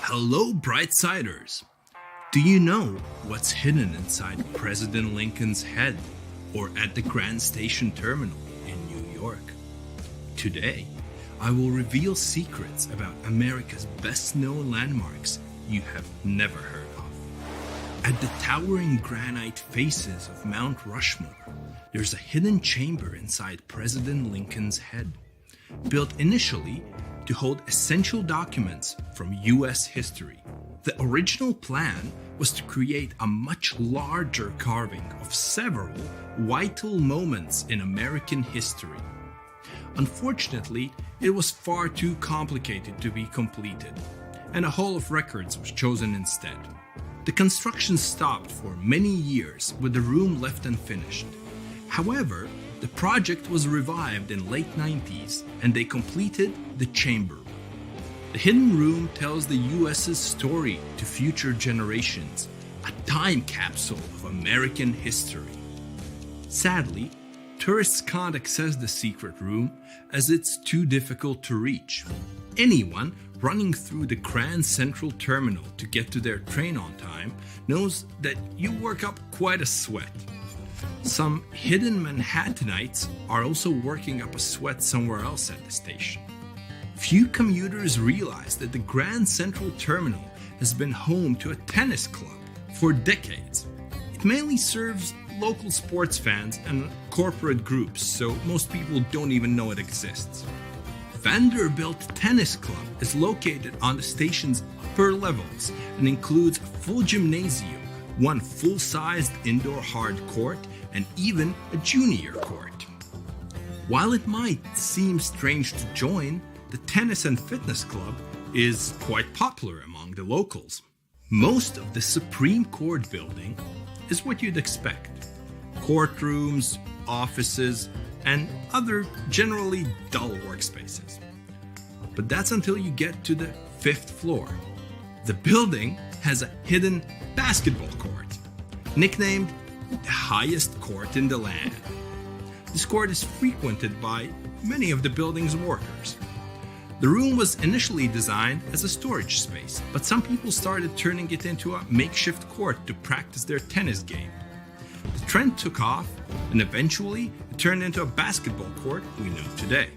Hello, Brightsiders! Do you know what's hidden inside President Lincoln's head or at the Grand Station Terminal in New York? Today, I will reveal secrets about America's best known landmarks you have never heard of. At the towering granite faces of Mount Rushmore, there's a hidden chamber inside President Lincoln's head, built initially to hold essential documents from US history. The original plan was to create a much larger carving of several vital moments in American history. Unfortunately, it was far too complicated to be completed, and a Hall of Records was chosen instead. The construction stopped for many years with the room left unfinished. However, the project was revived in late 90s and they completed the chamber. The hidden room tells the US's story to future generations, a time capsule of American history. Sadly, tourists can't access the secret room as it's too difficult to reach. Anyone running through the Grand Central Terminal to get to their train on time knows that you work up quite a sweat. Some hidden Manhattanites are also working up a sweat somewhere else at the station. Few commuters realize that the Grand Central Terminal has been home to a tennis club for decades. It mainly serves local sports fans and corporate groups, so most people don't even know it exists. Vanderbilt Tennis Club is located on the station's upper levels and includes a full gymnasium, one full-sized indoor hard court, and even a junior court. While it might seem strange to join, the Tennis and Fitness Club is quite popular among the locals. Most of the Supreme Court building is what you'd expect: courtrooms, offices, and other generally dull workspaces. But that's until you get to the 5th floor. The building has a hidden basketball court, nicknamed the highest court in the land. This court is frequented by many of the building's workers. The room was initially designed as a storage space, but some people started turning it into a makeshift court to practice their tennis game. The trend took off, and eventually it turned into a basketball court we know today.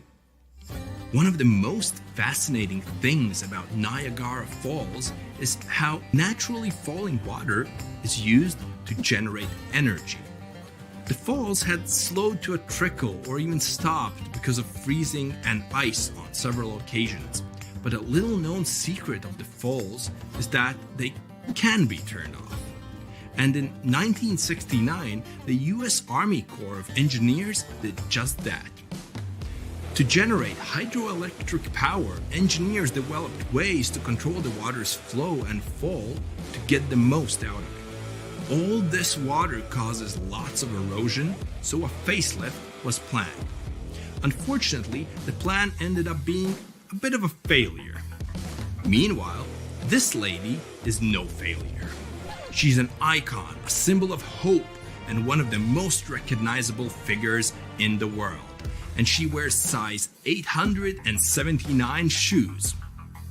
One of the most fascinating things about Niagara Falls is how naturally falling water is used to generate energy. The falls had slowed to a trickle or even stopped because of freezing and ice on several occasions, but a little known secret of the falls is that they can be turned off. And in 1969, the US Army Corps of Engineers did just that. To generate hydroelectric power, engineers developed ways to control the water's flow and fall to get the most out of it. All this water causes lots of erosion, so a facelift was planned. Unfortunately, the plan ended up being a bit of a failure. Meanwhile, this lady is no failure. She's an icon, a symbol of hope, and one of the most recognizable figures in the world. And she wears size 879 shoes.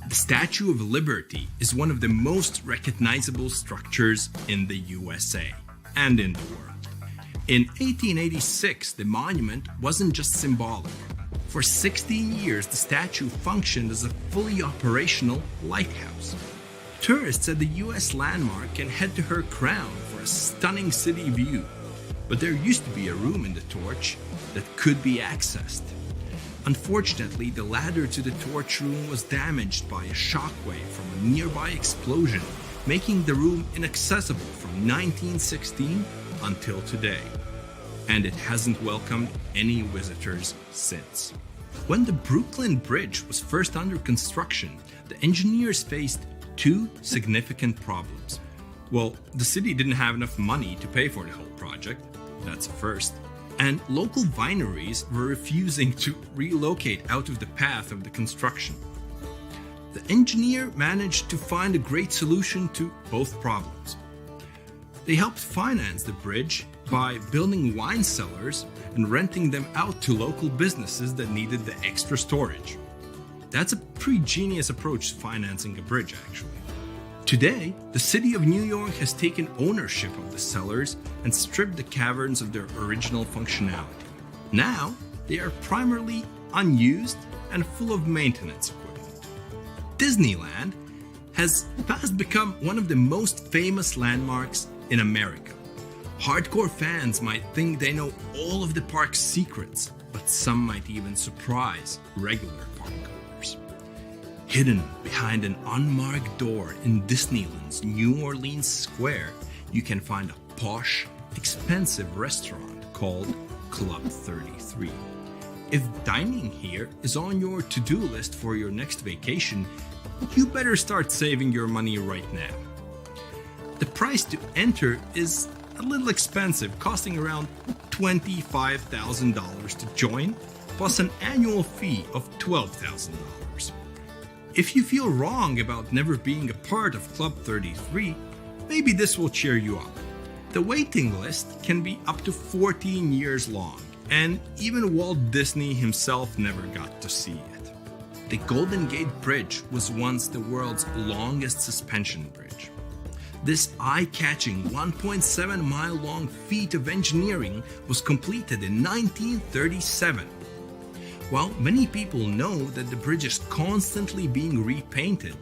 The Statue of Liberty is one of the most recognizable structures in the USA and in the world. In 1886, the monument wasn't just symbolic. For 16 years, the statue functioned as a fully operational lighthouse. Tourists at the US landmark can head to her crown for a stunning city view, but there used to be a room in the torch that could be accessed. Unfortunately, the ladder to the torch room was damaged by a shockwave from a nearby explosion, making the room inaccessible from 1916 until today. And it hasn't welcomed any visitors since. When the Brooklyn Bridge was first under construction, the engineers faced two significant problems. Well, the city didn't have enough money to pay for the whole project. That's a first. And local wineries were refusing to relocate out of the path of the construction. The engineer managed to find a great solution to both problems. They helped finance the bridge by building wine cellars and renting them out to local businesses that needed the extra storage. That's a pretty genius approach to financing a bridge, actually. Today, the city of New York has taken ownership of the cellars and stripped the caverns of their original functionality. Now, they are primarily unused and full of maintenance equipment. Disneyland has fast become one of the most famous landmarks in America. Hardcore fans might think they know all of the park's secrets, but some might even surprise regular parkgoers. Hidden behind an unmarked door in Disneyland's New Orleans Square, you can find a posh, expensive restaurant called Club 33. If dining here is on your to-do list for your next vacation, you better start saving your money right now. The price to enter is a little expensive, costing around $25,000 to join, plus an annual fee of $12,000. If you feel wrong about never being a part of Club 33, maybe this will cheer you up. The waiting list can be up to 14 years long, and even Walt Disney himself never got to see it. The Golden Gate Bridge was once the world's longest suspension bridge. This eye-catching 1.7-mile-long feat of engineering was completed in 1937. While many people know that the bridge is constantly being repainted,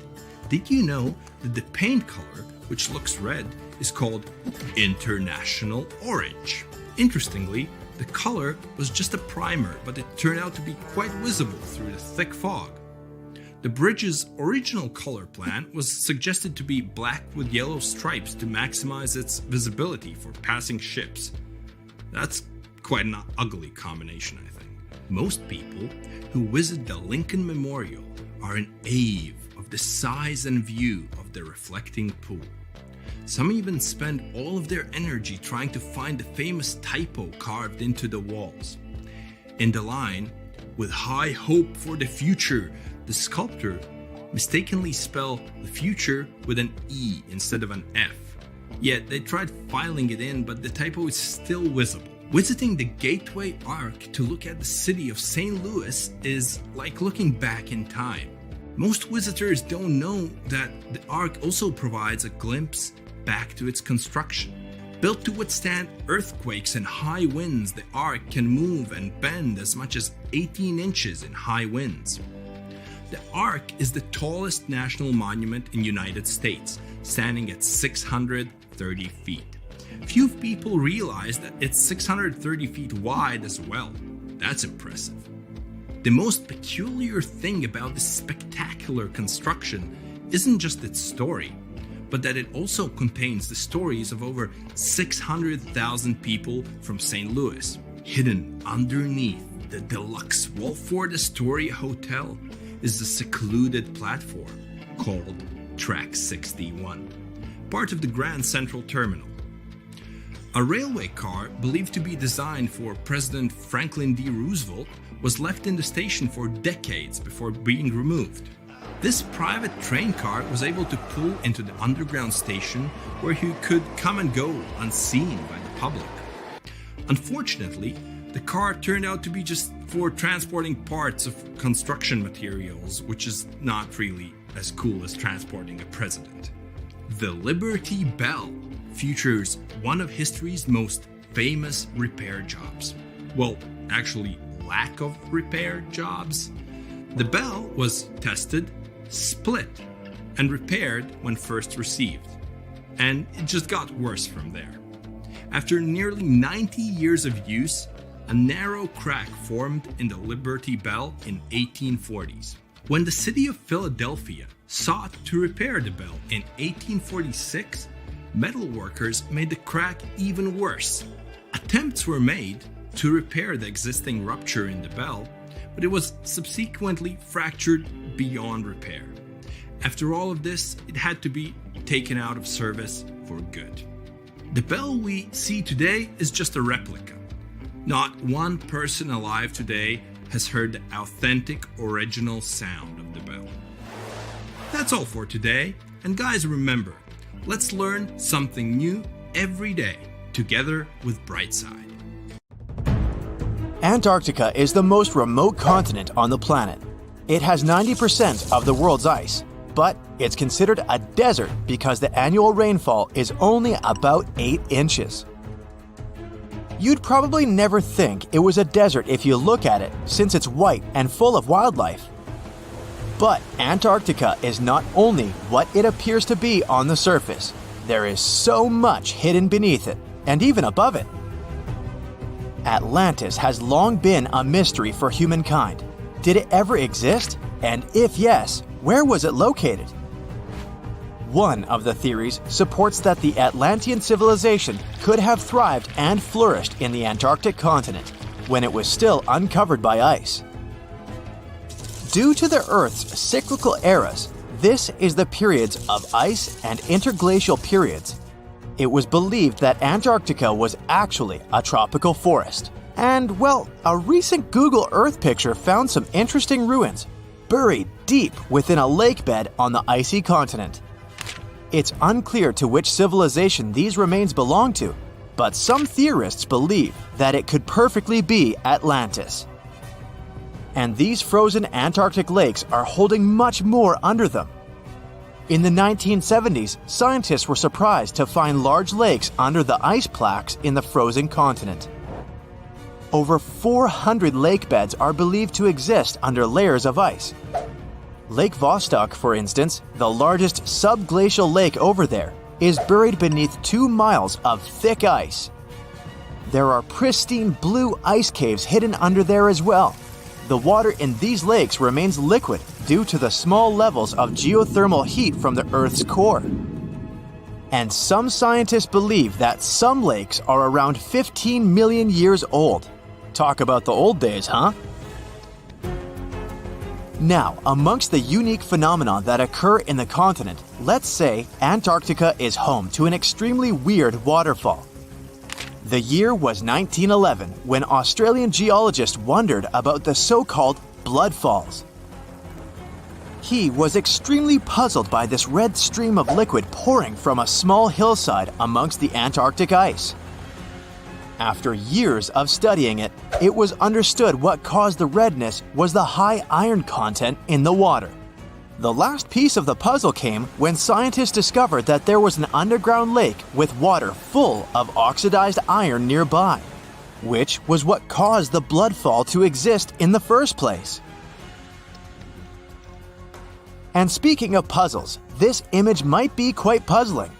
did you know that the paint color, which looks red, is called International Orange? Interestingly, the color was just a primer, but it turned out to be quite visible through the thick fog. The bridge's original color plan was suggested to be black with yellow stripes to maximize its visibility for passing ships. That's quite an ugly combination, I think. Most people who visit the Lincoln Memorial are in awe of the size and view of the reflecting pool. Some even spend all of their energy trying to find the famous typo carved into the walls. In the line, "With high hope for the future," the sculptor mistakenly spelled the future with an E instead of an F. Yet they tried filing it in, but the typo is still visible. Visiting the Gateway Arc to look at the city of St. Louis is like looking back in time. Most visitors don't know that the Arc also provides a glimpse back to its construction. Built to withstand earthquakes and high winds, the Arc can move and bend as much as 18 inches in high winds. The Arc is the tallest national monument in the United States, standing at 630 feet. Few people realize that it's 630 feet wide as well. That's impressive. The most peculiar thing about this spectacular construction isn't just its story, but that it also contains the stories of over 600,000 people from St. Louis. Hidden underneath the deluxe Walford Astoria Hotel is a secluded platform called Track 61, part of the Grand Central Terminal. A railway car believed to be designed for President Franklin D. Roosevelt was left in the station for decades before being removed. This private train car was able to pull into the underground station where he could come and go unseen by the public. Unfortunately, the car turned out to be just for transporting parts of construction materials, which is not really as cool as transporting a president. The Liberty Bell features one of history's most famous repair jobs. Well, actually, lack of repair jobs. The bell was tested, split, and repaired when first received. And it just got worse from there. After nearly 90 years of use, a narrow crack formed in the Liberty Bell in 1840s. When the city of Philadelphia sought to repair the bell in 1846, metal workers made the crack even worse. Attempts were made to repair the existing rupture in the bell, but it was subsequently fractured beyond repair. After all of this, it had to be taken out of service for good. The bell we see today is just a replica. Not one person alive today has heard the authentic original sound of the bell. That's all for today, and guys, remember, let's learn something new every day together with Brightside. Antarctica is the most remote continent on the planet. It has 90% of the world's ice, but it's considered a desert because the annual rainfall is only about 8 inches. You'd probably never think it was a desert if you look at it, since it's white and full of wildlife. But Antarctica is not only what it appears to be on the surface. There is so much hidden beneath it, and even above it. Atlantis has long been a mystery for humankind. Did it ever exist? And if yes, where was it located? One of the theories supports that the Atlantean civilization could have thrived and flourished in the Antarctic continent when it was still uncovered by ice. Due to the Earth's cyclical eras, this is the periods of ice and interglacial periods. It was believed that Antarctica was actually a tropical forest. And, well, a recent Google Earth picture found some interesting ruins, buried deep within a lake bed on the icy continent. It's unclear to which civilization these remains belong to, but some theorists believe that it could perfectly be Atlantis. And these frozen Antarctic lakes are holding much more under them. In the 1970s, scientists were surprised to find large lakes under the ice plaques in the frozen continent. Over 400 lake beds are believed to exist under layers of ice. Lake Vostok, for instance, the largest subglacial lake over there, is buried beneath 2 miles of thick ice. There are pristine blue ice caves hidden under there as well. The water in these lakes remains liquid due to the small levels of geothermal heat from the Earth's core. And some scientists believe that some lakes are around 15 million years old. Talk about the old days, huh? Now, amongst the unique phenomena that occur in the continent, let's say Antarctica is home to an extremely weird waterfall. The year was 1911 when Australian geologists wondered about the so-called blood falls. He was extremely puzzled by this red stream of liquid pouring from a small hillside amongst the Antarctic ice. After years of studying it, it was understood what caused the redness was the high iron content in the water. The last piece of the puzzle came when scientists discovered that there was an underground lake with water full of oxidized iron nearby, which was what caused the blood fall to exist in the first place. And speaking of puzzles, this image might be quite puzzling.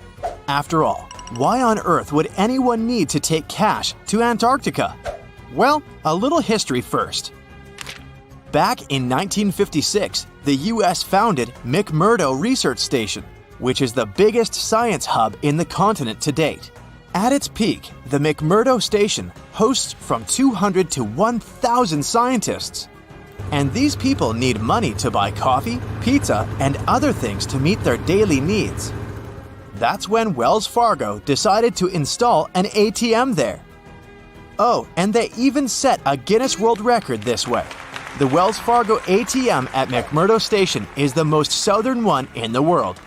After all, why on earth would anyone need to take cash to Antarctica? Well, a little history first. Back in 1956, the US founded McMurdo Research Station, which is the biggest science hub in the continent to date. At its peak, the McMurdo Station hosts from 200 to 1,000 scientists. And these people need money to buy coffee, pizza, and other things to meet their daily needs. That's when Wells Fargo decided to install an ATM there. Oh, and they even set a Guinness World Record this way. The Wells Fargo ATM at McMurdo Station is the most southern one in the world.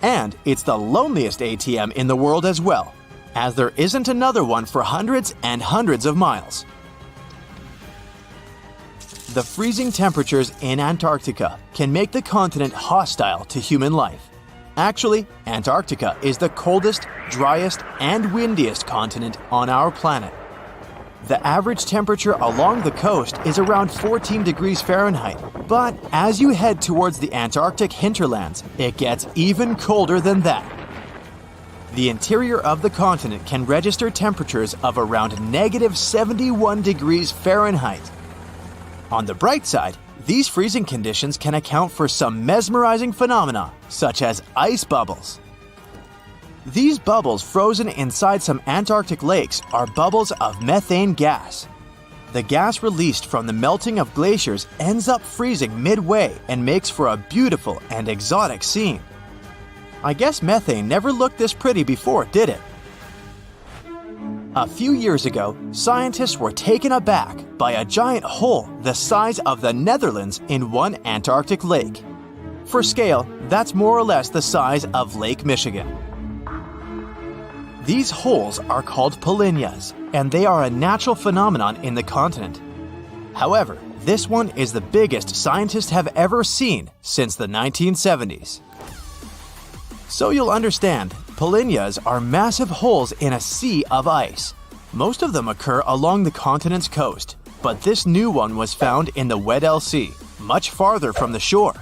And it's the loneliest ATM in the world as well, as there isn't another one for hundreds and hundreds of miles. The freezing temperatures in Antarctica can make the continent hostile to human life. Actually, Antarctica is the coldest, driest, and windiest continent on our planet. The average temperature along the coast is around 14 degrees Fahrenheit, but as you head towards the Antarctic hinterlands, it gets even colder than that. The interior of the continent can register temperatures of around negative 71 degrees Fahrenheit. On the bright side, these freezing conditions can account for some mesmerizing phenomena, such as ice bubbles. These bubbles frozen inside some Antarctic lakes are bubbles of methane gas. The gas released from the melting of glaciers ends up freezing midway and makes for a beautiful and exotic scene. I guess methane never looked this pretty before, did it? A few years ago, scientists were taken aback by a giant hole the size of the Netherlands in one Antarctic lake. For scale, that's more or less the size of Lake Michigan. These holes are called polynyas, and they are a natural phenomenon in the continent. However, this one is the biggest scientists have ever seen since the 1970s. So you'll understand, polynyas are massive holes in a sea of ice. Most of them occur along the continent's coast, but this new one was found in the Weddell Sea, much farther from the shore.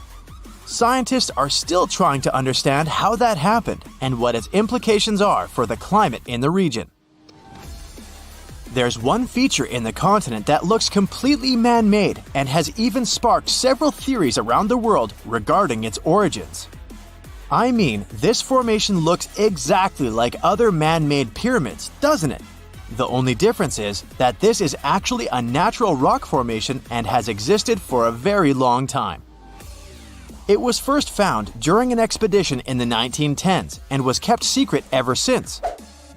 Scientists are still trying to understand how that happened and what its implications are for the climate in the region. There's one feature in the continent that looks completely man-made and has even sparked several theories around the world regarding its origins. I mean, this formation looks exactly like other man-made pyramids, doesn't it? The only difference is that this is actually a natural rock formation and has existed for a very long time. It was first found during an expedition in the 1910s and was kept secret ever since.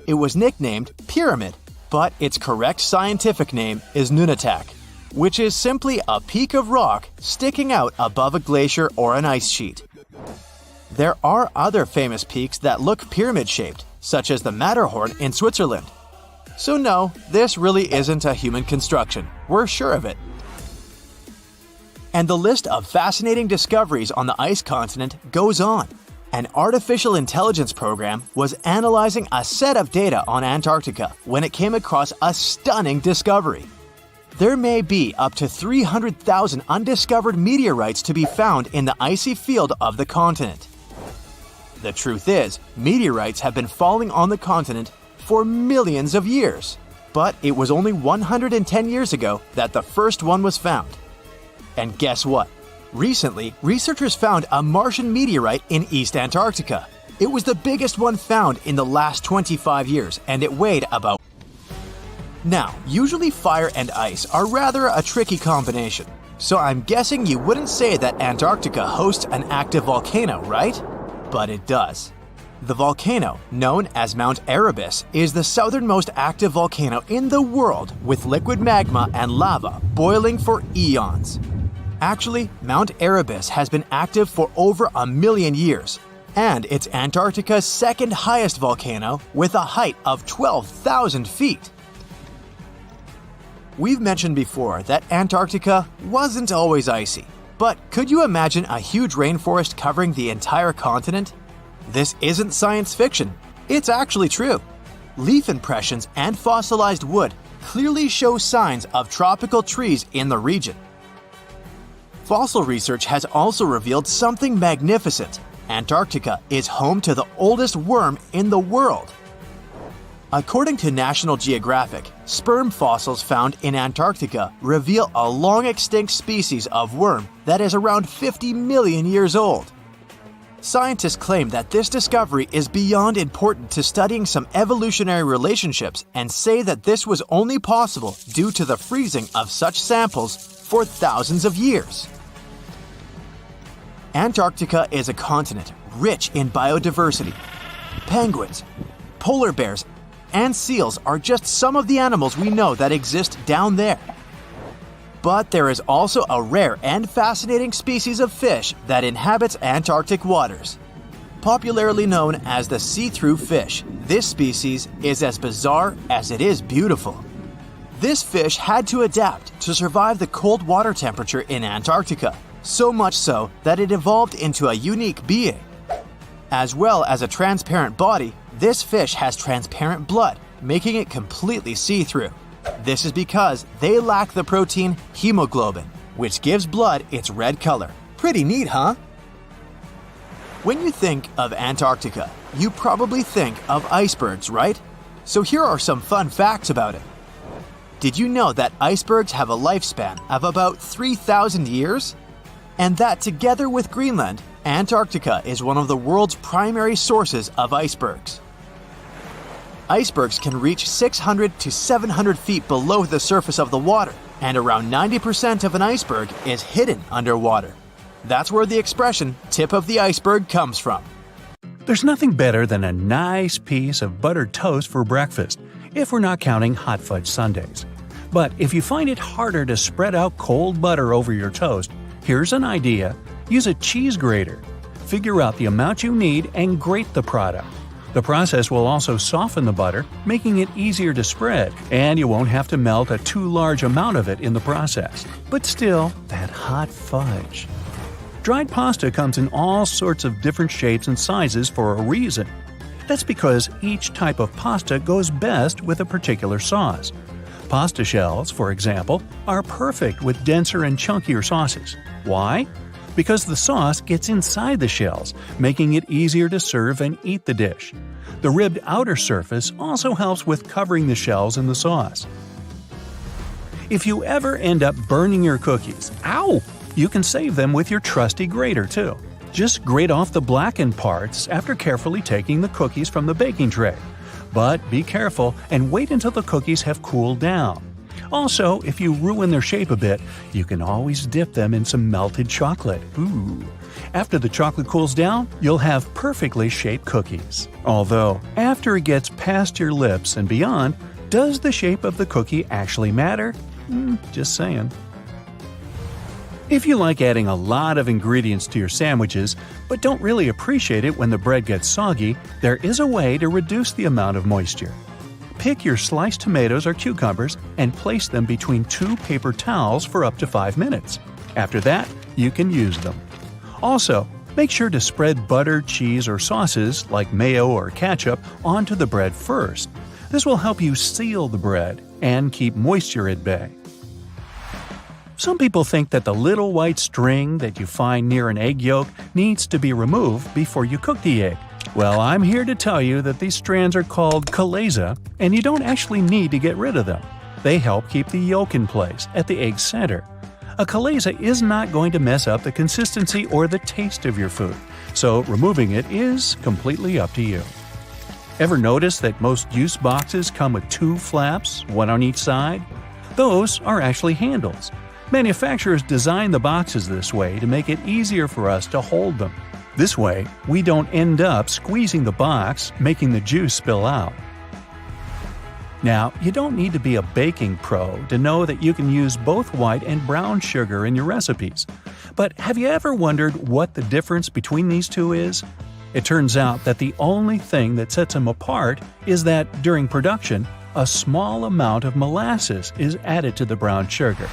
It was nicknamed Pyramid, but its correct scientific name is Nunatak, which is simply a peak of rock sticking out above a glacier or an ice sheet. There are other famous peaks that look pyramid-shaped, such as the Matterhorn in Switzerland. So no, this really isn't a human construction, we're sure of it. And the list of fascinating discoveries on the ice continent goes on. An artificial intelligence program was analyzing a set of data on Antarctica when it came across a stunning discovery. There may be up to 300,000 undiscovered meteorites to be found in the icy field of the continent. The truth is, meteorites have been falling on the continent for millions of years, but it was only 110 years ago that the first one was found. And guess what? Recently, researchers found a Martian meteorite in East Antarctica. It was the biggest one found in the last 25 years, and it weighed about... Now, usually fire and ice are rather a tricky combination, so I'm guessing you wouldn't say that Antarctica hosts an active volcano, right? But it does. The volcano, known as Mount Erebus, is the southernmost active volcano in the world with liquid magma and lava boiling for eons. Actually, Mount Erebus has been active for over 1 million years, and it's Antarctica's second highest volcano with a height of 12,000 feet. We've mentioned before that Antarctica wasn't always icy, but could you imagine a huge rainforest covering the entire continent? This isn't science fiction, it's actually true. Leaf impressions and fossilized wood clearly show signs of tropical trees in the region. Fossil research has also revealed something magnificent. Antarctica is home to the oldest worm in the world. According to National Geographic, sperm fossils found in Antarctica reveal a long-extinct species of worm that is around 50 million years old. Scientists claim that this discovery is beyond important to studying some evolutionary relationships and say that this was only possible due to the freezing of such samples for thousands of years. Antarctica is a continent rich in biodiversity. Penguins, polar bears, and seals are just some of the animals we know that exist down there. But there is also a rare and fascinating species of fish that inhabits Antarctic waters. Popularly known as the see-through fish, this species is as bizarre as it is beautiful. This fish had to adapt to survive the cold water temperature in Antarctica, so much so that it evolved into a unique being. As well as a transparent body, this fish has transparent blood, making it completely see-through. This is because they lack the protein hemoglobin, which gives blood its red color. Pretty neat, huh? When you think of Antarctica, you probably think of icebergs, right? So here are some fun facts about it. Did you know that icebergs have a lifespan of about 3,000 years? And that together with Greenland, Antarctica is one of the world's primary sources of icebergs. Icebergs can reach 600 to 700 feet below the surface of the water, and around 90% of an iceberg is hidden underwater. That's where the expression tip of the iceberg comes from. There's nothing better than a nice piece of buttered toast for breakfast, if we're not counting hot fudge sundaes. But if you find it harder to spread out cold butter over your toast, here's an idea. Use a cheese grater. Figure out the amount you need and grate the product. The process will also soften the butter, making it easier to spread, and you won't have to melt a too large amount of it in the process. But still, that hot fudge. Dried pasta comes in all sorts of different shapes and sizes for a reason. That's because each type of pasta goes best with a particular sauce. Pasta shells, for example, are perfect with denser and chunkier sauces. Why? Because the sauce gets inside the shells, making it easier to serve and eat the dish. The ribbed outer surface also helps with covering the shells in the sauce. If you ever end up burning your cookies, you can save them with your trusty grater too. Just grate off the blackened parts after carefully taking the cookies from the baking tray. But be careful and wait until the cookies have cooled down. Also, if you ruin their shape a bit, you can always dip them in some melted chocolate. Ooh. After the chocolate cools down, you'll have perfectly shaped cookies. Although, after it gets past your lips and beyond, does the shape of the cookie actually matter? Just saying. If you like adding a lot of ingredients to your sandwiches, but don't really appreciate it when the bread gets soggy, there is a way to reduce the amount of moisture. Pick your sliced tomatoes or cucumbers and place them between 2 paper towels for up to 5 minutes. After that, you can use them. Also, make sure to spread butter, cheese, or sauces like mayo or ketchup onto the bread first. This will help you seal the bread and keep moisture at bay. Some people think that the little white string that you find near an egg yolk needs to be removed before you cook the egg. Well, I'm here to tell you that these strands are called chalaza, and you don't actually need to get rid of them. They help keep the yolk in place at the egg's center. A chalaza is not going to mess up the consistency or the taste of your food, so removing it is completely up to you. Ever notice that most juice boxes come with 2 flaps, one on each side? Those are actually handles. Manufacturers design the boxes this way to make it easier for us to hold them. This way, we don't end up squeezing the box, making the juice spill out. Now, you don't need to be a baking pro to know that you can use both white and brown sugar in your recipes. But have you ever wondered what the difference between these two is? It turns out that the only thing that sets them apart is that, during production, a small amount of molasses is added to the brown sugar.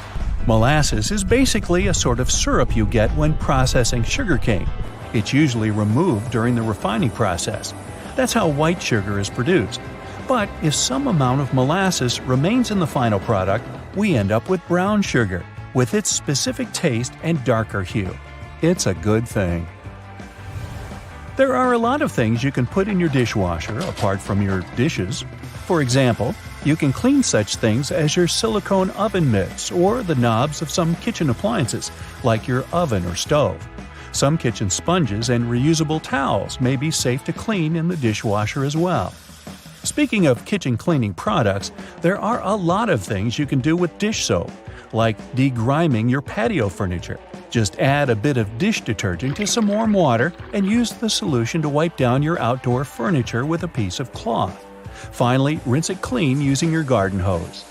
Molasses is basically a sort of syrup you get when processing sugarcane. It's usually removed during the refining process. That's how white sugar is produced. But if some amount of molasses remains in the final product, we end up with brown sugar, with its specific taste and darker hue. It's a good thing. There are a lot of things you can put in your dishwasher apart from your dishes. For example, you can clean such things as your silicone oven mitts or the knobs of some kitchen appliances, like your oven or stove. Some kitchen sponges and reusable towels may be safe to clean in the dishwasher as well. Speaking of kitchen cleaning products, there are a lot of things you can do with dish soap, like degriming your patio furniture. Just add a bit of dish detergent to some warm water and use the solution to wipe down your outdoor furniture with a piece of cloth. Finally, rinse it clean using your garden hose.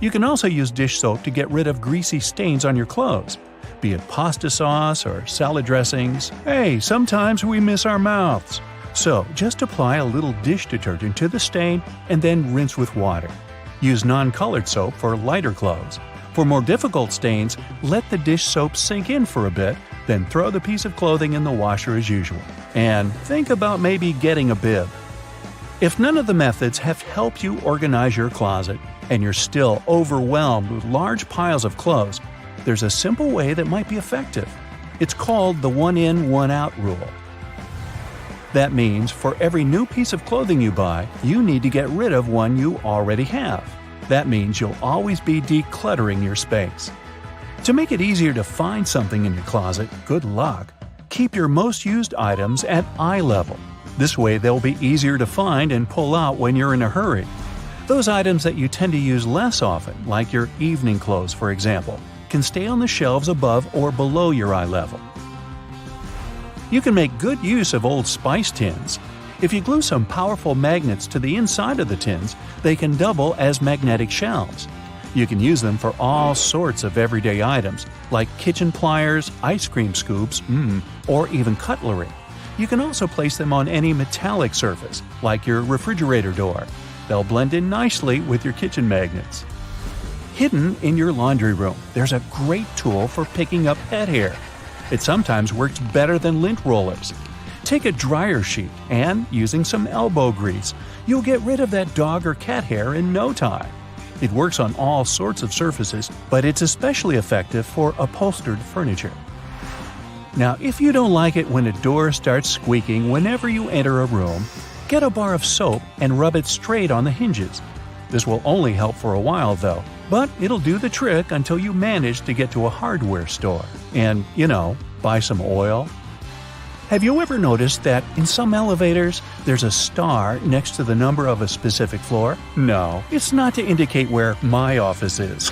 You can also use dish soap to get rid of greasy stains on your clothes. Be it pasta sauce or salad dressings, hey, sometimes we miss our mouths. So, just apply a little dish detergent to the stain and then rinse with water. Use non-colored soap for lighter clothes. For more difficult stains, let the dish soap sink in for a bit, then throw the piece of clothing in the washer as usual. And think about maybe getting a bib. If none of the methods have helped you organize your closet, and you're still overwhelmed with large piles of clothes, there's a simple way that might be effective. It's called the one-in, one-out rule. That means for every new piece of clothing you buy, you need to get rid of one you already have. That means you'll always be decluttering your space. To make it easier to find something in your closet, good luck. Keep your most used items at eye level. This way they'll be easier to find and pull out when you're in a hurry. Those items that you tend to use less often, like your evening clothes for example, can stay on the shelves above or below your eye level. You can make good use of old spice tins. If you glue some powerful magnets to the inside of the tins, they can double as magnetic shelves. You can use them for all sorts of everyday items, like kitchen pliers, ice cream scoops, or even cutlery. You can also place them on any metallic surface, like your refrigerator door. They'll blend in nicely with your kitchen magnets. Hidden in your laundry room, there's a great tool for picking up pet hair. It sometimes works better than lint rollers. Take a dryer sheet and, using some elbow grease, you'll get rid of that dog or cat hair in no time. It works on all sorts of surfaces, but it's especially effective for upholstered furniture. Now, if you don't like it when a door starts squeaking whenever you enter a room, get a bar of soap and rub it straight on the hinges. This will only help for a while though, but it'll do the trick until you manage to get to a hardware store and, buy some oil. Have you ever noticed that in some elevators there's a star next to the number of a specific floor? No, it's not to indicate where my office is.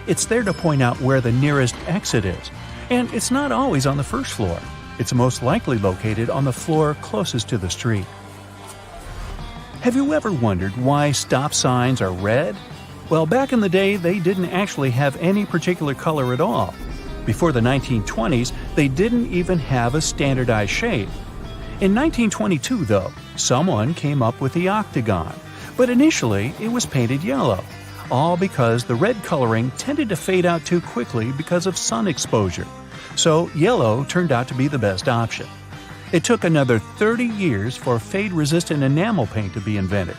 It's there to point out where the nearest exit is. And it's not always on the first floor. It's most likely located on the floor closest to the street. Have you ever wondered why stop signs are red? Well, back in the day, they didn't actually have any particular color at all. Before the 1920s, they didn't even have a standardized shade. In 1922, though, someone came up with the octagon, but initially it was painted yellow, all because the red coloring tended to fade out too quickly because of sun exposure. So yellow turned out to be the best option. It took another 30 years for fade-resistant enamel paint to be invented.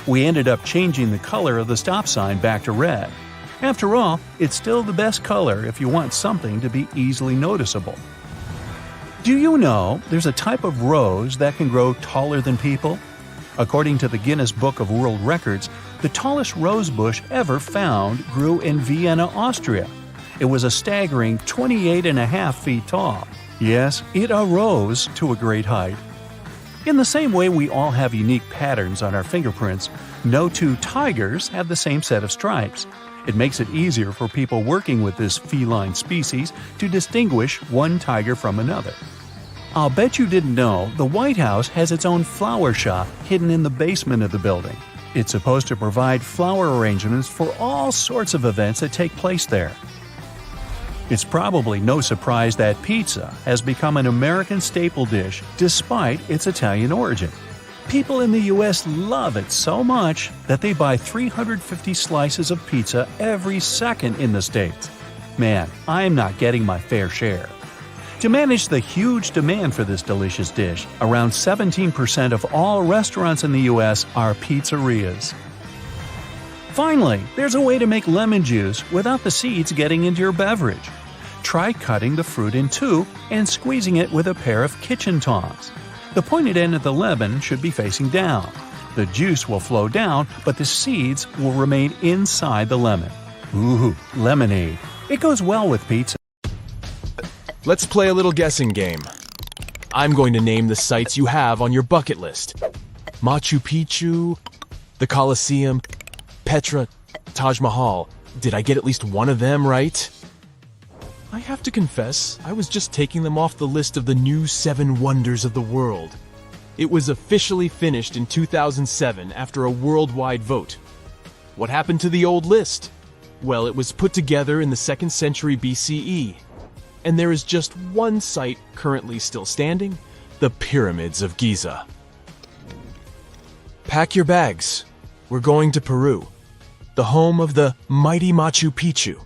We ended up changing the color of the stop sign back to red. After all, it's still the best color if you want something to be easily noticeable. Do you know there's a type of rose that can grow taller than people? According to the Guinness Book of World Records, the tallest rose bush ever found grew in Vienna, Austria. It was a staggering 28.5 feet tall. Yes, it arose to a great height. In the same way we all have unique patterns on our fingerprints, no two tigers have the same set of stripes. It makes it easier for people working with this feline species to distinguish one tiger from another. I'll bet you didn't know the White House has its own flower shop hidden in the basement of the building. It's supposed to provide flower arrangements for all sorts of events that take place there. It's probably no surprise that pizza has become an American staple dish despite its Italian origin. People in the U.S. love it so much that they buy 350 slices of pizza every second in the States. Man, I'm not getting my fair share. To manage the huge demand for this delicious dish, around 17% of all restaurants in the U.S. are pizzerias. Finally, there's a way to make lemon juice without the seeds getting into your beverage. Try cutting the fruit in two and squeezing it with a pair of kitchen tongs. The pointed end of the lemon should be facing down. The juice will flow down, but the seeds will remain inside the lemon. Ooh, lemonade. It goes well with pizza. Let's play a little guessing game. I'm going to name the sites you have on your bucket list. Machu Picchu, the Colosseum, Petra, Taj Mahal. Did I get at least one of them right? I have to confess, I was just taking them off the list of the new 7 wonders of the world. It was officially finished in 2007 after a worldwide vote. What happened to the old list? Well, it was put together in the 2nd century BCE. And there is just one site currently still standing, the Pyramids of Giza. Pack your bags. We're going to Peru, the home of the mighty Machu Picchu.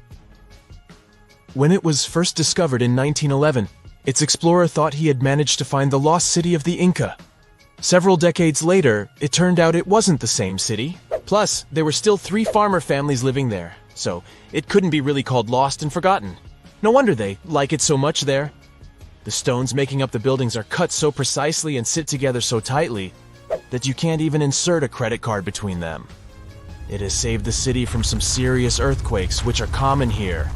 When it was first discovered in 1911, its explorer thought he had managed to find the lost city of the Inca. Several decades later, it turned out it wasn't the same city. Plus, there were still 3 farmer families living there, so it couldn't be really called lost and forgotten. No wonder they like it so much there. The stones making up the buildings are cut so precisely and sit together so tightly that you can't even insert a credit card between them. It has saved the city from some serious earthquakes, which are common here.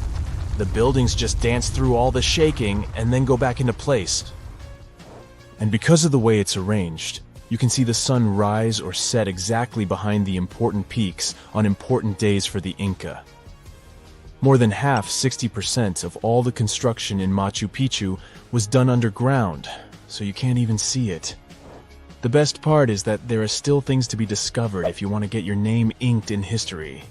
The buildings just dance through all the shaking and then go back into place. And because of the way it's arranged, you can see the sun rise or set exactly behind the important peaks on important days for the Inca. More than half, 60% of all the construction in Machu Picchu was done underground, so you can't even see it. The best part is that there are still things to be discovered if you want to get your name inked in history.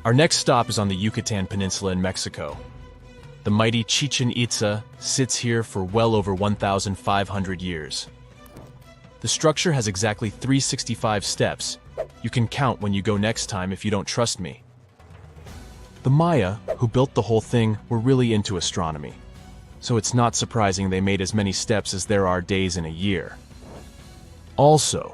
Our next stop is on the Yucatan Peninsula in Mexico. The mighty Chichen Itza sits here for well over 1,500 years. The structure has exactly 365 steps. You can count when you go next time if you don't trust me. The Maya, who built the whole thing, were really into astronomy. So it's not surprising they made as many steps as there are days in a year. Also,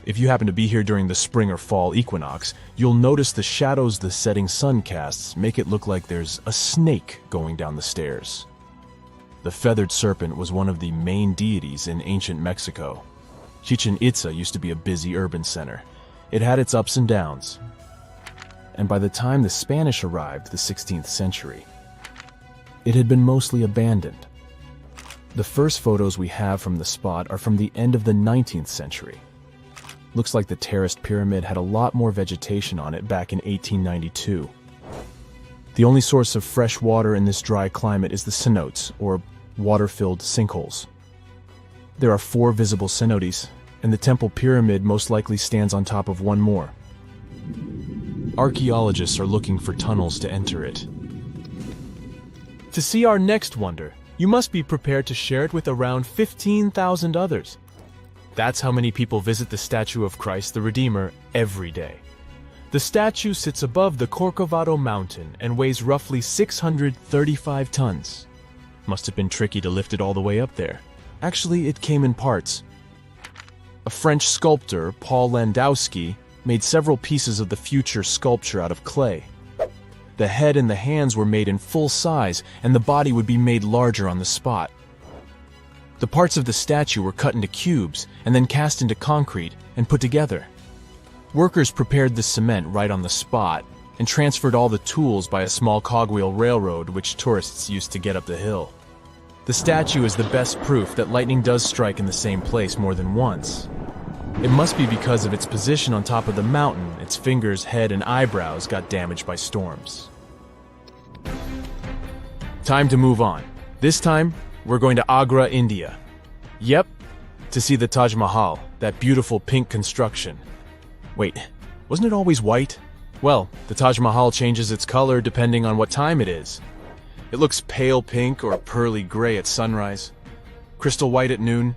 if you happen to be here during the spring or fall equinox, you'll notice the shadows the setting sun casts make it look like there's a snake going down the stairs. The feathered serpent was one of the main deities in ancient Mexico. Chichen Itza used to be a busy urban center. It had its ups and downs. And by the time the Spanish arrived, the 16th century, it had been mostly abandoned. The first photos we have from the spot are from the end of the 19th century. Looks like the terraced pyramid had a lot more vegetation on it back in 1892. The only source of fresh water in this dry climate is the cenotes, or water-filled sinkholes. There are 4 visible cenotes, and the temple pyramid most likely stands on top of one more. Archaeologists are looking for tunnels to enter it. To see our next wonder, you must be prepared to share it with around 15,000 others. That's how many people visit the statue of Christ the Redeemer every day. The statue sits above the Corcovado mountain and weighs roughly 635 tons. Must have been tricky to lift it all the way up there. Actually, it came in parts. A French sculptor, Paul Landowski, made several pieces of the future sculpture out of clay. The head and the hands were made in full size, and the body would be made larger on the spot. The parts of the statue were cut into cubes and then cast into concrete and put together. Workers prepared the cement right on the spot and transferred all the tools by a small cogwheel railroad which tourists used to get up the hill. The statue is the best proof that lightning does strike in the same place more than once. It must be because of its position on top of the mountain, its fingers, head, and eyebrows got damaged by storms. Time to move on. This time, we're going to Agra, India. Yep, to see the Taj Mahal, that beautiful pink construction. Wait, wasn't it always white? Well, the Taj Mahal changes its color depending on what time it is. It looks pale pink or pearly gray at sunrise, crystal white at noon,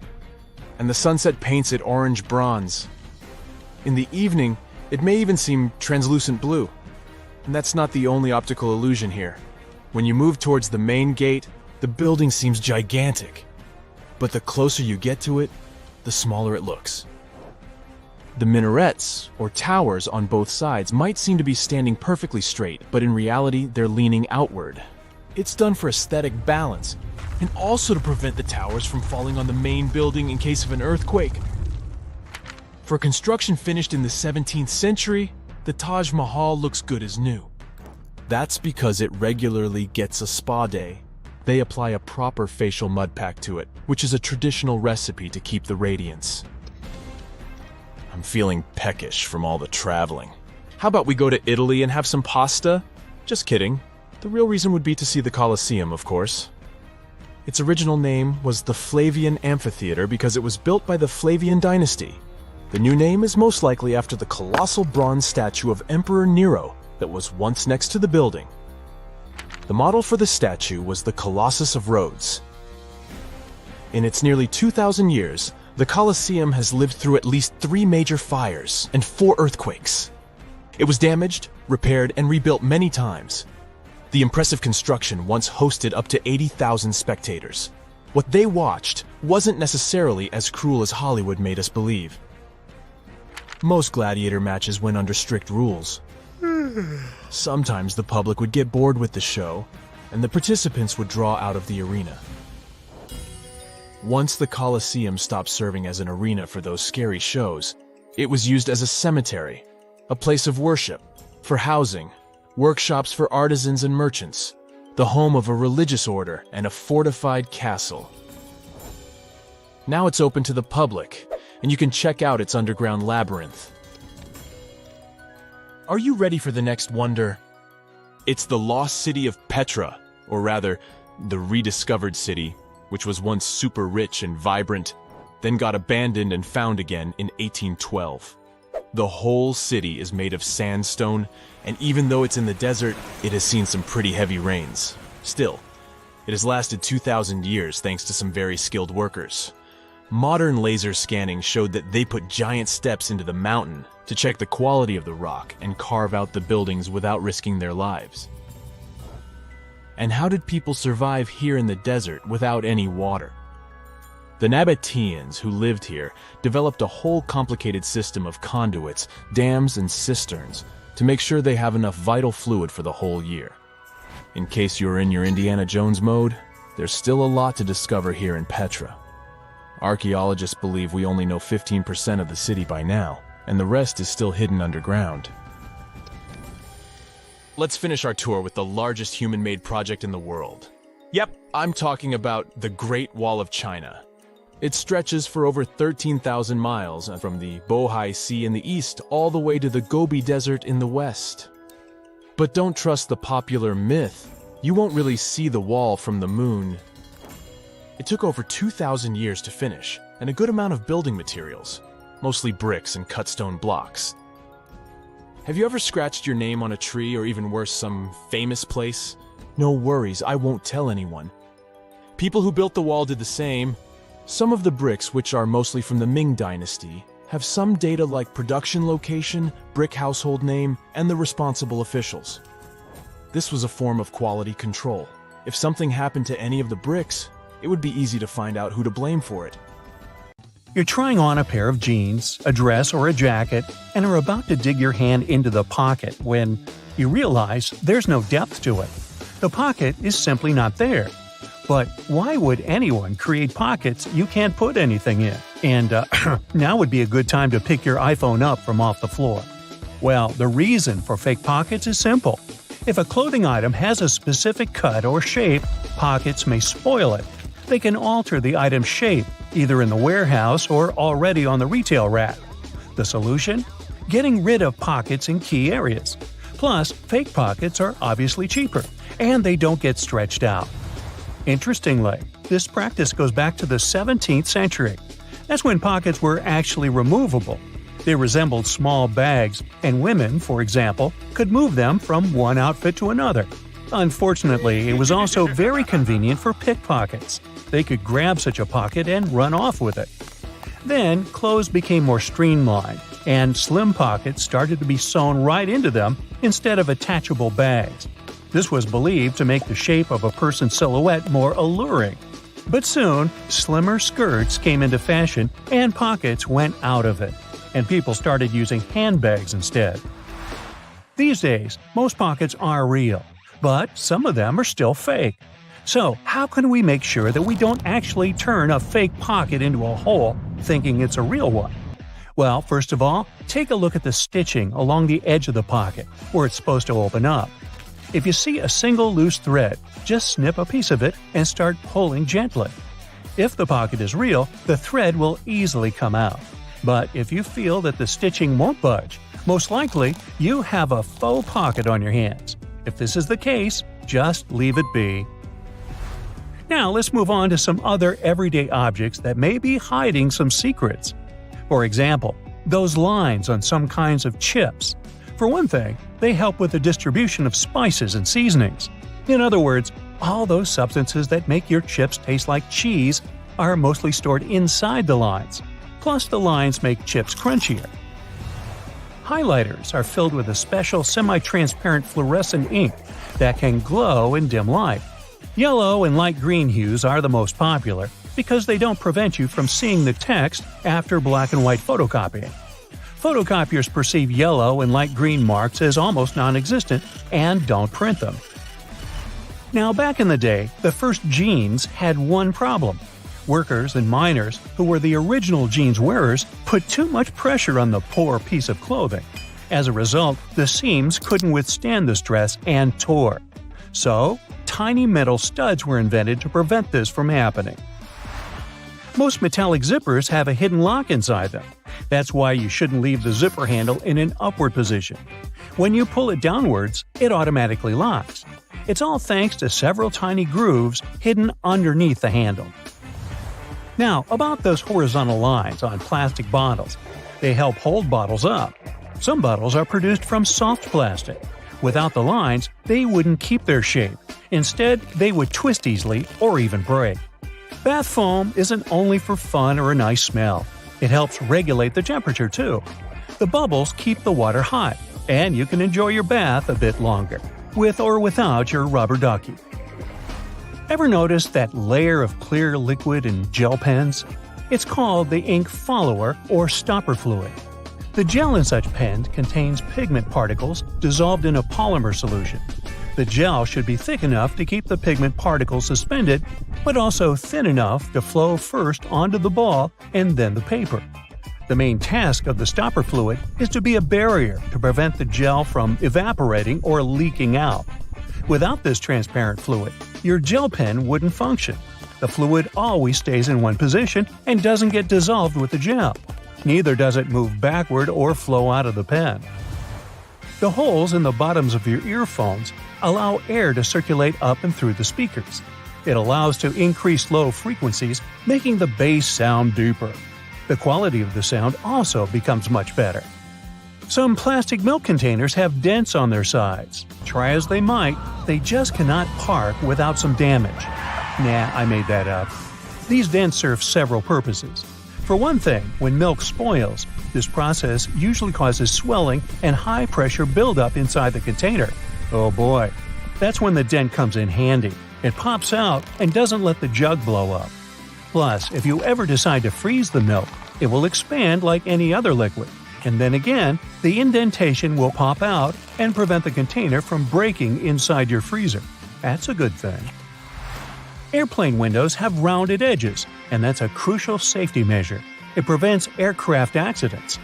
and the sunset paints it orange bronze. In the evening, it may even seem translucent blue. And that's not the only optical illusion here. When you move towards the main gate, the building seems gigantic. But the closer you get to it, the smaller it looks. The minarets, or towers on both sides, might seem to be standing perfectly straight, but in reality, they're leaning outward. It's done for aesthetic balance, and also to prevent the towers from falling on the main building in case of an earthquake. For construction finished in the 17th century, the Taj Mahal looks good as new. That's because it regularly gets a spa day. They apply a proper facial mud pack to it, which is a traditional recipe to keep the radiance. I'm feeling peckish from all the traveling. How about we go to Italy and have some pasta? Just kidding. The real reason would be to see the Colosseum, of course. Its original name was the Flavian Amphitheater because it was built by the Flavian dynasty. The new name is most likely after the colossal bronze statue of Emperor Nero that was once next to the building. The model for the statue was the Colossus of Rhodes. In its nearly 2,000 years, the Colosseum has lived through at least 3 major fires and 4 earthquakes. It was damaged, repaired, and rebuilt many times. The impressive construction once hosted up to 80,000 spectators. What they watched wasn't necessarily as cruel as Hollywood made us believe. Most gladiator matches went under strict rules. Sometimes the public would get bored with the show, and the participants would draw out of the arena. Once the Colosseum stopped serving as an arena for those scary shows, it was used as a cemetery, a place of worship, for housing, workshops for artisans and merchants, the home of a religious order, and a fortified castle. Now it's open to the public, and you can check out its underground labyrinth. Are you ready for the next wonder? It's the lost city of Petra, or rather, the rediscovered city, which was once super rich and vibrant, then got abandoned and found again in 1812. The whole city is made of sandstone, and even though it's in the desert, it has seen some pretty heavy rains. Still, It has lasted 2,000 years thanks to some very skilled workers. Modern laser scanning showed that they put giant steps into the mountain to check the quality of the rock and carve out the buildings without risking their lives. And how did people survive here in the desert without any water? The Nabateans who lived here developed a whole complicated system of conduits, dams, and cisterns to make sure they have enough vital fluid for the whole year. In case you're in your Indiana Jones mode, there's still a lot to discover here in Petra. Archaeologists believe we only know 15% of the city by now, and the rest is still hidden underground. Let's finish our tour with the largest human-made project in the world. Yep, I'm talking about the Great Wall of China. It stretches for over 13,000 miles from the Bohai Sea in the east all the way to the Gobi Desert in the west. But don't trust the popular myth. You won't really see the wall from the moon. It took over 2,000 years to finish, and a good amount of building materials, mostly bricks and cut stone blocks. Have you ever scratched your name on a tree, or even worse, some famous place? No worries, I won't tell anyone. People who built the wall did the same. Some of the bricks, which are mostly from the Ming Dynasty, have some data like production location, brick household name, and the responsible officials. This was a form of quality control. If something happened to any of the bricks, it would be easy to find out who to blame for it. You're trying on a pair of jeans, a dress, or a jacket, and are about to dig your hand into the pocket when you realize there's no depth to it. The pocket is simply not there. But why would anyone create pockets you can't put anything in? And now would be a good time to pick your iPhone up from off the floor. Well, the reason for fake pockets is simple. If a clothing item has a specific cut or shape, pockets may spoil it. They can alter the item's shape, either in the warehouse or already on the retail rack. The solution? Getting rid of pockets in key areas. Plus, fake pockets are obviously cheaper, and they don't get stretched out. Interestingly, this practice goes back to the 17th century. That's when pockets were actually removable. They resembled small bags, and women, for example, could move them from one outfit to another. Unfortunately, it was also very convenient for pickpockets. They could grab such a pocket and run off with it. Then, clothes became more streamlined, and slim pockets started to be sewn right into them instead of attachable bags. This was believed to make the shape of a person's silhouette more alluring. But soon, slimmer skirts came into fashion and pockets went out of it, and people started using handbags instead. These days, most pockets are real, but some of them are still fake. So, how can we make sure that we don't actually turn a fake pocket into a hole thinking it's a real one? Well, first of all, take a look at the stitching along the edge of the pocket, where it's supposed to open up. If you see a single loose thread, just snip a piece of it and start pulling gently. If the pocket is real, the thread will easily come out. But if you feel that the stitching won't budge, most likely you have a faux pocket on your hands. If this is the case, just leave it be. Now let's move on to some other everyday objects that may be hiding some secrets. For example, those lines on some kinds of chips. For one thing, they help with the distribution of spices and seasonings. In other words, all those substances that make your chips taste like cheese are mostly stored inside the lines. Plus, the lines make chips crunchier. Highlighters are filled with a special semi-transparent fluorescent ink that can glow in dim light. Yellow and light green hues are the most popular because they don't prevent you from seeing the text after black and white photocopying. Photocopiers perceive yellow and light green marks as almost non-existent and don't print them. Now, back in the day, the first jeans had one problem. Workers and miners, who were the original jeans wearers, put too much pressure on the poor piece of clothing. As a result, the seams couldn't withstand the stress and tore. So, tiny metal studs were invented to prevent this from happening. Most metallic zippers have a hidden lock inside them. That's why you shouldn't leave the zipper handle in an upward position. When you pull it downwards, it automatically locks. It's all thanks to several tiny grooves hidden underneath the handle. Now, about those horizontal lines on plastic bottles. They help hold bottles up. Some bottles are produced from soft plastic. Without the lines, they wouldn't keep their shape, Instead, they would twist easily or even break. Bath foam isn't only for fun or a nice smell. It helps regulate the temperature too. The bubbles keep the water hot, and you can enjoy your bath a bit longer, with or without your rubber ducky. Ever notice that layer of clear liquid in gel pens? It's called the ink follower or stopper fluid. The gel in such pens contains pigment particles dissolved in a polymer solution. The gel should be thick enough to keep the pigment particles suspended, but also thin enough to flow first onto the ball and then the paper. The main task of the stopper fluid is to be a barrier to prevent the gel from evaporating or leaking out. Without this transparent fluid, your gel pen wouldn't function. The fluid always stays in one position and doesn't get dissolved with the gel. Neither does it move backward or flow out of the pen. The holes in the bottoms of your earphones allow air to circulate up and through the speakers. It allows to increase low frequencies, making the bass sound deeper. The quality of the sound also becomes much better. Some plastic milk containers have dents on their sides. Try as they might, they just cannot park without some damage. Nah, I made that up. These dents serve several purposes. For one thing, when milk spoils, this process usually causes swelling and high-pressure buildup inside the container. Oh boy, that's when the dent comes in handy. It pops out and doesn't let the jug blow up. Plus, if you ever decide to freeze the milk, it will expand like any other liquid. And then again, the indentation will pop out and prevent the container from breaking inside your freezer. That's a good thing. Airplane windows have rounded edges, and that's a crucial safety measure. It prevents aircraft accidents.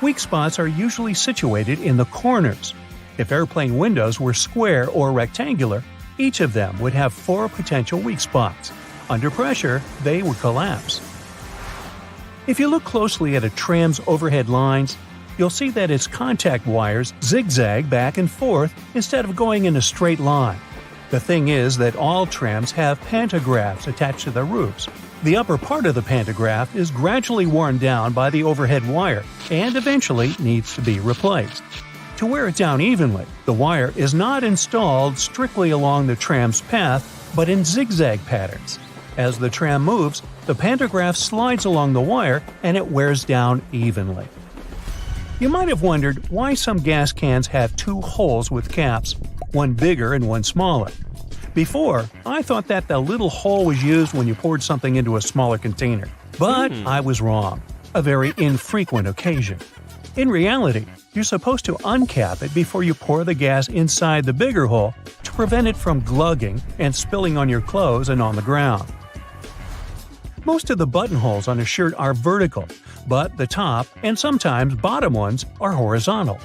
Weak spots are usually situated in the corners. If airplane windows were square or rectangular, each of them would have 4 potential weak spots. Under pressure, they would collapse. If you look closely at a tram's overhead lines, you'll see that its contact wires zigzag back and forth instead of going in a straight line. The thing is that all trams have pantographs attached to their roofs. The upper part of the pantograph is gradually worn down by the overhead wire and eventually needs to be replaced. To wear it down evenly, the wire is not installed strictly along the tram's path, but in zigzag patterns. As the tram moves, the pantograph slides along the wire and it wears down evenly. You might have wondered why some gas cans have 2 holes with caps, one bigger and one smaller. Before, I thought that the little hole was used when you poured something into a smaller container. But I was wrong. A very infrequent occasion. In reality, you're supposed to uncap it before you pour the gas inside the bigger hole to prevent it from glugging and spilling on your clothes and on the ground. Most of the buttonholes on a shirt are vertical, but the top and sometimes bottom ones are horizontal.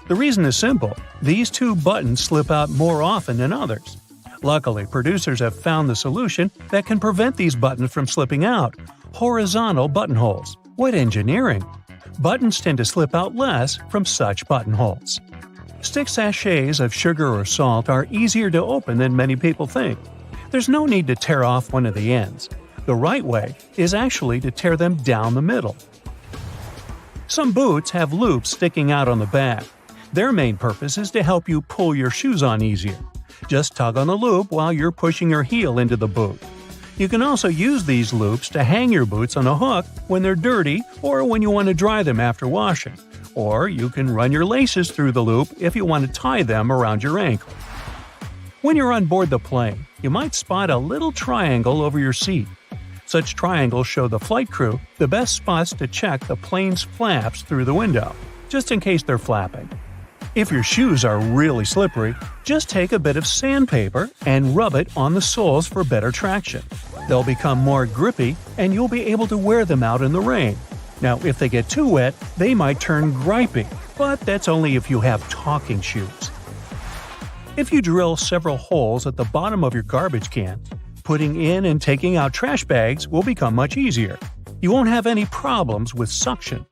The reason is simple. These 2 buttons slip out more often than others. Luckily, producers have found the solution that can prevent these buttons from slipping out. Horizontal buttonholes. What engineering! Buttons tend to slip out less from such buttonholes. Stick sachets of sugar or salt are easier to open than many people think. There's no need to tear off one of the ends. The right way is actually to tear them down the middle. Some boots have loops sticking out on the back. Their main purpose is to help you pull your shoes on easier. Just tug on the loop while you're pushing your heel into the boot. You can also use these loops to hang your boots on a hook when they're dirty or when you want to dry them after washing. Or you can run your laces through the loop if you want to tie them around your ankle. When you're on board the plane, you might spot a little triangle over your seat. Such triangles show the flight crew the best spots to check the plane's flaps through the window, just in case they're flapping. If your shoes are really slippery, just take a bit of sandpaper and rub it on the soles for better traction. They'll become more grippy and you'll be able to wear them out in the rain. Now, if they get too wet, they might turn gripey, but that's only if you have talking shoes. If you drill several holes at the bottom of your garbage can, putting in and taking out trash bags will become much easier. You won't have any problems with suction.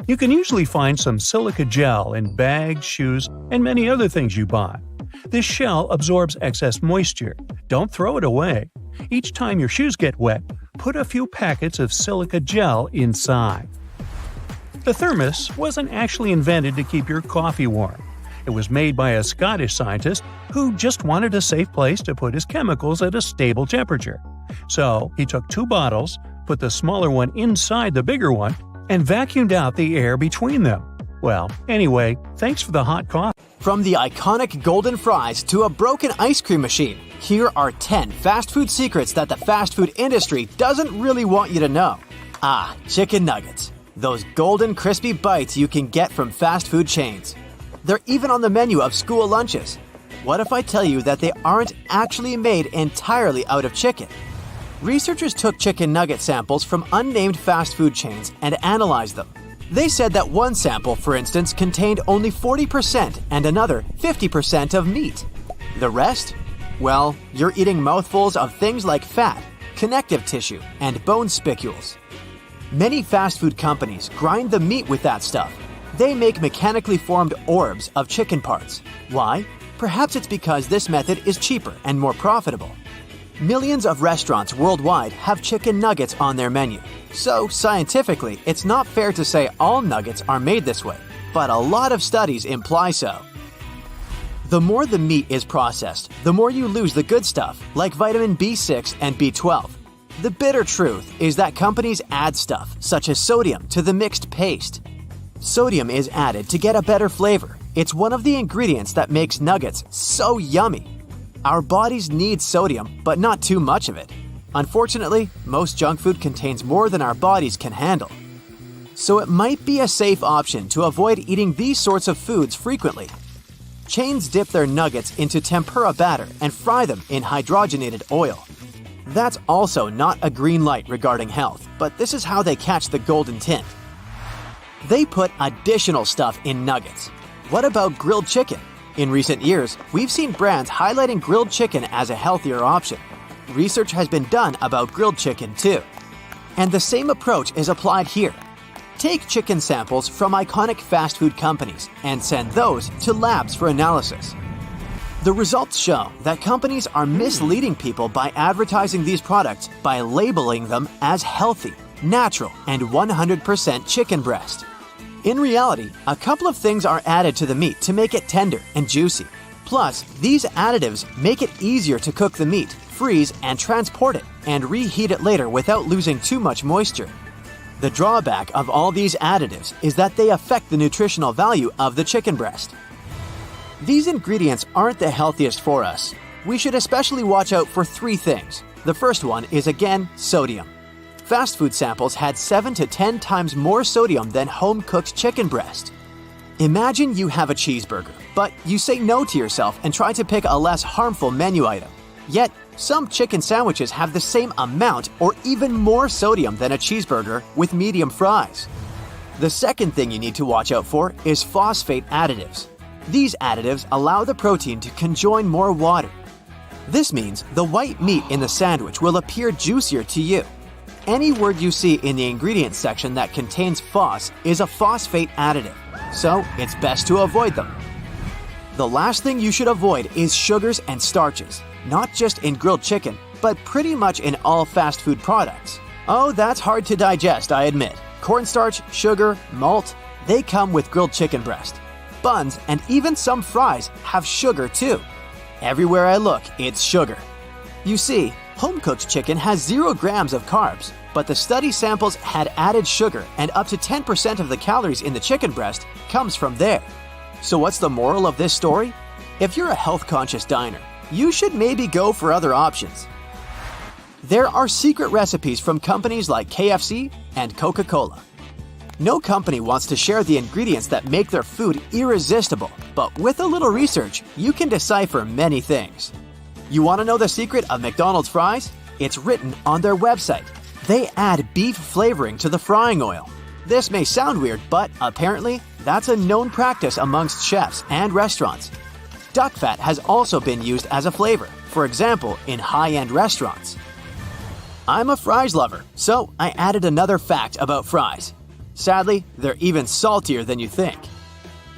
You can usually find some silica gel in bags, shoes, and many other things you buy. This shell absorbs excess moisture. Don't throw it away. Each time your shoes get wet, put a few packets of silica gel inside. The thermos wasn't actually invented to keep your coffee warm. It It was made by a Scottish scientist who just wanted a safe place to put his chemicals at a stable temperature. So he took 2 bottles, put the smaller one inside the bigger one, and vacuumed out the air between them. Well, anyway, thanks for the hot coffee. From the iconic golden fries to a broken ice cream machine, here are 10 fast food secrets that the fast food industry doesn't really want you to know. Chicken nuggets. Those golden crispy bites you can get from fast food chains. They're even on the menu of school lunches. What if I tell you that they aren't actually made entirely out of chicken? Researchers took chicken nugget samples from unnamed fast food chains and analyzed them. They said that one sample, for instance, contained only 40% and another 50% of meat. The rest? Well, you're eating mouthfuls of things like fat, connective tissue, and bone spicules. Many fast food companies grind the meat with that stuff. They make mechanically formed orbs of chicken parts. Why? Perhaps it's because this method is cheaper and more profitable. Millions of restaurants worldwide have chicken nuggets on their menu. So, scientifically, it's not fair to say all nuggets are made this way, but a lot of studies imply so. The more the meat is processed, the more you lose the good stuff, like vitamin B6 and B12. The bitter truth is that companies add stuff, such as sodium, to the mixed paste. Sodium is added to get a better flavor. It's one of the ingredients that makes nuggets so yummy. Our bodies need sodium, but not too much of it. Unfortunately, most junk food contains more than our bodies can handle. So it might be a safe option to avoid eating these sorts of foods frequently. Chains dip their nuggets into tempura batter and fry them in hydrogenated oil. That's also not a green light regarding health, but this is how they catch the golden tint. They put additional stuff in nuggets. What about grilled chicken? In recent years, we've seen brands highlighting grilled chicken as a healthier option. Research has been done about grilled chicken too. And the same approach is applied here. Take chicken samples from iconic fast food companies and send those to labs for analysis. The results show that companies are misleading people by advertising these products by labeling them as healthy, natural, and 100% chicken breast. In reality, a couple of things are added to the meat to make it tender and juicy. Plus, these additives make it easier to cook the meat, freeze and transport it, and reheat it later without losing too much moisture. The drawback of all these additives is that they affect the nutritional value of the chicken breast. These ingredients aren't the healthiest for us. We should especially watch out for 3 things. The first one is again sodium. Fast food samples had 7 to 10 times more sodium than home-cooked chicken breast. Imagine you have a cheeseburger, but you say no to yourself and try to pick a less harmful menu item. Yet, some chicken sandwiches have the same amount or even more sodium than a cheeseburger with medium fries. The second thing you need to watch out for is phosphate additives. These additives allow the protein to conjoin more water. This means the white meat in the sandwich will appear juicier to you. Any word you see in the ingredients section that contains phos is a phosphate additive, so it's best to avoid them. The last thing you should avoid is sugars and starches, not just in grilled chicken, but pretty much in all fast food products. Oh, that's hard to digest, I admit. Cornstarch, sugar, malt, they come with grilled chicken breast. Buns and even some fries have sugar too. Everywhere I look, it's sugar. You see, home-cooked chicken has 0 grams of carbs, but the study samples had added sugar and up to 10% of the calories in the chicken breast comes from there. So what's the moral of this story? If you're a health-conscious diner, you should maybe go for other options. There are secret recipes from companies like KFC and Coca-Cola. No company wants to share the ingredients that make their food irresistible, but with a little research, you can decipher many things. You want to know the secret of McDonald's fries? It's written on their website. They add beef flavoring to the frying oil. This may sound weird, but apparently, that's a known practice amongst chefs and restaurants. Duck fat has also been used as a flavor, for example, in high-end restaurants. I'm a fries lover, so I added another fact about fries. Sadly, they're even saltier than you think.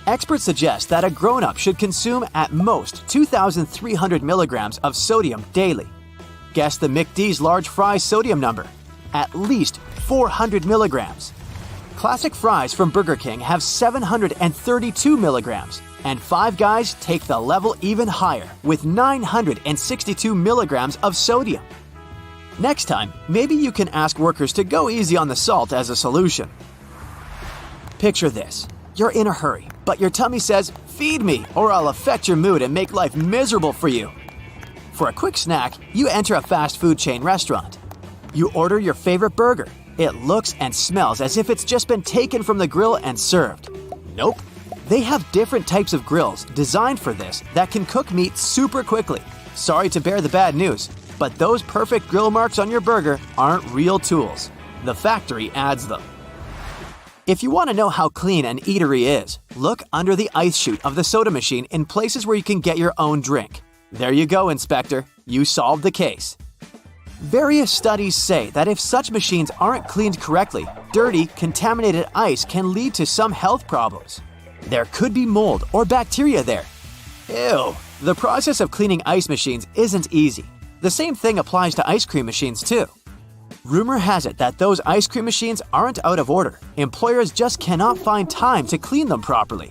Experts suggest that a grown-up should consume at most 2,300 milligrams of sodium daily. Guess the McD's large fries sodium number. At least 400 milligrams. classic fries from Burger King have 732 milligrams, and Five Guys take the level even higher with 962 milligrams of sodium. Next time, maybe you can ask workers to go easy on the salt as a solution. Picture this. You're in a hurry, but your tummy says, "Feed me, or I'll affect your mood and make life miserable for you." For a quick snack, you enter a fast food chain restaurant. You order your favorite burger. It looks and smells as if it's just been taken from the grill and served. Nope. They have different types of grills designed for this that can cook meat super quickly. Sorry to bear the bad news, but those perfect grill marks on your burger aren't real tools. The factory adds them. If you want to know how clean an eatery is, look under the ice chute of the soda machine in places where you can get your own drink. There you go, Inspector. You solved the case. Various studies say that if such machines aren't cleaned correctly, dirty, contaminated ice can lead to some health problems. There could be mold or bacteria there. Ew! The process of cleaning ice machines isn't easy. The same thing applies to ice cream machines too. Rumor has it that those ice cream machines aren't out of order. Employers just cannot find time to clean them properly.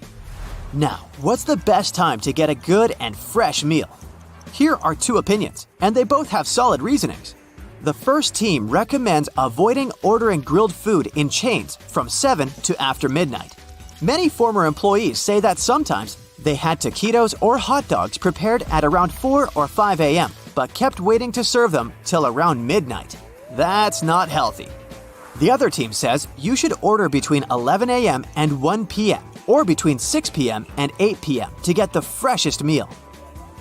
Now, what's the best time to get a good and fresh meal? Here are two opinions, and they both have solid reasonings. The first team recommends avoiding ordering grilled food in chains from 7 to after midnight. Many former employees say that sometimes they had taquitos or hot dogs prepared at around 4 or 5 a.m., but kept waiting to serve them till around midnight. That's not healthy. The other team says you should order between 11 a.m. and 1 p.m. or between 6 p.m. and 8 p.m. to get the freshest meal.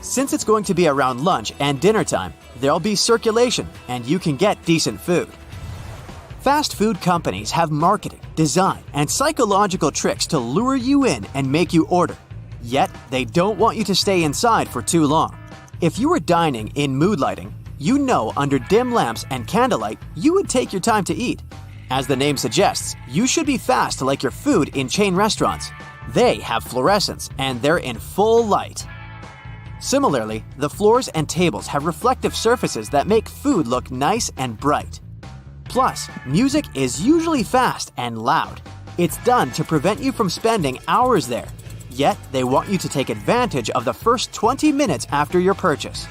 Since it's going to be around lunch and dinner time, there'll be circulation and you can get decent food. Fast food companies have marketing, design, and psychological tricks to lure you in and make you order. Yet, they don't want you to stay inside for too long. If you were dining in mood lighting, you know under dim lamps and candlelight, you would take your time to eat. As the name suggests, you should be fast like your food in chain restaurants. They have fluorescents and they're in full light. Similarly, the floors and tables have reflective surfaces that make food look nice and bright. Plus, music is usually fast and loud. It's done to prevent you from spending hours there. Yet, they want you to take advantage of the first 20 minutes after your purchase.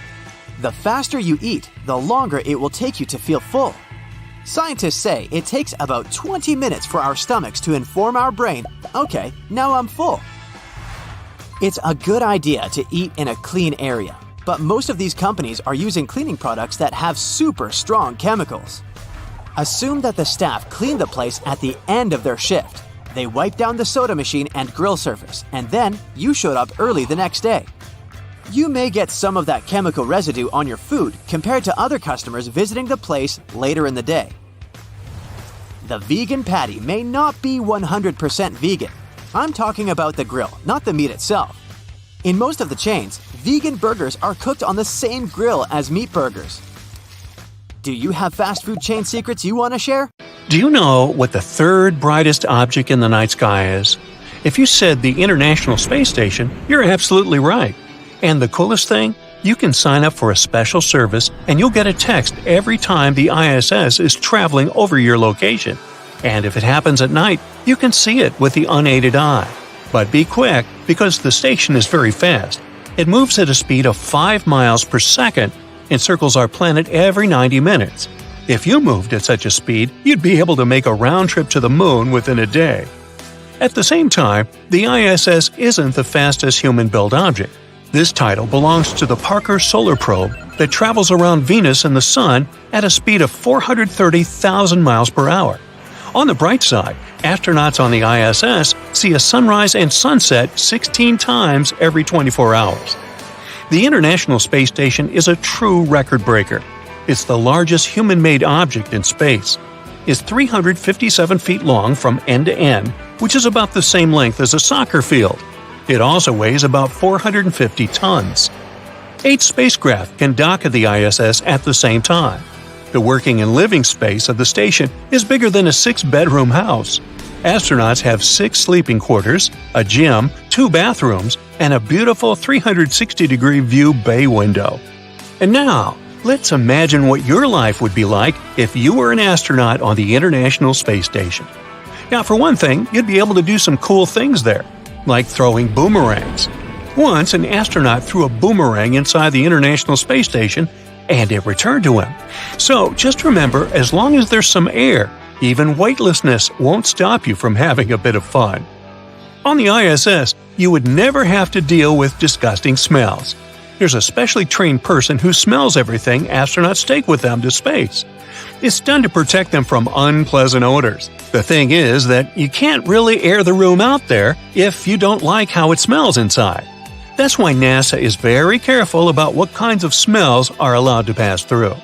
The faster you eat, the longer it will take you to feel full. Scientists say it takes about 20 minutes for our stomachs to inform our brain, "Okay, now I'm full." It's a good idea to eat in a clean area, but most of these companies are using cleaning products that have super strong chemicals. Assume that the staff cleaned the place at the end of their shift. They wiped down the soda machine and grill surface, and then you showed up early the next day. You may get some of that chemical residue on your food compared to other customers visiting the place later in the day. The vegan patty may not be 100% vegan. I'm talking about the grill, not the meat itself. In most of the chains, vegan burgers are cooked on the same grill as meat burgers. Do you have fast food chain secrets you want to share? Do you know what the third brightest object in the night sky is? If you said the International Space Station, you're absolutely right. And the coolest thing? You can sign up for a special service and you'll get a text every time the ISS is traveling over your location. And if it happens at night, you can see it with the unaided eye. But be quick, because the station is very fast. It moves at a speed of 5 miles per second and circles our planet every 90 minutes. If you moved at such a speed, you'd be able to make a round trip to the moon within a day. At the same time, the ISS isn't the fastest human-built object. This title belongs to the Parker Solar Probe that travels around Venus and the Sun at a speed of 430,000 miles per hour. On the bright side, astronauts on the ISS see a sunrise and sunset 16 times every 24 hours. The International Space Station is a true record breaker. It's the largest human-made object in space. It's 357 feet long from end to end, which is about the same length as a soccer field. It also weighs about 450 tons. 8 spacecraft can dock at the ISS at the same time. The working and living space of the station is bigger than a 6-bedroom house. Astronauts have 6 sleeping quarters, a gym, 2 bathrooms, and a beautiful 360-degree view bay window. And now, let's imagine what your life would be like if you were an astronaut on the International Space Station. Now, for one thing, you'd be able to do some cool things there, like throwing boomerangs. Once, an astronaut threw a boomerang inside the International Space Station, and it returned to him. So, just remember, as long as there's some air, even weightlessness won't stop you from having a bit of fun. On the ISS, you would never have to deal with disgusting smells. There's a specially trained person who smells everything astronauts take with them to space. It's done to protect them from unpleasant odors. The thing is that you can't really air the room out there if you don't like how it smells inside. That's why NASA is very careful about what kinds of smells are allowed to pass through.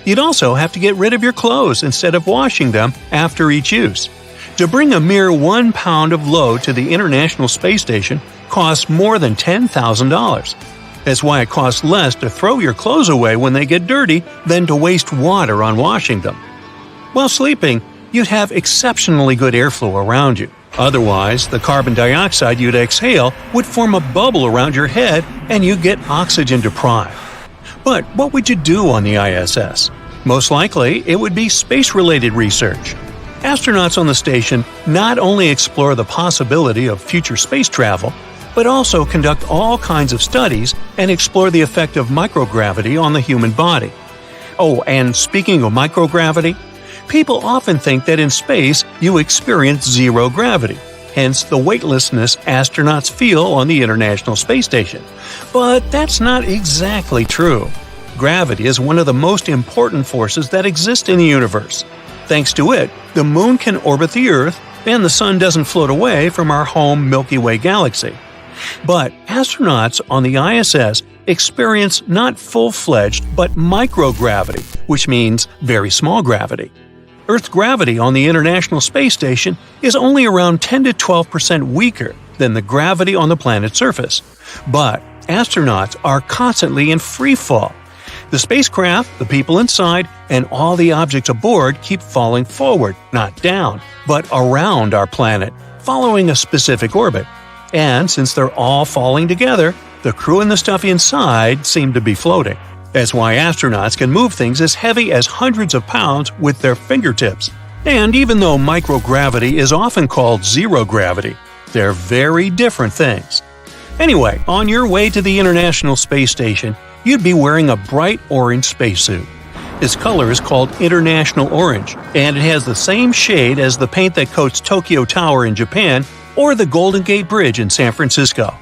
You'd also have to get rid of your clothes instead of washing them after each use. To bring a mere 1 pound of load to the International Space Station costs more than $10,000. That's why it costs less to throw your clothes away when they get dirty than to waste water on washing them. While sleeping, you'd have exceptionally good airflow around you. Otherwise, the carbon dioxide you'd exhale would form a bubble around your head and you'd get oxygen deprived. But what would you do on the ISS? Most likely, it would be space-related research. Astronauts on the station not only explore the possibility of future space travel, but also conduct all kinds of studies and explore the effect of microgravity on the human body. Oh, and speaking of microgravity, people often think that in space you experience zero gravity, hence the weightlessness astronauts feel on the International Space Station. But that's not exactly true. Gravity is one of the most important forces that exist in the universe. Thanks to it, the Moon can orbit the Earth, and the Sun doesn't float away from our home Milky Way galaxy. But astronauts on the ISS experience not full-fledged but microgravity, which means very small gravity. Earth's gravity on the International Space Station is only around 10 to 12% weaker than the gravity on the planet's surface. But astronauts are constantly in free fall. The spacecraft, the people inside, and all the objects aboard keep falling forward, not down, but around our planet, following a specific orbit. And since they're all falling together, the crew and the stuff inside seem to be floating. That's why astronauts can move things as heavy as hundreds of pounds with their fingertips. And even though microgravity is often called zero gravity, they're very different things. Anyway, on your way to the International Space Station, you'd be wearing a bright orange spacesuit. Its color is called International Orange, and it has the same shade as the paint that coats Tokyo Tower in Japan or the Golden Gate Bridge in San Francisco.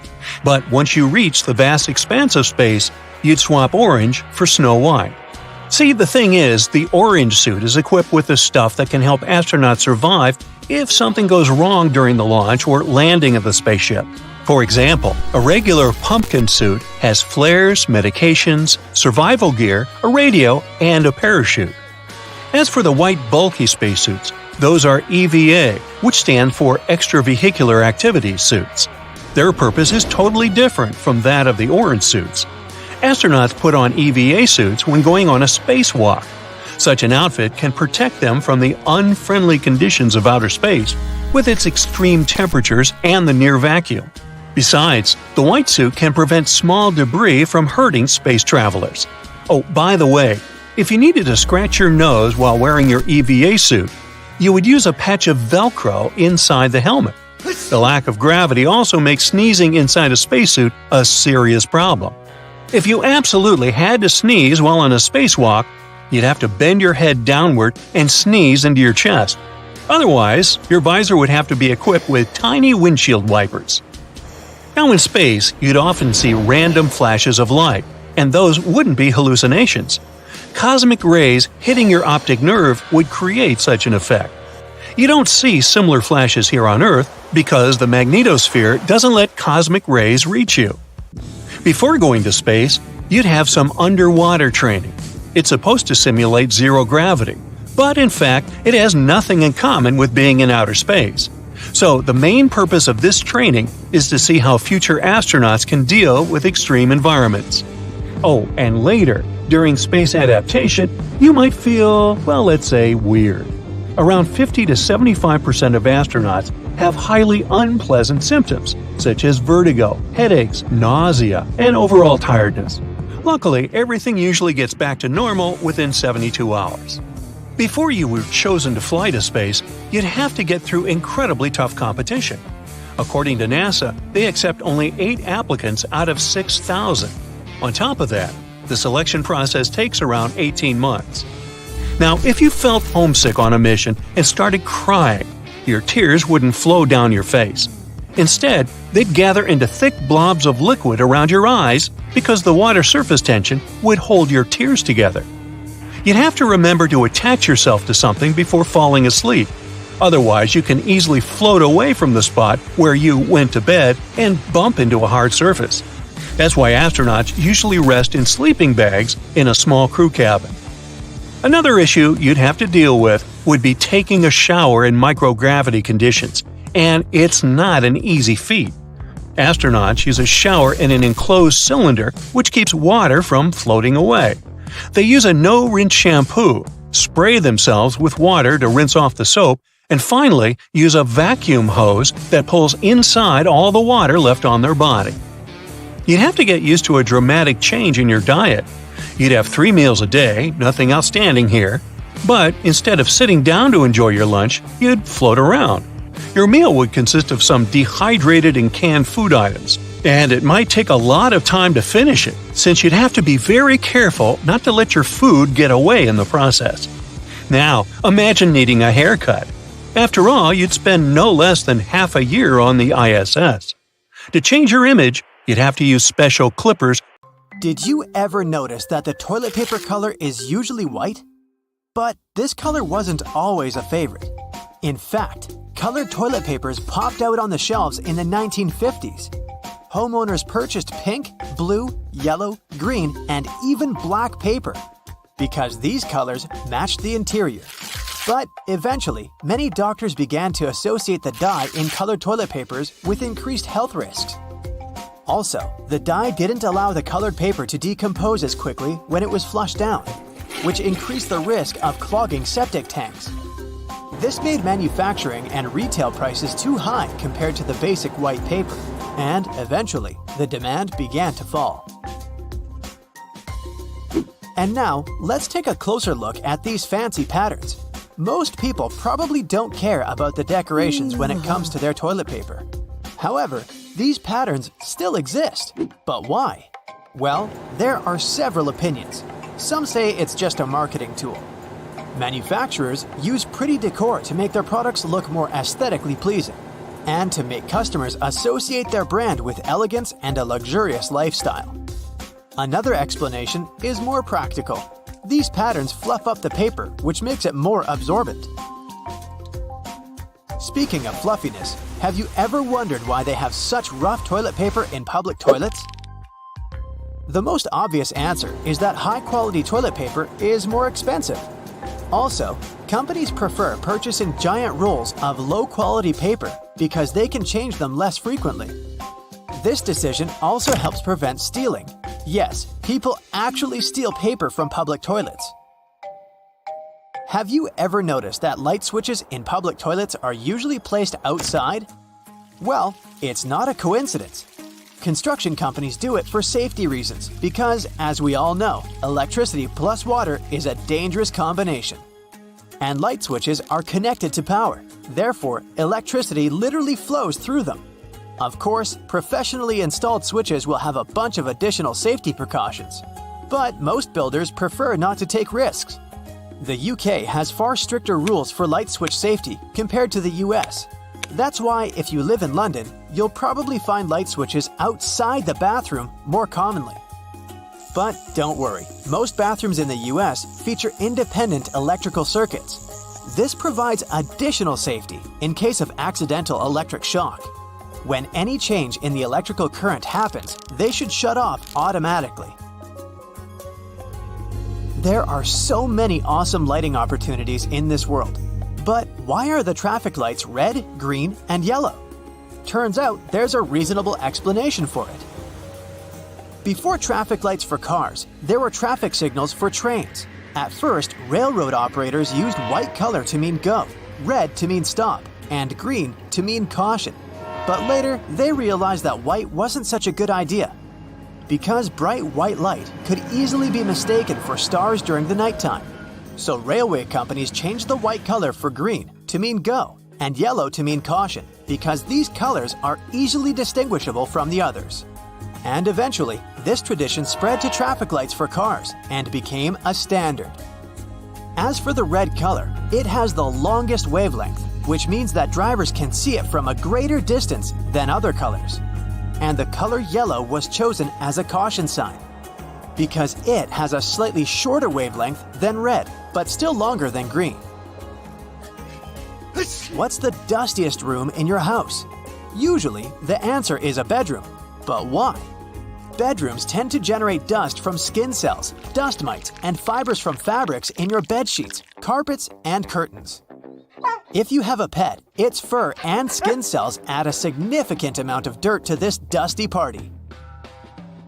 But once you reach the vast expanse of space, you'd swap orange for Snow White. See, the thing is, the orange suit is equipped with the stuff that can help astronauts survive if something goes wrong during the launch or landing of the spaceship. For example, a regular pumpkin suit has flares, medications, survival gear, a radio, and a parachute. As for the white bulky spacesuits, those are EVA, which stand for Extravehicular Activities suits. Their purpose is totally different from that of the orange suits. Astronauts put on EVA suits when going on a spacewalk. Such an outfit can protect them from the unfriendly conditions of outer space, with its extreme temperatures and the near vacuum. Besides, the white suit can prevent small debris from hurting space travelers. Oh, by the way, if you needed to scratch your nose while wearing your EVA suit, you would use a patch of Velcro inside the helmet. The lack of gravity also makes sneezing inside a spacesuit a serious problem. If you absolutely had to sneeze while on a spacewalk, you'd have to bend your head downward and sneeze into your chest. Otherwise, your visor would have to be equipped with tiny windshield wipers. Now in space, you'd often see random flashes of light, and those wouldn't be hallucinations. Cosmic rays hitting your optic nerve would create such an effect. You don't see similar flashes here on Earth because the magnetosphere doesn't let cosmic rays reach you. Before going to space, you'd have some underwater training. It's supposed to simulate zero gravity, but in fact, it has nothing in common with being in outer space. So the main purpose of this training is to see how future astronauts can deal with extreme environments. Oh, and later, during space adaptation, you might feel, well, let's say, weird. Around 50 to 75% of astronauts have highly unpleasant symptoms, such as vertigo, headaches, nausea, and overall tiredness. Luckily, everything usually gets back to normal within 72 hours. Before you were chosen to fly to space, you'd have to get through incredibly tough competition. According to NASA, they accept only 8 applicants out of 6,000. On top of that, the selection process takes around 18 months. Now, if you felt homesick on a mission and started crying, your tears wouldn't flow down your face. Instead, they'd gather into thick blobs of liquid around your eyes because the water surface tension would hold your tears together. You'd have to remember to attach yourself to something before falling asleep. Otherwise, you can easily float away from the spot where you went to bed and bump into a hard surface. That's why astronauts usually rest in sleeping bags in a small crew cabin. Another issue you'd have to deal with would be taking a shower in microgravity conditions, and it's not an easy feat. Astronauts use a shower in an enclosed cylinder which keeps water from floating away. They use a no-rinse shampoo, spray themselves with water to rinse off the soap, and finally use a vacuum hose that pulls inside all the water left on their body. You'd have to get used to a dramatic change in your diet. You'd have 3 meals a day, nothing outstanding here, but instead of sitting down to enjoy your lunch, you'd float around. Your meal would consist of some dehydrated and canned food items, and it might take a lot of time to finish it, since you'd have to be very careful not to let your food get away in the process. Now, imagine needing a haircut. After all, you'd spend no less than half a year on the ISS. To change your image, you'd have to use special clippers. Did you ever notice that the toilet paper color is usually white? But this color wasn't always a favorite. In fact, colored toilet papers popped out on the shelves in the 1950s. Homeowners purchased pink, blue, yellow, green, and even black paper because these colors matched the interior. But eventually, many doctors began to associate the dye in colored toilet papers with increased health risks. Also, the dye didn't allow the colored paper to decompose as quickly when it was flushed down, which increased the risk of clogging septic tanks. This made manufacturing and retail prices too high compared to the basic white paper, and eventually, the demand began to fall. And now, let's take a closer look at these fancy patterns. Most people probably don't care about the decorations when it comes to their toilet paper. However, these patterns still exist. But why? Well, there are several opinions. Some say it's just a marketing tool. Manufacturers use pretty decor to make their products look more aesthetically pleasing, and to make customers associate their brand with elegance and a luxurious lifestyle. Another explanation is more practical. These patterns fluff up the paper, which makes it more absorbent. Speaking of fluffiness, have you ever wondered why they have such rough toilet paper in public toilets? The most obvious answer is that high-quality toilet paper is more expensive. Also, companies prefer purchasing giant rolls of low-quality paper because they can change them less frequently. This decision also helps prevent stealing. Yes, people actually steal paper from public toilets. Have you ever noticed that light switches in public toilets are usually placed outside? Well, it's not a coincidence. Construction companies do it for safety reasons because, as we all know, electricity plus water is a dangerous combination. And light switches are connected to power. Therefore, electricity literally flows through them. Of course, professionally installed switches will have a bunch of additional safety precautions. But most builders prefer not to take risks. The UK has far stricter rules for light switch safety compared to the US. That's why if you live in London, you'll probably find light switches outside the bathroom more commonly. But don't worry, most bathrooms in the US feature independent electrical circuits. This provides additional safety in case of accidental electric shock. When any change in the electrical current happens, they should shut off automatically. There are so many awesome lighting opportunities in this world. But why are the traffic lights red, green, and yellow? Turns out there's a reasonable explanation for it. Before traffic lights for cars, there were traffic signals for trains. At first, railroad operators used white color to mean go, red to mean stop, and green to mean caution. But later, they realized that white wasn't such a good idea, because bright white light could easily be mistaken for stars during the nighttime. So railway companies changed the white color for green to mean go and yellow to mean caution because these colors are easily distinguishable from the others. And eventually, this tradition spread to traffic lights for cars and became a standard. As for the red color, it has the longest wavelength, which means that drivers can see it from a greater distance than other colors. And the color yellow was chosen as a caution sign because it has a slightly shorter wavelength than red, but still longer than green. What's the dustiest room in your house? Usually, the answer is a bedroom. But why? Bedrooms tend to generate dust from skin cells, dust mites, and fibers from fabrics in your bed sheets, carpets, and curtains. If you have a pet, its fur and skin cells add a significant amount of dirt to this dusty party.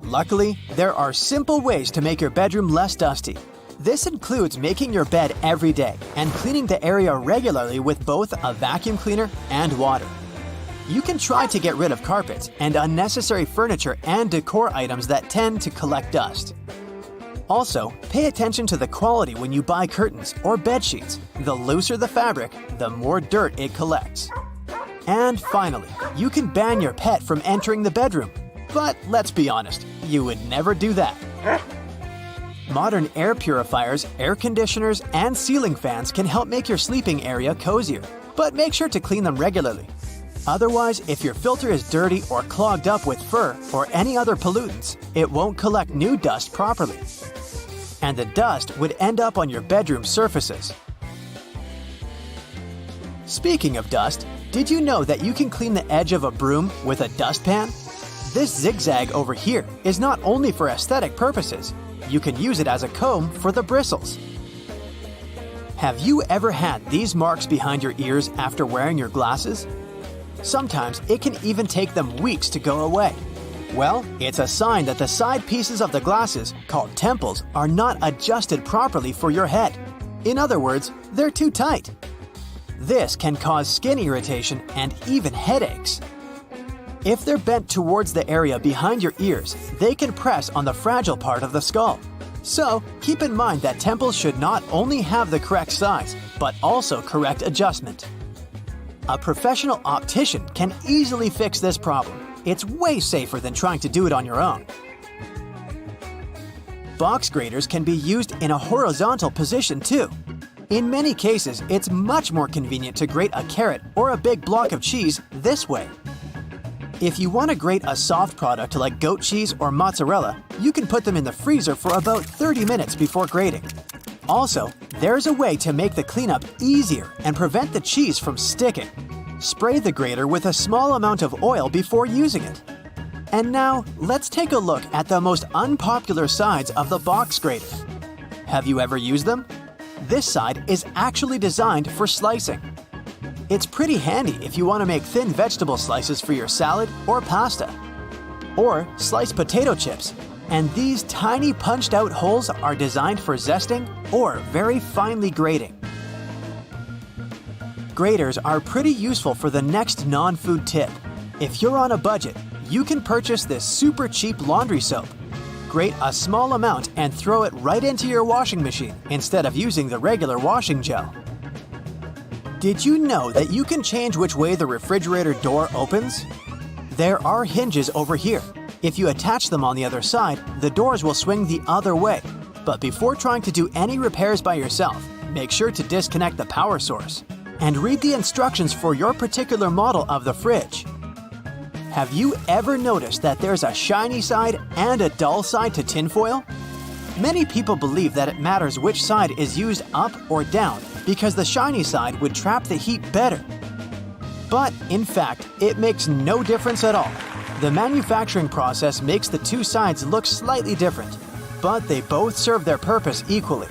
Luckily, there are simple ways to make your bedroom less dusty. This includes making your bed every day and cleaning the area regularly with both a vacuum cleaner and water. You can try to get rid of carpets and unnecessary furniture and decor items that tend to collect dust. Also, pay attention to the quality when you buy curtains or bed sheets. The looser the fabric, the more dirt it collects. And finally, you can ban your pet from entering the bedroom. But let's be honest, you would never do that. Modern air purifiers, air conditioners, and ceiling fans can help make your sleeping area cozier, but make sure to clean them regularly. Otherwise, if your filter is dirty or clogged up with fur or any other pollutants, it won't collect new dust properly. And the dust would end up on your bedroom surfaces. Speaking of dust, did you know that you can clean the edge of a broom with a dustpan? This zigzag over here is not only for aesthetic purposes, you can use it as a comb for the bristles. Have you ever had these marks behind your ears after wearing your glasses? Sometimes it can even take them weeks to go away. Well, it's a sign that the side pieces of the glasses, called temples, are not adjusted properly for your head. In other words, they're too tight. This can cause skin irritation and even headaches. If they're bent towards the area behind your ears, they can press on the fragile part of the skull. So, keep in mind that temples should not only have the correct size, but also correct adjustment. A professional optician can easily fix this problem. It's way safer than trying to do it on your own. Box graters can be used in a horizontal position too. In many cases, it's much more convenient to grate a carrot or a big block of cheese this way. If you want to grate a soft product like goat cheese or mozzarella, you can put them in the freezer for about 30 minutes before grating. Also, there's a way to make the cleanup easier and prevent the cheese from sticking. Spray the grater with a small amount of oil before using it. And now, let's take a look at the most unpopular sides of the box grater. Have you ever used them? This side is actually designed for slicing. It's pretty handy if you want to make thin vegetable slices for your salad or pasta. Or sliced potato chips. And these tiny punched-out holes are designed for zesting or very finely grating. Graters are pretty useful for the next non-food tip. If you're on a budget, you can purchase this super cheap laundry soap. Grate a small amount and throw it right into your washing machine instead of using the regular washing gel. Did you know that you can change which way the refrigerator door opens? There are hinges over here. If you attach them on the other side, the doors will swing the other way. But before trying to do any repairs by yourself, make sure to disconnect the power source. And read the instructions for your particular model of the fridge. Have you ever noticed that there's a shiny side and a dull side to tinfoil? Many people believe that it matters which side is used up or down because the shiny side would trap the heat better. But in fact, it makes no difference at all. The manufacturing process makes the two sides look slightly different, but they both serve their purpose equally.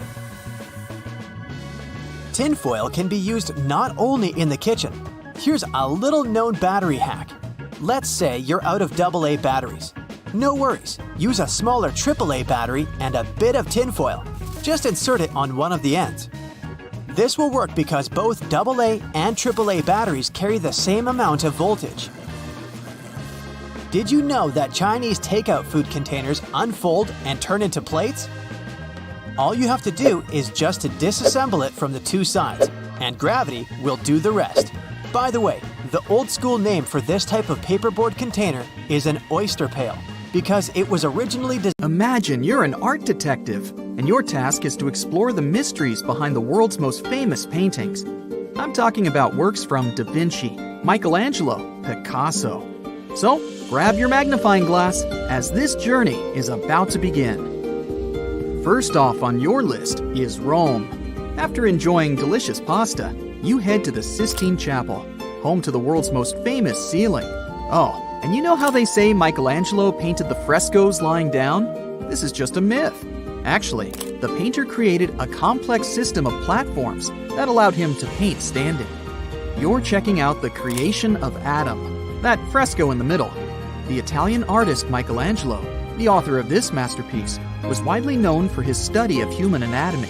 Tinfoil can be used not only in the kitchen. Here's a little known battery hack. Let's say you're out of AA batteries. No worries, use a smaller AAA battery and a bit of tinfoil. Just insert it on one of the ends. This will work because both AA and AAA batteries carry the same amount of voltage. Did you know that Chinese takeout food containers unfold and turn into plates? All you have to do is just to disassemble it from the two sides, and gravity will do the rest. By the way, the old school name for this type of paperboard container is an oyster pail, because it was originally designed. Imagine you're an art detective, and your task is to explore the mysteries behind the world's most famous paintings. I'm talking about works from Da Vinci, Michelangelo, Picasso. So, grab your magnifying glass, as this journey is about to begin. First off on your list is Rome. After enjoying delicious pasta, you head to the Sistine Chapel, home to the world's most famous ceiling. Oh, and you know how they say Michelangelo painted the frescoes lying down? This is just a myth. Actually, the painter created a complex system of platforms that allowed him to paint standing. You're checking out the creation of Adam, that fresco in the middle. The Italian artist Michelangelo, the author of this masterpiece, was widely known for his study of human anatomy.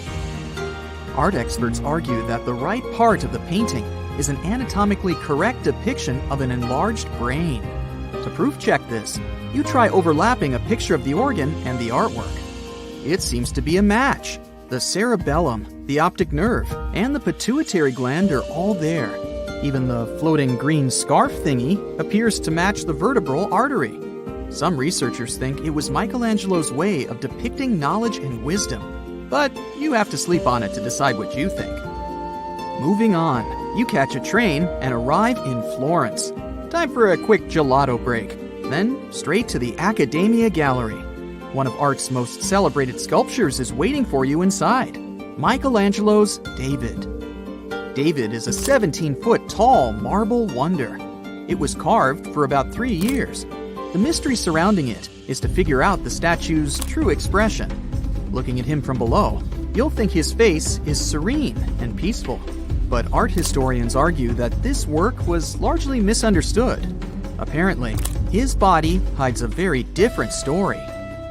Art experts argue that the right part of the painting is an anatomically correct depiction of an enlarged brain. To proof check this, you try overlapping a picture of the organ and the artwork. It seems to be a match. The cerebellum, the optic nerve, and the pituitary gland are all there. Even the floating green scarf thingy appears to match the vertebral artery. Some researchers think it was Michelangelo's way of depicting knowledge and wisdom, but you have to sleep on it to decide what you think. Moving on, you catch a train and arrive in Florence. Time for a quick gelato break, then straight to the Accademia Gallery. One of art's most celebrated sculptures is waiting for you inside, Michelangelo's David. David is a 17-foot tall marble wonder. It was carved for about 3 years. The mystery surrounding it is to figure out the statue's true expression. Looking at him from below, you'll think his face is serene and peaceful. But art historians argue that this work was largely misunderstood. Apparently, his body hides a very different story.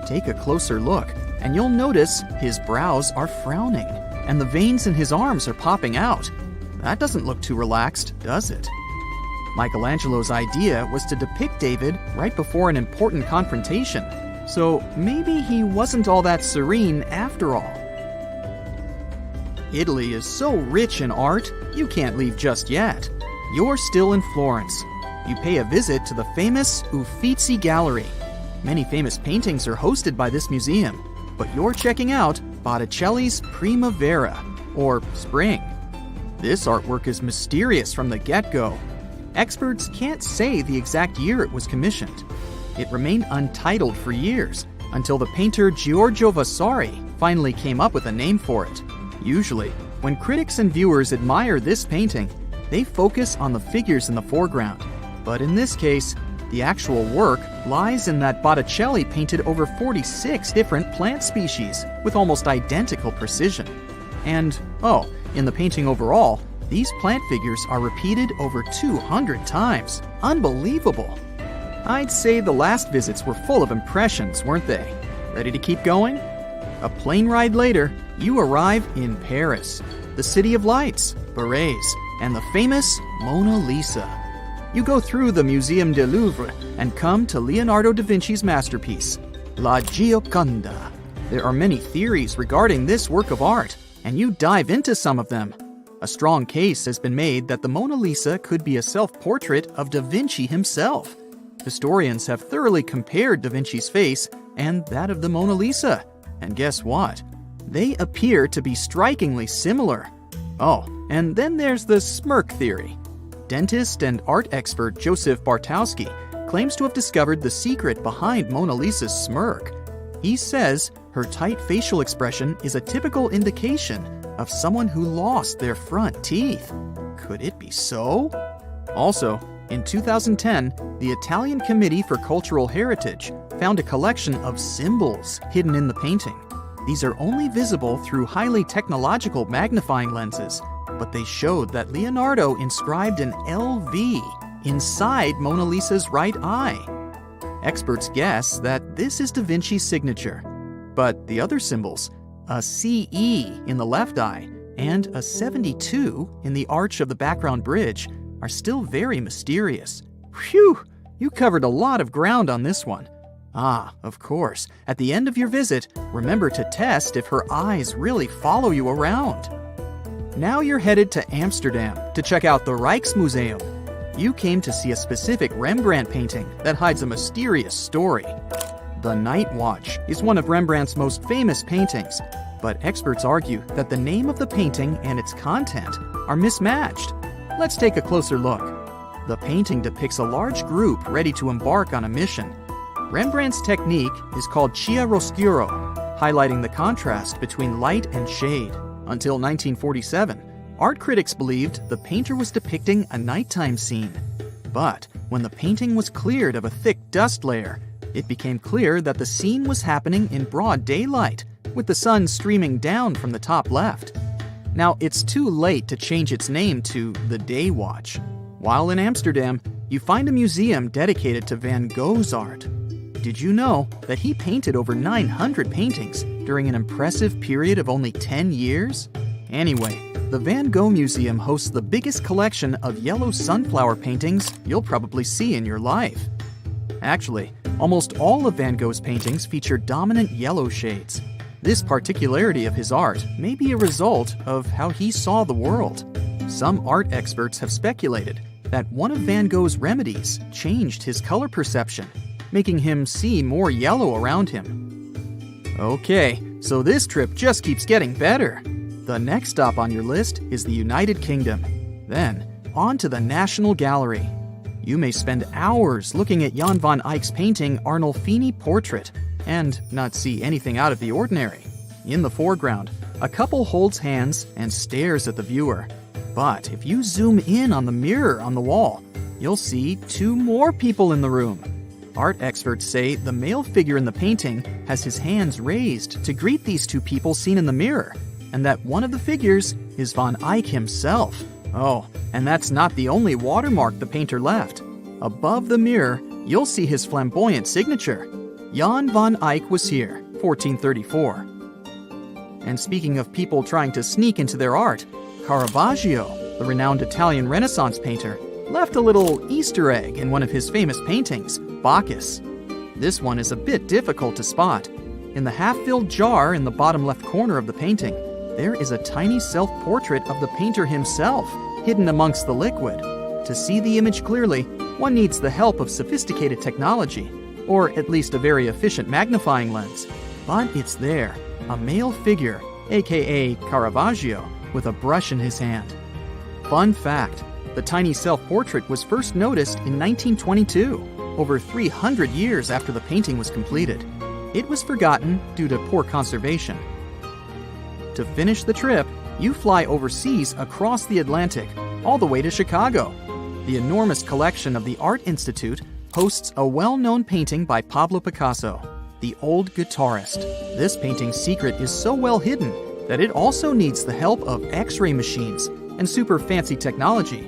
Take a closer look, and you'll notice his brows are frowning, and the veins in his arms are popping out. That doesn't look too relaxed, does it? Michelangelo's idea was to depict David right before an important confrontation, so maybe he wasn't all that serene after all. Italy is so rich in art, you can't leave just yet. You're still in Florence. You pay a visit to the famous Uffizi Gallery. Many famous paintings are hosted by this museum, but you're checking out Botticelli's Primavera, or Spring. This artwork is mysterious from the get-go. Experts can't say the exact year it was commissioned. It remained untitled for years, until the painter Giorgio Vasari finally came up with a name for it. Usually, when critics and viewers admire this painting, they focus on the figures in the foreground. But in this case, the actual work lies in that Botticelli painted over 46 different plant species with almost identical precision. And, in the painting overall, these plant figures are repeated over 200 times. Unbelievable! I'd say the last visits were full of impressions, weren't they? Ready to keep going? A plane ride later, you arrive in Paris, the city of lights, berets, and the famous Mona Lisa. You go through the Muséum du Louvre and come to Leonardo da Vinci's masterpiece, La Gioconda. There are many theories regarding this work of art, and you dive into some of them. A strong case has been made that the Mona Lisa could be a self-portrait of Da Vinci himself. Historians have thoroughly compared Da Vinci's face and that of the Mona Lisa. And guess what? They appear to be strikingly similar. Oh, and then there's the smirk theory. Dentist and art expert Joseph Bartowski claims to have discovered the secret behind Mona Lisa's smirk. He says her tight facial expression is a typical indication of someone who lost their front teeth. Could it be so? Also, in 2010, the Italian Committee for Cultural Heritage found a collection of symbols hidden in the painting. These are only visible through highly technological magnifying lenses, but they showed that Leonardo inscribed an LV inside Mona Lisa's right eye. Experts guess that this is Da Vinci's signature, but the other symbols, a CE in the left eye and a 72 in the arch of the background bridge, are still very mysterious. Phew! You covered a lot of ground on this one. Ah, of course. At the end of your visit, remember to test if her eyes really follow you around. Now you're headed to Amsterdam to check out the Rijksmuseum. You came to see a specific Rembrandt painting that hides a mysterious story. The Night Watch is one of Rembrandt's most famous paintings, but experts argue that the name of the painting and its content are mismatched. Let's take a closer look. The painting depicts a large group ready to embark on a mission. Rembrandt's technique is called chiaroscuro, highlighting the contrast between light and shade. Until 1947, art critics believed the painter was depicting a nighttime scene. But when the painting was cleared of a thick dust layer, it became clear that the scene was happening in broad daylight, with the sun streaming down from the top left. Now, it's too late to change its name to the Day Watch. While in Amsterdam, you find a museum dedicated to Van Gogh's art. Did you know that he painted over 900 paintings during an impressive period of only 10 years? Anyway, the Van Gogh Museum hosts the biggest collection of yellow sunflower paintings you'll probably see in your life. Actually, almost all of Van Gogh's paintings feature dominant yellow shades. This particularity of his art may be a result of how he saw the world. Some art experts have speculated that one of Van Gogh's remedies changed his color perception, making him see more yellow around him. Okay, so this trip just keeps getting better. The next stop on your list is the United Kingdom. Then, on to the National Gallery. You may spend hours looking at Jan van Eyck's painting Arnolfini Portrait and not see anything out of the ordinary. In the foreground, a couple holds hands and stares at the viewer. But if you zoom in on the mirror on the wall, you'll see two more people in the room. Art experts say the male figure in the painting has his hands raised to greet these two people seen in the mirror, and that one of the figures is Van Eyck himself. Oh, and that's not the only watermark the painter left. Above the mirror, you'll see his flamboyant signature. Jan van Eyck was here, 1434. And speaking of people trying to sneak into their art, Caravaggio, the renowned Italian Renaissance painter, left a little Easter egg in one of his famous paintings, Bacchus. This one is a bit difficult to spot. In the half-filled jar in the bottom left corner of the painting, there is a tiny self-portrait of the painter himself, hidden amongst the liquid. To see the image clearly, one needs the help of sophisticated technology, or at least a very efficient magnifying lens. But it's there, a male figure, aka Caravaggio, with a brush in his hand. Fun fact, the tiny self-portrait was first noticed in 1922, over 300 years after the painting was completed. It was forgotten due to poor conservation. To finish the trip, you fly overseas across the Atlantic, all the way to Chicago. The enormous collection of the Art Institute hosts a well-known painting by Pablo Picasso, The Old Guitarist. This painting's secret is so well hidden that it also needs the help of X-ray machines and super fancy technology.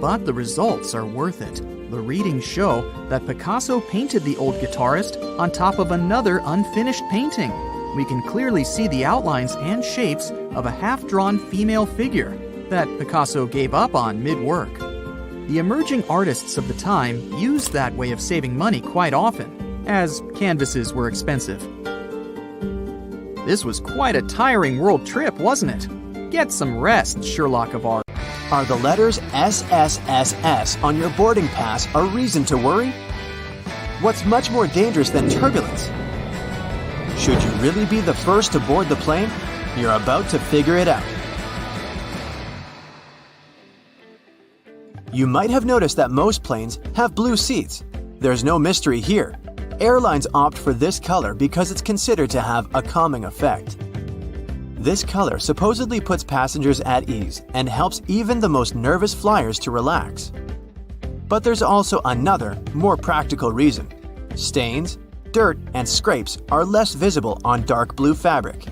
But the results are worth it. The readings show that Picasso painted The Old Guitarist on top of another unfinished painting. We can clearly see the outlines and shapes of a half-drawn female figure that Picasso gave up on mid-work. The emerging artists of the time used that way of saving money quite often, as canvases were expensive. This was quite a tiring world trip, wasn't it? Get some rest, Sherlock of Art. Are the letters SSSS on your boarding pass a reason to worry? What's much more dangerous than turbulence? Should you really be the first to board the plane? You're about to figure it out. You might have noticed that most planes have blue seats. There's no mystery here. Airlines opt for this color because it's considered to have a calming effect. This color supposedly puts passengers at ease and helps even the most nervous flyers to relax. But there's also another, more practical reason. Stains, dirt, and scrapes are less visible on dark blue fabric.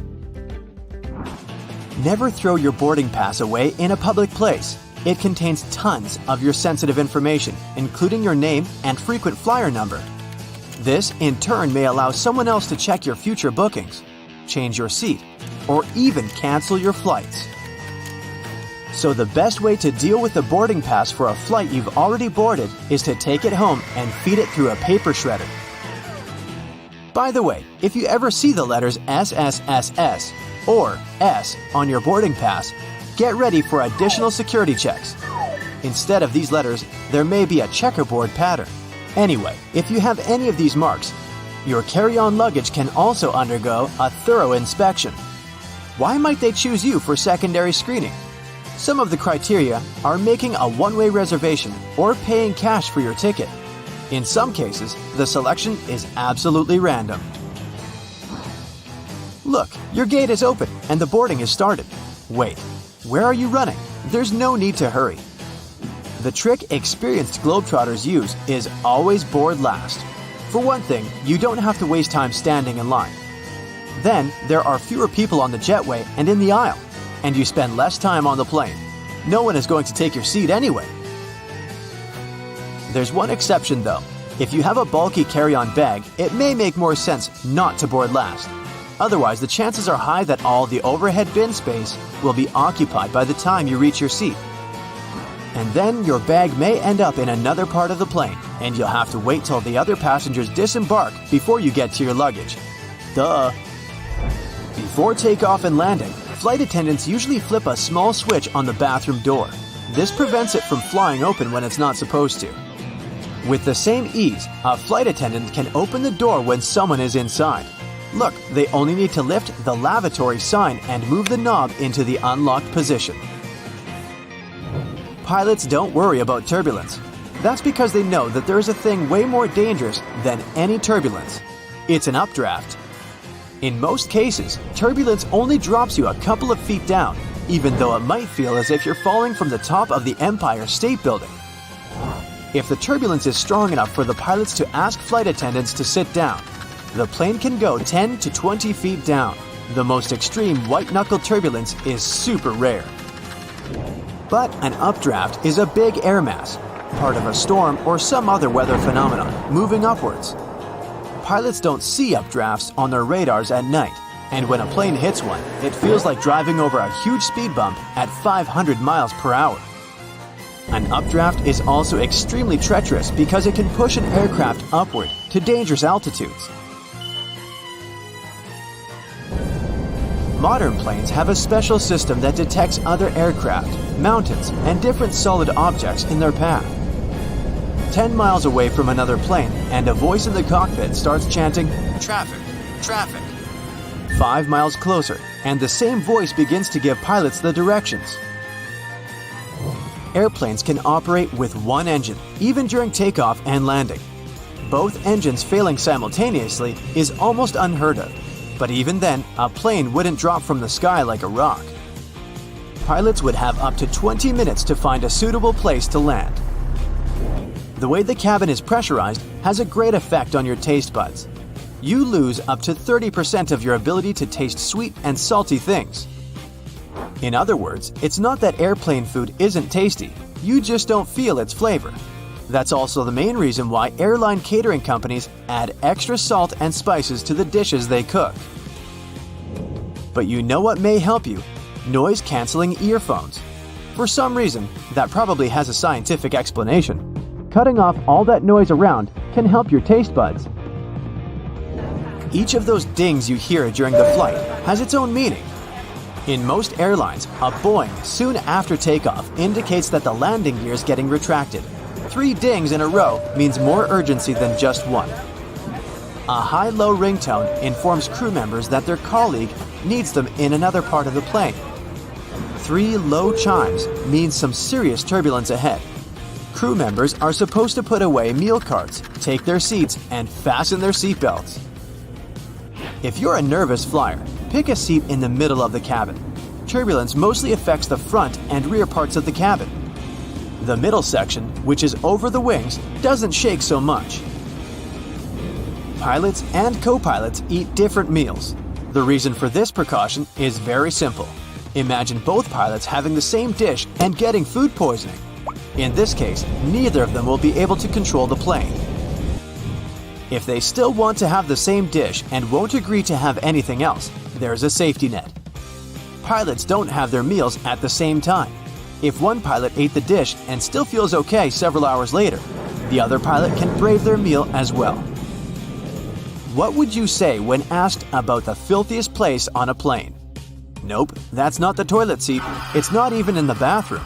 Never throw your boarding pass away in a public place. It contains tons of your sensitive information, including your name and frequent flyer number. This, in turn, may allow someone else to check your future bookings, change your seat, or even cancel your flights. So the best way to deal with the boarding pass for a flight you've already boarded is to take it home and feed it through a paper shredder. By the way, if you ever see the letters SSSS or S on your boarding pass, get ready for additional security checks. Instead of these letters, there may be a checkerboard pattern. Anyway, if you have any of these marks, your carry-on luggage can also undergo a thorough inspection. Why might they choose you for secondary screening? Some of the criteria are making a one-way reservation or paying cash for your ticket. In some cases, the selection is absolutely random. Look, your gate is open and the boarding is started. Wait, where are you running? There's no need to hurry. The trick experienced Globetrotters use is always board last. For one thing, you don't have to waste time standing in line. Then, there are fewer people on the jetway and in the aisle, and you spend less time on the plane. No one is going to take your seat anyway. There's one exception though. If you have a bulky carry-on bag, it may make more sense not to board last. Otherwise, the chances are high that all the overhead bin space will be occupied by the time you reach your seat. And then your bag may end up in another part of the plane, and you'll have to wait till the other passengers disembark before you get to your luggage. Duh! Before takeoff and landing, flight attendants usually flip a small switch on the bathroom door. This prevents it from flying open when it's not supposed to. With the same ease, a flight attendant can open the door when someone is inside. Look, they only need to lift the lavatory sign and move the knob into the unlocked position. Pilots don't worry about turbulence. That's because they know that there is a thing way more dangerous than any turbulence. It's an updraft. In most cases, turbulence only drops you a couple of feet down, even though it might feel as if you're falling from the top of the Empire State Building. If the turbulence is strong enough for the pilots to ask flight attendants to sit down, the plane can go 10 to 20 feet down. The most extreme white-knuckle turbulence is super rare. But an updraft is a big air mass, part of a storm or some other weather phenomenon, moving upwards. Pilots don't see updrafts on their radars at night, and when a plane hits one, it feels like driving over a huge speed bump at 500 miles per hour. An updraft is also extremely treacherous because it can push an aircraft upward to dangerous altitudes. Modern planes have a special system that detects other aircraft, mountains, and different solid objects in their path. 10 miles away from another plane, and a voice in the cockpit starts chanting, "Traffic, traffic." 5 miles closer, and the same voice begins to give pilots the directions. Airplanes can operate with one engine, even during takeoff and landing. Both engines failing simultaneously is almost unheard of. But even then, a plane wouldn't drop from the sky like a rock. Pilots would have up to 20 minutes to find a suitable place to land. The way the cabin is pressurized has a great effect on your taste buds. You lose up to 30% of your ability to taste sweet and salty things. In other words, it's not that airplane food isn't tasty, you just don't feel its flavor. That's also the main reason why airline catering companies add extra salt and spices to the dishes they cook. But you know what may help you? Noise-canceling earphones. For some reason, that probably has a scientific explanation. Cutting off all that noise around can help your taste buds. Each of those dings you hear during the flight has its own meaning. In most airlines, a boing soon after takeoff indicates that the landing gear is getting retracted. 3 dings in a row means more urgency than just one. A high-low ringtone informs crew members that their colleague needs them in another part of the plane. 3 low chimes means some serious turbulence ahead. Crew members are supposed to put away meal carts, take their seats, and fasten their seatbelts. If you're a nervous flyer, pick a seat in the middle of the cabin. Turbulence mostly affects the front and rear parts of the cabin. The middle section, which is over the wings, doesn't shake so much. Pilots and co-pilots eat different meals. The reason for this precaution is very simple. Imagine both pilots having the same dish and getting food poisoning. In this case, neither of them will be able to control the plane. If they still want to have the same dish and won't agree to have anything else, there's a safety net. Pilots don't have their meals at the same time. If one pilot ate the dish and still feels okay several hours later, the other pilot can brave their meal as well. What would you say when asked about the filthiest place on a plane? Nope, that's not the toilet seat. It's not even in the bathroom.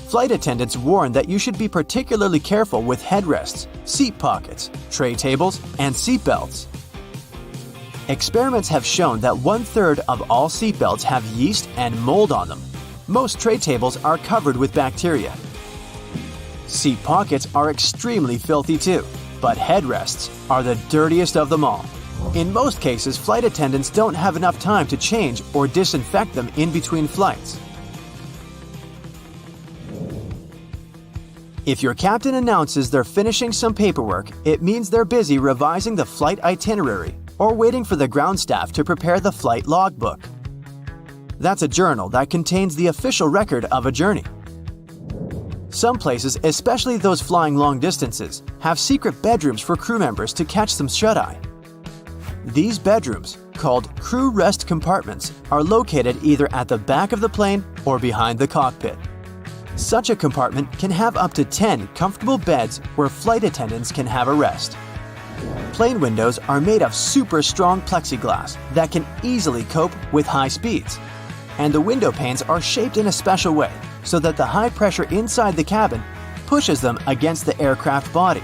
Flight attendants warn that you should be particularly careful with headrests, seat pockets, tray tables, and seat belts. Experiments have shown that 1/3 of all seat belts have yeast and mold on them. Most tray tables are covered with bacteria. Seat pockets are extremely filthy too, but headrests are the dirtiest of them all. In most cases, flight attendants don't have enough time to change or disinfect them in between flights. If your captain announces they're finishing some paperwork, it means they're busy revising the flight itinerary or waiting for the ground staff to prepare the flight logbook. That's a journal that contains the official record of a journey. Some places, especially those flying long distances, have secret bedrooms for crew members to catch some shut-eye. These bedrooms, called crew rest compartments, are located either at the back of the plane or behind the cockpit. Such a compartment can have up to 10 comfortable beds where flight attendants can have a rest. Plane windows are made of super strong plexiglass that can easily cope with high speeds. And the window panes are shaped in a special way so that the high pressure inside the cabin pushes them against the aircraft body.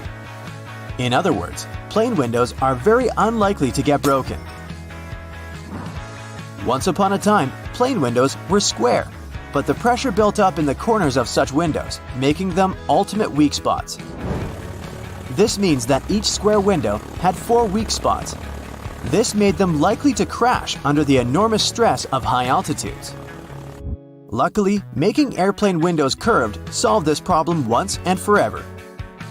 In other words, plane windows are very unlikely to get broken. Once upon a time, plane windows were square, but the pressure built up in the corners of such windows, making them ultimate weak spots. This means that each square window had 4 weak spots. This made them likely to crash under the enormous stress of high altitudes. Luckily, making airplane windows curved solved this problem once and forever.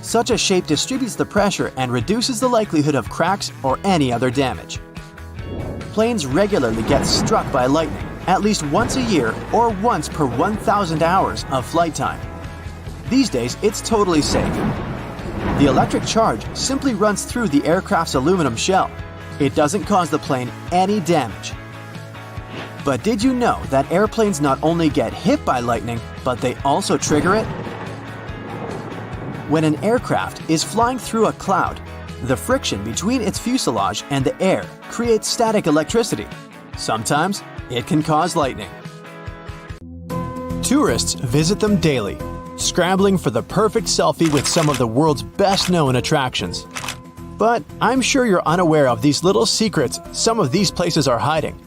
Such a shape distributes the pressure and reduces the likelihood of cracks or any other damage. Planes regularly get struck by lightning, at least once a year or once per 1,000 hours of flight time. These days, it's totally safe. The electric charge simply runs through the aircraft's aluminum shell. It doesn't cause the plane any damage. But did you know that airplanes not only get hit by lightning, but they also trigger it? When an aircraft is flying through a cloud, the friction between its fuselage and the air creates static electricity. Sometimes it can cause lightning. Tourists visit them daily, scrambling for the perfect selfie with some of the world's best-known attractions. But I'm sure you're unaware of these little secrets some of these places are hiding.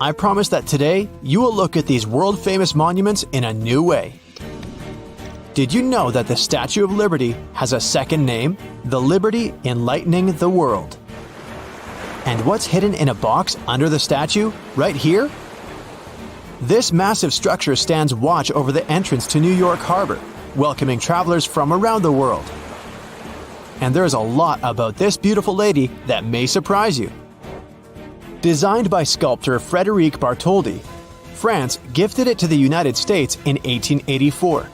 I promise that today you will look at these world-famous monuments in a new way. Did you know that the Statue of Liberty has a second name? The Liberty Enlightening the World. And what's hidden in a box under the statue, right here? This massive structure stands watch over the entrance to New York Harbor, welcoming travelers from around the world. And there's a lot about this beautiful lady that may surprise you. Designed by sculptor Frédéric Bartholdi, France gifted it to the United States in 1884.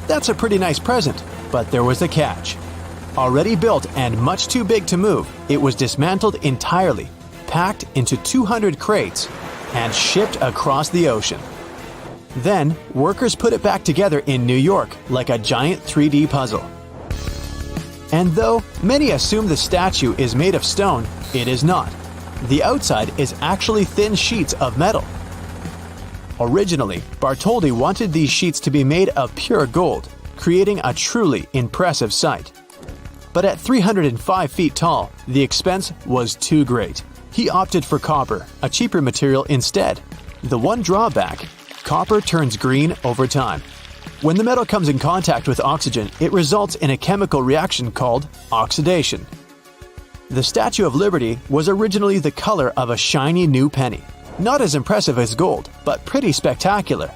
That's a pretty nice present, but there was a catch. Already built and much too big to move, it was dismantled entirely, packed into 200 crates, and shipped across the ocean. Then, workers put it back together in New York like a giant 3D puzzle. And though many assume the statue is made of stone, it is not. The outside is actually thin sheets of metal. Originally, Bartholdi wanted these sheets to be made of pure gold, creating a truly impressive sight. But at 305 feet tall, the expense was too great. He opted for copper, a cheaper material instead. The one drawback: copper turns green over time. When the metal comes in contact with oxygen, it results in a chemical reaction called oxidation. The Statue of Liberty was originally the color of a shiny new penny. Not as impressive as gold, but pretty spectacular.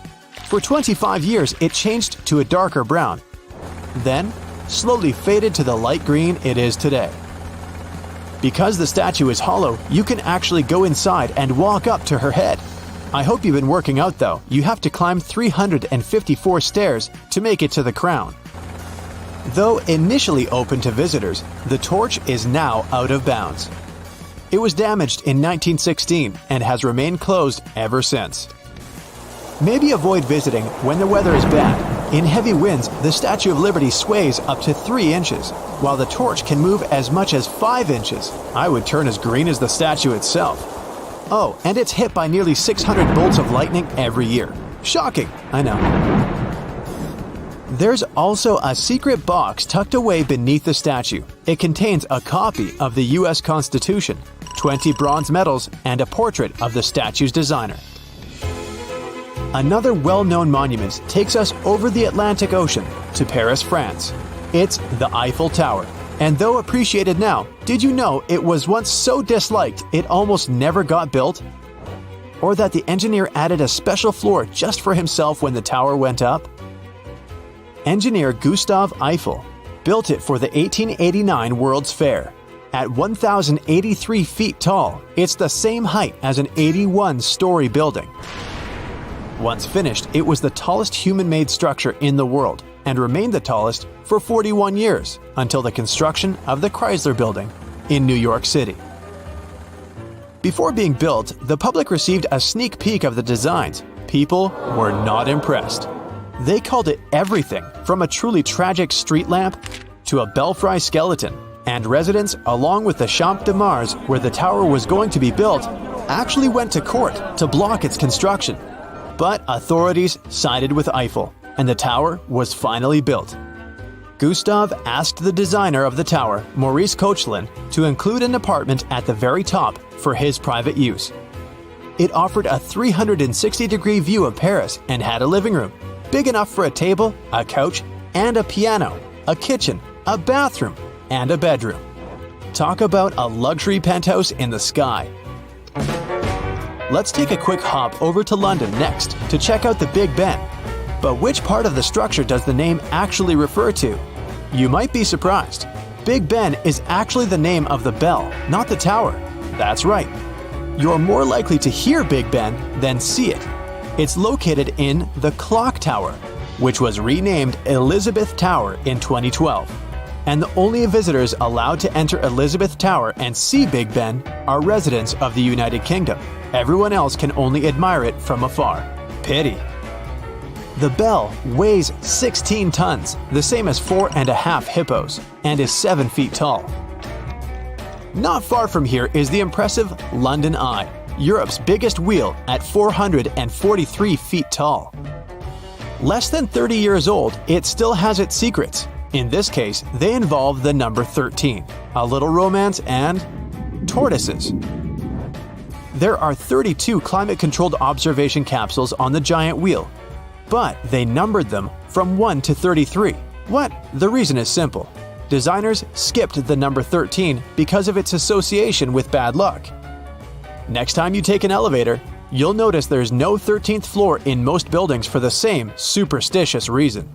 For 25 years, it changed to a darker brown. Then, slowly faded to the light green it is today. Because the statue is hollow, you can actually go inside and walk up to her head. I hope you've been working out though. You have to climb 354 stairs to make it to the crown. Though initially open to visitors, the torch is now out of bounds. It was damaged in 1916 and has remained closed ever since. Maybe avoid visiting when the weather is bad, In heavy winds, the Statue of Liberty sways up to 3 inches, while the torch can move as much as 5 inches. I would turn as green as the statue itself. Oh, and it's hit by nearly 600 bolts of lightning every year. Shocking, I know. There's also a secret box tucked away beneath the statue. It contains a copy of the US Constitution, 20 bronze medals, and a portrait of the statue's designer. Another well-known monument takes us over the Atlantic Ocean to Paris, France. It's the Eiffel Tower. And though appreciated now, did you know it was once so disliked it almost never got built? Or that the engineer added a special floor just for himself when the tower went up? Engineer Gustave Eiffel built it for the 1889 World's Fair. At 1,083 feet tall, it's the same height as an 81-story building. Once finished, it was the tallest human-made structure in the world and remained the tallest for 41 years until the construction of the Chrysler Building in New York City. Before being built, the public received a sneak peek of the designs. People were not impressed. They called it everything from a truly tragic street lamp to a belfry skeleton, and residents, along with the Champ de Mars where the tower was going to be built, actually went to court to block its construction. But authorities sided with Eiffel, and the tower was finally built. Gustave asked the designer of the tower, Maurice Koechlin, to include an apartment at the very top for his private use. It offered a 360-degree view of Paris and had a living room, big enough for a table, a couch, and a piano, a kitchen, a bathroom, and a bedroom. Talk about a luxury penthouse in the sky. Let's take a quick hop over to London next to check out the Big Ben. But which part of the structure does the name actually refer to? You might be surprised. Big Ben is actually the name of the bell, not the tower. That's right. You're more likely to hear Big Ben than see it. It's located in the Clock Tower, which was renamed Elizabeth Tower in 2012. And the only visitors allowed to enter Elizabeth Tower and see Big Ben are residents of the United Kingdom. Everyone else can only admire it from afar. Pity. The bell weighs 16 tons, the same as 4.5 hippos, and is 7 feet tall. Not far from here is the impressive London Eye, Europe's biggest wheel at 443 feet tall. Less than 30 years old, it still has its secrets. In this case, they involve the number 13, a little romance, and tortoises. There are 32 climate-controlled observation capsules on the giant wheel, but they numbered them from 1 to 33. What? The reason is simple. Designers skipped the number 13 because of its association with bad luck. Next time you take an elevator, you'll notice there's no 13th floor in most buildings for the same superstitious reason.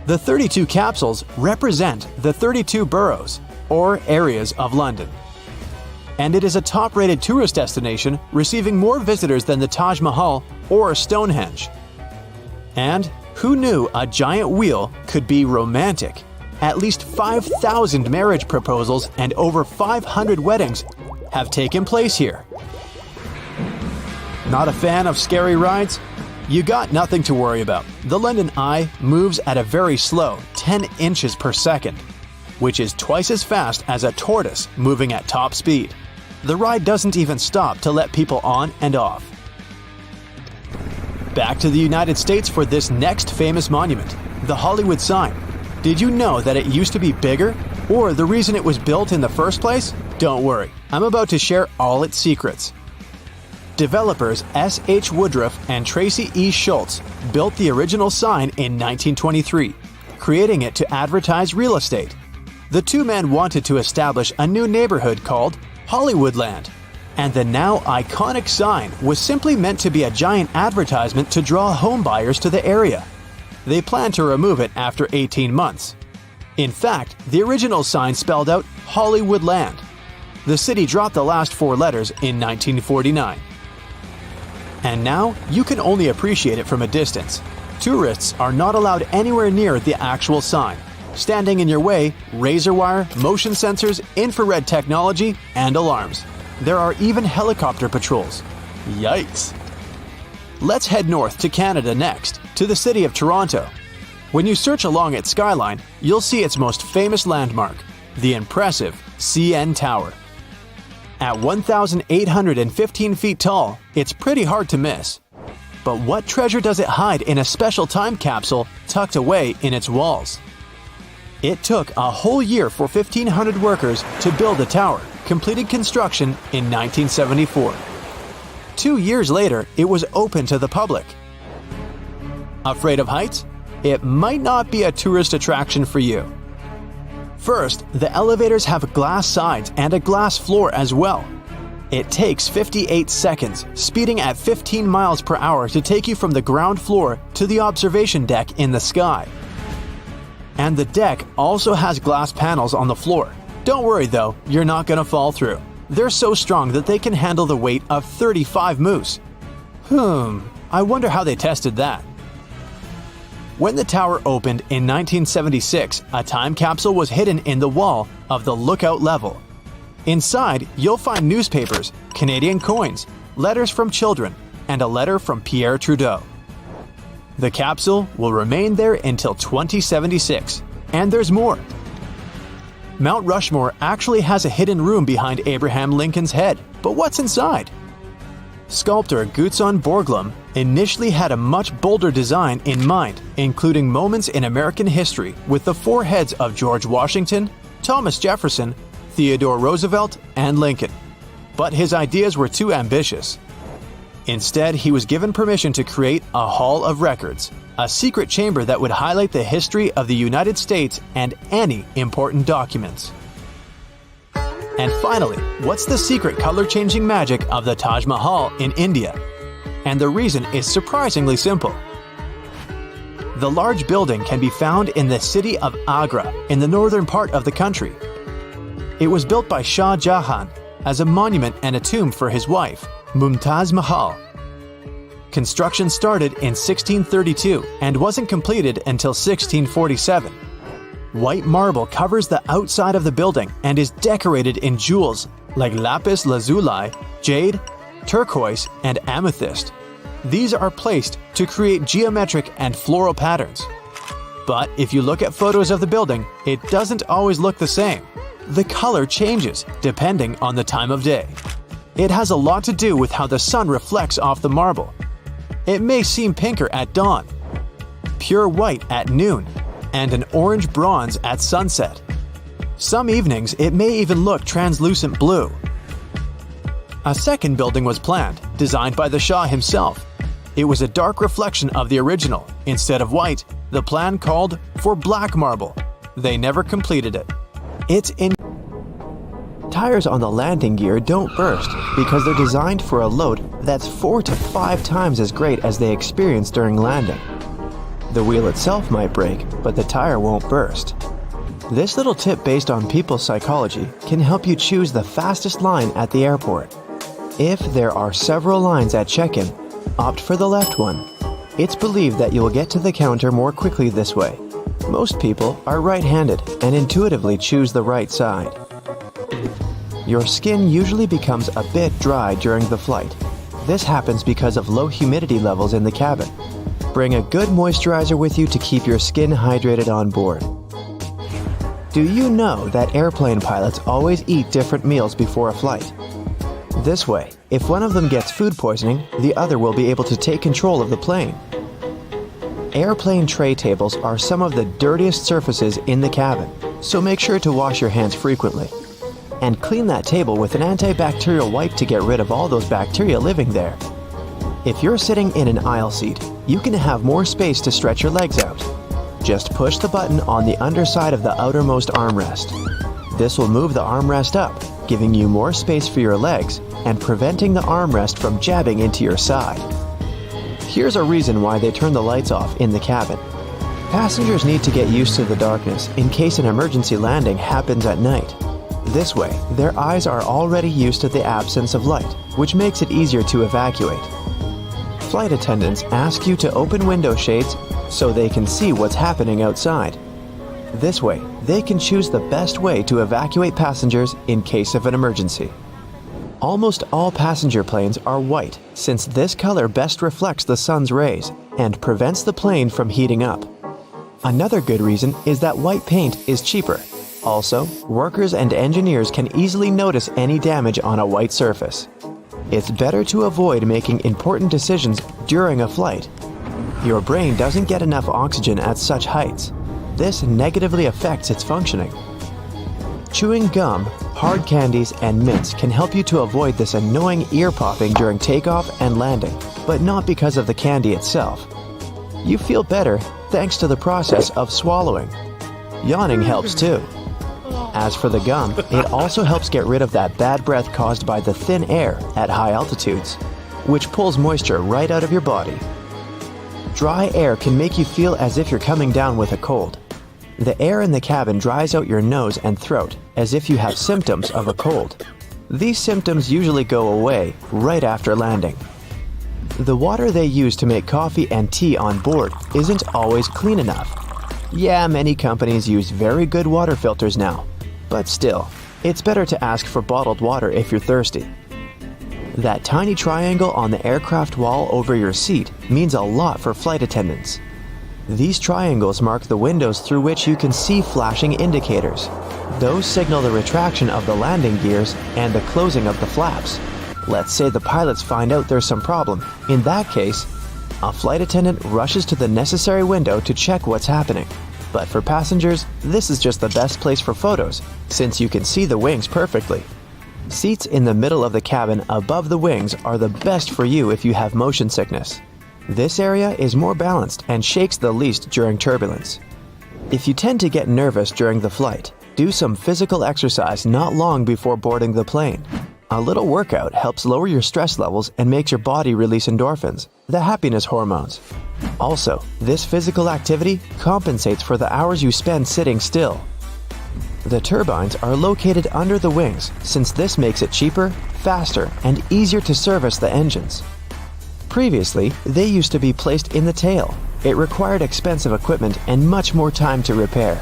The 32 capsules represent the 32 boroughs, or areas of London. And it is a top-rated tourist destination, receiving more visitors than the Taj Mahal or Stonehenge. And who knew a giant wheel could be romantic? At least 5,000 marriage proposals and over 500 weddings have taken place here. Not a fan of scary rides? You got nothing to worry about. The London Eye moves at a very slow 10 inches per second, which is twice as fast as a tortoise moving at top speed. The ride doesn't even stop to let people on and off. Back to the United States for this next famous monument, the Hollywood sign. Did you know that it used to be bigger? Or the reason it was built in the first place? Don't worry, I'm about to share all its secrets. Developers S. H. Woodruff and Tracy E. Schultz built the original sign in 1923, creating it to advertise real estate. The two men wanted to establish a new neighborhood called Hollywoodland, and the now iconic sign was simply meant to be a giant advertisement to draw home buyers to the area. They planned to remove it after 18 months. In fact, the original sign spelled out Hollywoodland. The city dropped the last 4 letters in 1949. And now, you can only appreciate it from a distance. Tourists are not allowed anywhere near the actual sign. Standing in your way, razor wire, motion sensors, infrared technology, and alarms. There are even helicopter patrols. Yikes! Let's head north to Canada next. to the city of Toronto. When you search along its skyline, you'll see its most famous landmark, the impressive CN Tower. At 1,815 feet tall, it's pretty hard to miss. But what treasure does it hide in a special time capsule tucked away in its walls? It took a whole year for 1,500 workers to build the tower, completing construction in 1974. 2 years later, it was open to the public. Afraid of heights? It might not be a tourist attraction for you. First, the elevators have glass sides and a glass floor as well. It takes 58 seconds, speeding at 15 miles per hour to take you from the ground floor to the observation deck in the sky. And the deck also has glass panels on the floor. Don't worry though, you're not gonna fall through. They're so strong that they can handle the weight of 35 moose. I wonder how they tested that. When the tower opened in 1976, a time capsule was hidden in the wall of the lookout level. Inside, you'll find newspapers, Canadian coins, letters from children, and a letter from Pierre Trudeau. The capsule will remain there until 2076, and there's more. Mount Rushmore actually has a hidden room behind Abraham Lincoln's head, but what's inside? Sculptor Gutzon Borglum initially had a much bolder design in mind, including moments in American history with the four heads of George Washington, Thomas Jefferson, Theodore Roosevelt, and Lincoln. But his ideas were too ambitious. Instead, he was given permission to create a Hall of Records, a secret chamber that would highlight the history of the United States and any important documents. And finally, what's the secret color-changing magic of the Taj Mahal in India? And the reason is surprisingly simple. The large building can be found in the city of Agra in the northern part of the country. It was built by Shah Jahan as a monument and a tomb for his wife, Mumtaz Mahal. Construction started in 1632 and wasn't completed until 1647. White marble covers the outside of the building and is decorated in jewels like lapis lazuli, jade, turquoise, and amethyst. These are placed to create geometric and floral patterns. But if you look at photos of the building, it doesn't always look the same. The color changes depending on the time of day. It has a lot to do with how the sun reflects off the marble. It may seem pinker at dawn, pure white at noon, and an orange bronze at sunset. Some evenings it may even look translucent blue. A second building was planned, designed by the Shah himself. It was a dark reflection of the original. Instead of white, the plan called for black marble. They never completed it. Tires on the landing gear don't burst because they're designed for a load that's 4 to 5 times as great as they experience during landing. The wheel itself might break, but the tire won't burst. This little tip based on people's psychology can help you choose the fastest line at the airport. If there are several lines at check-in, opt for the left one. It's believed that you'll get to the counter more quickly this way. Most people are right-handed and intuitively choose the right side. Your skin usually becomes a bit dry during the flight. This happens because of low humidity levels in the cabin. Bring a good moisturizer with you to keep your skin hydrated on board. Do you know that airplane pilots always eat different meals before a flight? This way, if one of them gets food poisoning, the other will be able to take control of the plane. Airplane tray tables are some of the dirtiest surfaces in the cabin, so make sure to wash your hands frequently. And clean that table with an antibacterial wipe to get rid of all those bacteria living there. If you're sitting in an aisle seat, you can have more space to stretch your legs out. Just push the button on the underside of the outermost armrest. This will move the armrest up, giving you more space for your legs and preventing the armrest from jabbing into your side. Here's a reason why they turn the lights off in the cabin. Passengers need to get used to the darkness in case an emergency landing happens at night. This way, their eyes are already used to the absence of light, which makes it easier to evacuate. Flight attendants ask you to open window shades so they can see what's happening outside. This way, they can choose the best way to evacuate passengers in case of an emergency. Almost all passenger planes are white, since this color best reflects the sun's rays and prevents the plane from heating up. Another good reason is that white paint is cheaper. Also, workers and engineers can easily notice any damage on a white surface. It's better to avoid making important decisions during a flight. Your brain doesn't get enough oxygen at such heights. This negatively affects its functioning. Chewing gum, hard candies, and mints can help you to avoid this annoying ear popping during takeoff and landing, but not because of the candy itself. You feel better thanks to the process of swallowing. Yawning helps too. As for the gum, it also helps get rid of that bad breath caused by the thin air at high altitudes, which pulls moisture right out of your body. Dry air can make you feel as if you're coming down with a cold. The air in the cabin dries out your nose and throat as if you have symptoms of a cold. These symptoms usually go away right after landing. The water they use to make coffee and tea on board isn't always clean enough. Yeah, many companies use very good water filters now, but still, it's better to ask for bottled water if you're thirsty. That tiny triangle on the aircraft wall over your seat means a lot for flight attendants. These triangles mark the windows through which you can see flashing indicators. Those signal the retraction of the landing gears and the closing of the flaps. Let's say the pilots find out there's some problem. In that case, a flight attendant rushes to the necessary window to check what's happening. But for passengers, this is just the best place for photos, since you can see the wings perfectly. Seats in the middle of the cabin above the wings are the best for you if you have motion sickness. This area is more balanced and shakes the least during turbulence. If you tend to get nervous during the flight, do some physical exercise not long before boarding the plane. A little workout helps lower your stress levels and makes your body release endorphins, the happiness hormones. Also, this physical activity compensates for the hours you spend sitting still. The turbines are located under the wings since this makes it cheaper, faster, and easier to service the engines. Previously, they used to be placed in the tail. It required expensive equipment and much more time to repair.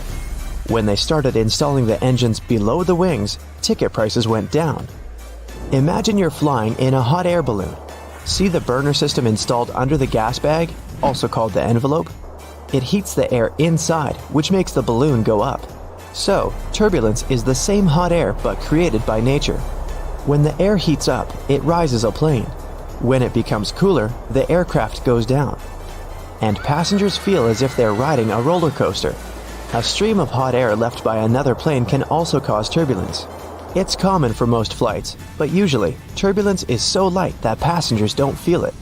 When they started installing the engines below the wings, ticket prices went down. Imagine you're flying in a hot air balloon. See the burner system installed under the gas bag, also called the envelope? It heats the air inside, which makes the balloon go up. So, turbulence is the same hot air but created by nature. When the air heats up, it rises a plane. When it becomes cooler, the aircraft goes down. And passengers feel as if they're riding a roller coaster. A stream of hot air left by another plane can also cause turbulence. It's common for most flights, but usually, turbulence is so light that passengers don't feel it.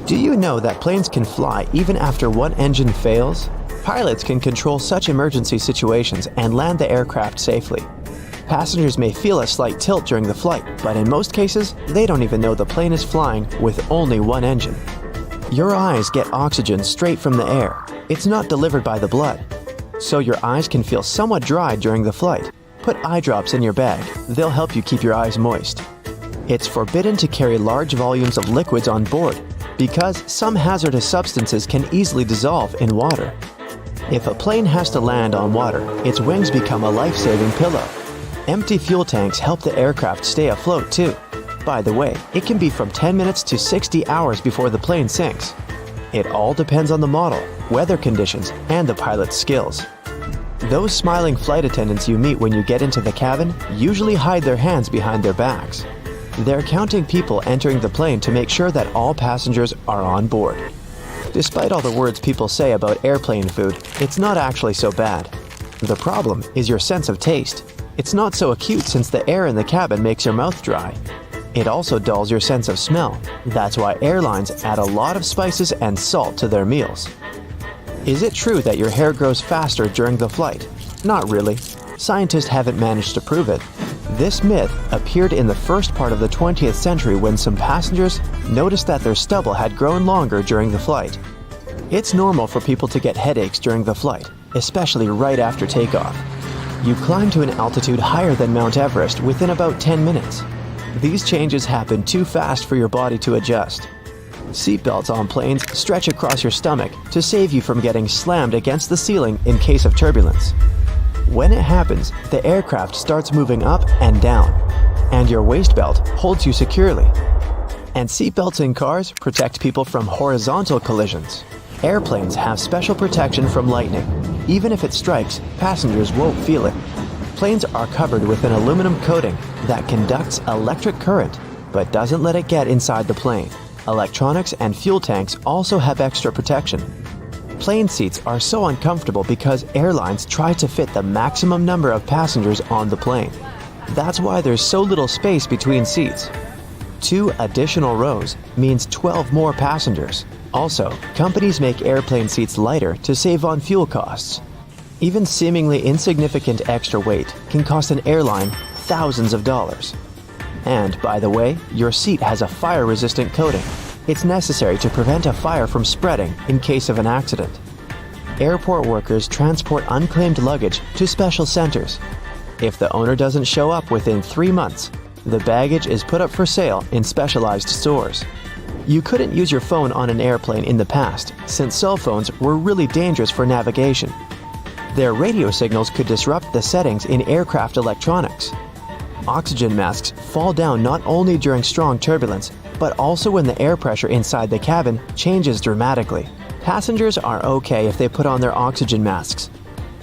Do you know that planes can fly even after one engine fails? Pilots can control such emergency situations and land the aircraft safely. Passengers may feel a slight tilt during the flight, but in most cases, they don't even know the plane is flying with only one engine. Your eyes get oxygen straight from the air. It's not delivered by the blood. So your eyes can feel somewhat dry during the flight. Put eye drops in your bag. They'll help you keep your eyes moist. It's forbidden to carry large volumes of liquids on board because some hazardous substances can easily dissolve in water. If a plane has to land on water, its wings become a life-saving pillow. Empty fuel tanks help the aircraft stay afloat too. By the way, it can be from 10 minutes to 60 hours before the plane sinks. It all depends on the model, weather conditions, and the pilot's skills. Those smiling flight attendants you meet when you get into the cabin usually hide their hands behind their backs. They're counting people entering the plane to make sure that all passengers are on board. Despite all the words people say about airplane food, it's not actually so bad. The problem is your sense of taste. It's not so acute since the air in the cabin makes your mouth dry. It also dulls your sense of smell. That's why airlines add a lot of spices and salt to their meals. Is it true that your hair grows faster during the flight? Not really. Scientists haven't managed to prove it. This myth appeared in the first part of the 20th century when some passengers noticed that their stubble had grown longer during the flight. It's normal for people to get headaches during the flight, especially right after takeoff. You climb to an altitude higher than Mount Everest within about 10 minutes. These changes happen too fast for your body to adjust. Seatbelts on planes stretch across your stomach to save you from getting slammed against the ceiling in case of turbulence. When it happens, the aircraft starts moving up and down, and your waist belt holds you securely. And seatbelts in cars protect people from horizontal collisions. Airplanes have special protection from lightning. Even if it strikes, passengers won't feel it. Planes are covered with an aluminum coating that conducts electric current but doesn't let it get inside the plane. Electronics and fuel tanks also have extra protection. Plane seats are so uncomfortable because airlines try to fit the maximum number of passengers on the plane. That's why there's so little space between seats. 2 additional rows means 12 more passengers. Also, companies make airplane seats lighter to save on fuel costs. Even seemingly insignificant extra weight can cost an airline thousands of dollars. And, by the way, your seat has a fire-resistant coating. It's necessary to prevent a fire from spreading in case of an accident. Airport workers transport unclaimed luggage to special centers. If the owner doesn't show up within 3 months, the baggage is put up for sale in specialized stores. You couldn't use your phone on an airplane in the past, since cell phones were really dangerous for navigation. Their radio signals could disrupt the settings in aircraft electronics. Oxygen masks fall down not only during strong turbulence, but also when the air pressure inside the cabin changes dramatically. Passengers are okay if they put on their oxygen masks,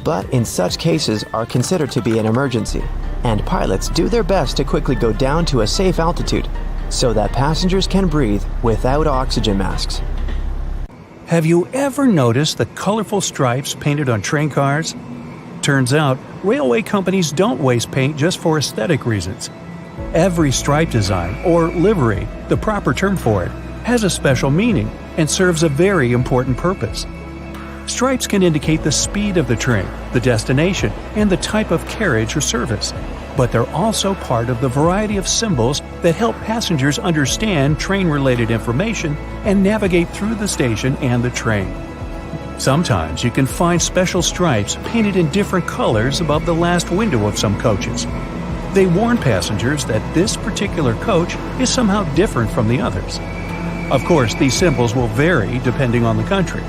but in such cases are considered to be an emergency, and pilots do their best to quickly go down to a safe altitude so that passengers can breathe without oxygen masks. Have you ever noticed the colorful stripes painted on train cars? Turns out, railway companies don't waste paint just for aesthetic reasons. Every stripe design, or livery, the proper term for it, has a special meaning and serves a very important purpose. Stripes can indicate the speed of the train, the destination, and the type of carriage or service. But they're also part of the variety of symbols that help passengers understand train-related information and navigate through the station and the train. Sometimes you can find special stripes painted in different colors above the last window of some coaches. They warn passengers that this particular coach is somehow different from the others. Of course, these symbols will vary depending on the country.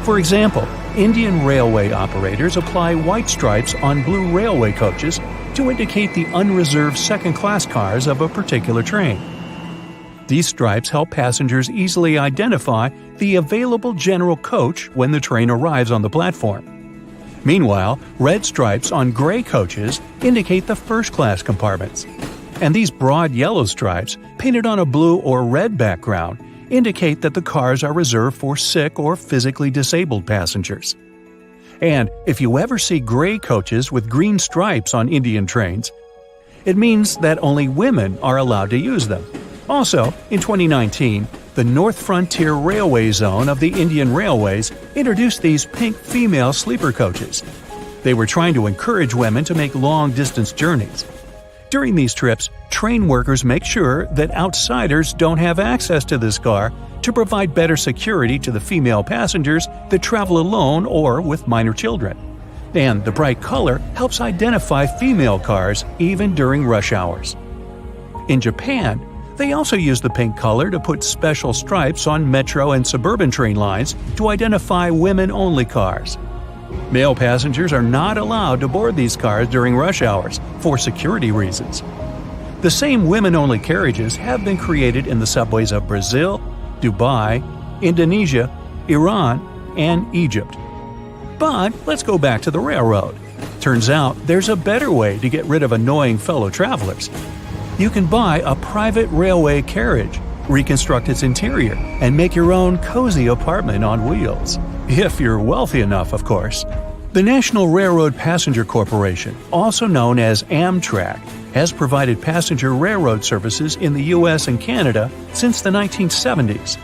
For example, Indian railway operators apply white stripes on blue railway coaches to indicate the unreserved second-class cars of a particular train. These stripes help passengers easily identify the available general coach when the train arrives on the platform. Meanwhile, red stripes on gray coaches indicate the first-class compartments. And these broad yellow stripes, painted on a blue or red background, indicate that the cars are reserved for sick or physically disabled passengers. And if you ever see gray coaches with green stripes on Indian trains, it means that only women are allowed to use them. Also, in 2019, the North Frontier Railway Zone of the Indian Railways introduced these pink female sleeper coaches. They were trying to encourage women to make long-distance journeys. During these trips, train workers make sure that outsiders don't have access to this car to provide better security to the female passengers that travel alone or with minor children. And the bright color helps identify female cars even during rush hours. In Japan, they also use the pink color to put special stripes on metro and suburban train lines to identify women-only cars. Male passengers are not allowed to board these cars during rush hours for security reasons. The same women-only carriages have been created in the subways of Brazil, Dubai, Indonesia, Iran, and Egypt. But let's go back to the railroad. Turns out there's a better way to get rid of annoying fellow travelers. You can buy a private railway carriage, reconstruct its interior, and make your own cozy apartment on wheels. If you're wealthy enough, of course. The National Railroad Passenger Corporation, also known as Amtrak, has provided passenger railroad services in the U.S. and Canada since the 1970s.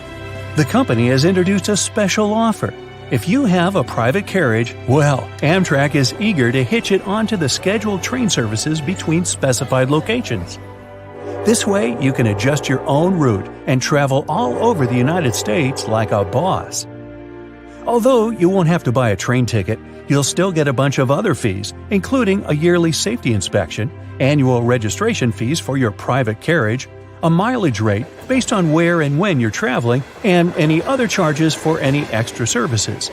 The company has introduced a special offer. If you have a private carriage, well, Amtrak is eager to hitch it onto the scheduled train services between specified locations. This way, you can adjust your own route and travel all over the United States like a boss. Although you won't have to buy a train ticket, you'll still get a bunch of other fees, including a yearly safety inspection, annual registration fees for your private carriage, a mileage rate based on where and when you're traveling, and any other charges for any extra services.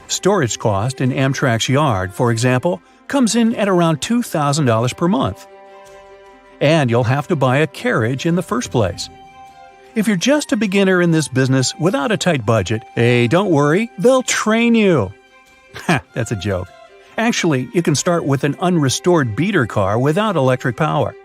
Storage cost in Amtrak's yard, for example, comes in at around $2,000 per month. And you'll have to buy a carriage in the first place. If you're just a beginner in this business without a tight budget, hey, don't worry, they'll train you. Ha, that's a joke. Actually, you can start with an unrestored beater car without electric power.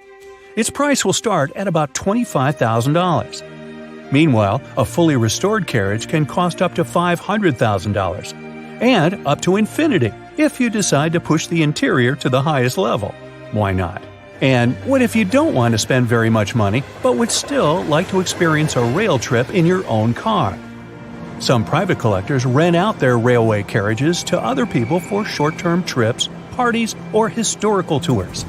Its price will start at about $25,000. Meanwhile, a fully restored carriage can cost up to $500,000, and up to infinity if you decide to push the interior to the highest level. Why not? And what if you don't want to spend very much money, but would still like to experience a rail trip in your own car? Some private collectors rent out their railway carriages to other people for short-term trips, parties, or historical tours.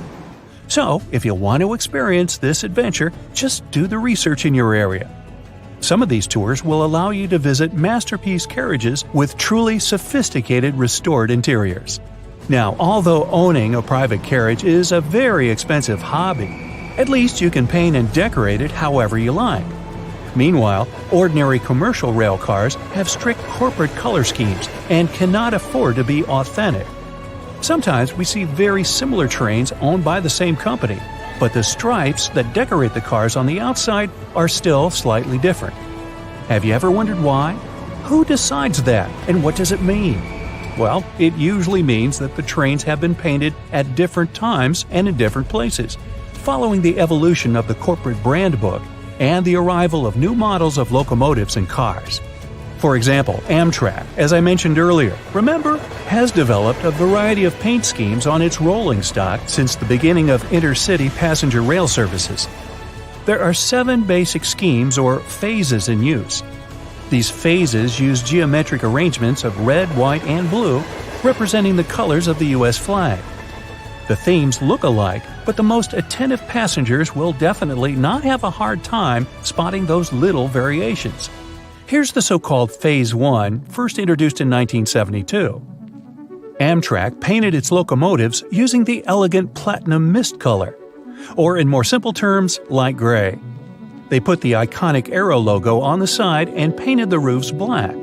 So, if you want to experience this adventure, just do the research in your area. Some of these tours will allow you to visit masterpiece carriages with truly sophisticated restored interiors. Now, although owning a private carriage is a very expensive hobby, at least you can paint and decorate it however you like. Meanwhile, ordinary commercial rail cars have strict corporate color schemes and cannot afford to be authentic. Sometimes we see very similar trains owned by the same company, but the stripes that decorate the cars on the outside are still slightly different. Have you ever wondered why? Who decides that, and what does it mean? Well, it usually means that the trains have been painted at different times and in different places, following the evolution of the corporate brand book and the arrival of new models of locomotives and cars. For example, Amtrak, as I mentioned earlier, remember, has developed a variety of paint schemes on its rolling stock since the beginning of intercity passenger rail services. There are 7 basic schemes or phases in use. These phases use geometric arrangements of red, white, and blue, representing the colors of the U.S. flag. The themes look alike, but the most attentive passengers will definitely not have a hard time spotting those little variations. Here's the so-called Phase 1, first introduced in 1972. Amtrak painted its locomotives using the elegant platinum mist color, or in more simple terms, light gray. They put the iconic Arrow logo on the side and painted the roofs black.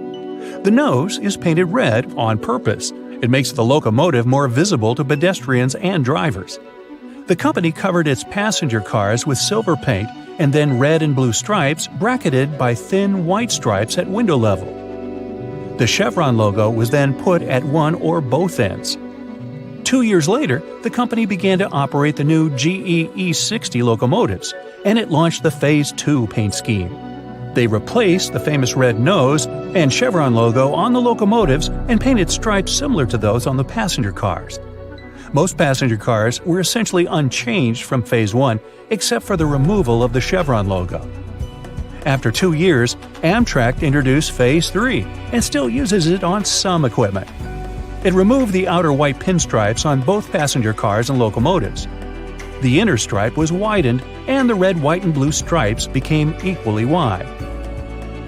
The nose is painted red on purpose. It makes the locomotive more visible to pedestrians and drivers. The company covered its passenger cars with silver paint and then red and blue stripes bracketed by thin white stripes at window level. The chevron logo was then put at one or both ends. 2 years later, the company began to operate the new GE E60 locomotives, and it launched the Phase 2 paint scheme. They replaced the famous red nose and chevron logo on the locomotives and painted stripes similar to those on the passenger cars. Most passenger cars were essentially unchanged from Phase 1 except for the removal of the chevron logo. After 2 years, Amtrak introduced Phase 3 and still uses it on some equipment. It removed the outer white pinstripes on both passenger cars and locomotives. The inner stripe was widened, and the red, white, and blue stripes became equally wide.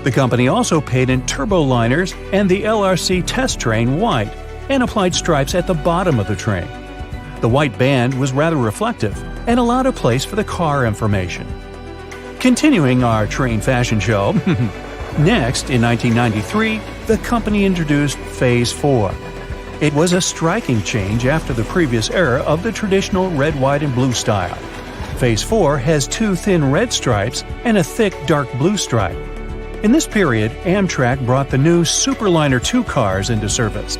The company also painted turboliners and the LRC test train white and applied stripes at the bottom of the train. The white band was rather reflective and allowed a place for the car information. Continuing our train fashion show, next, in 1993, the company introduced Phase 4. It was a striking change after the previous era of the traditional red, white, and blue style. Phase 4 has 2 thin red stripes and a thick dark blue stripe. In this period, Amtrak brought the new Superliner 2 cars into service.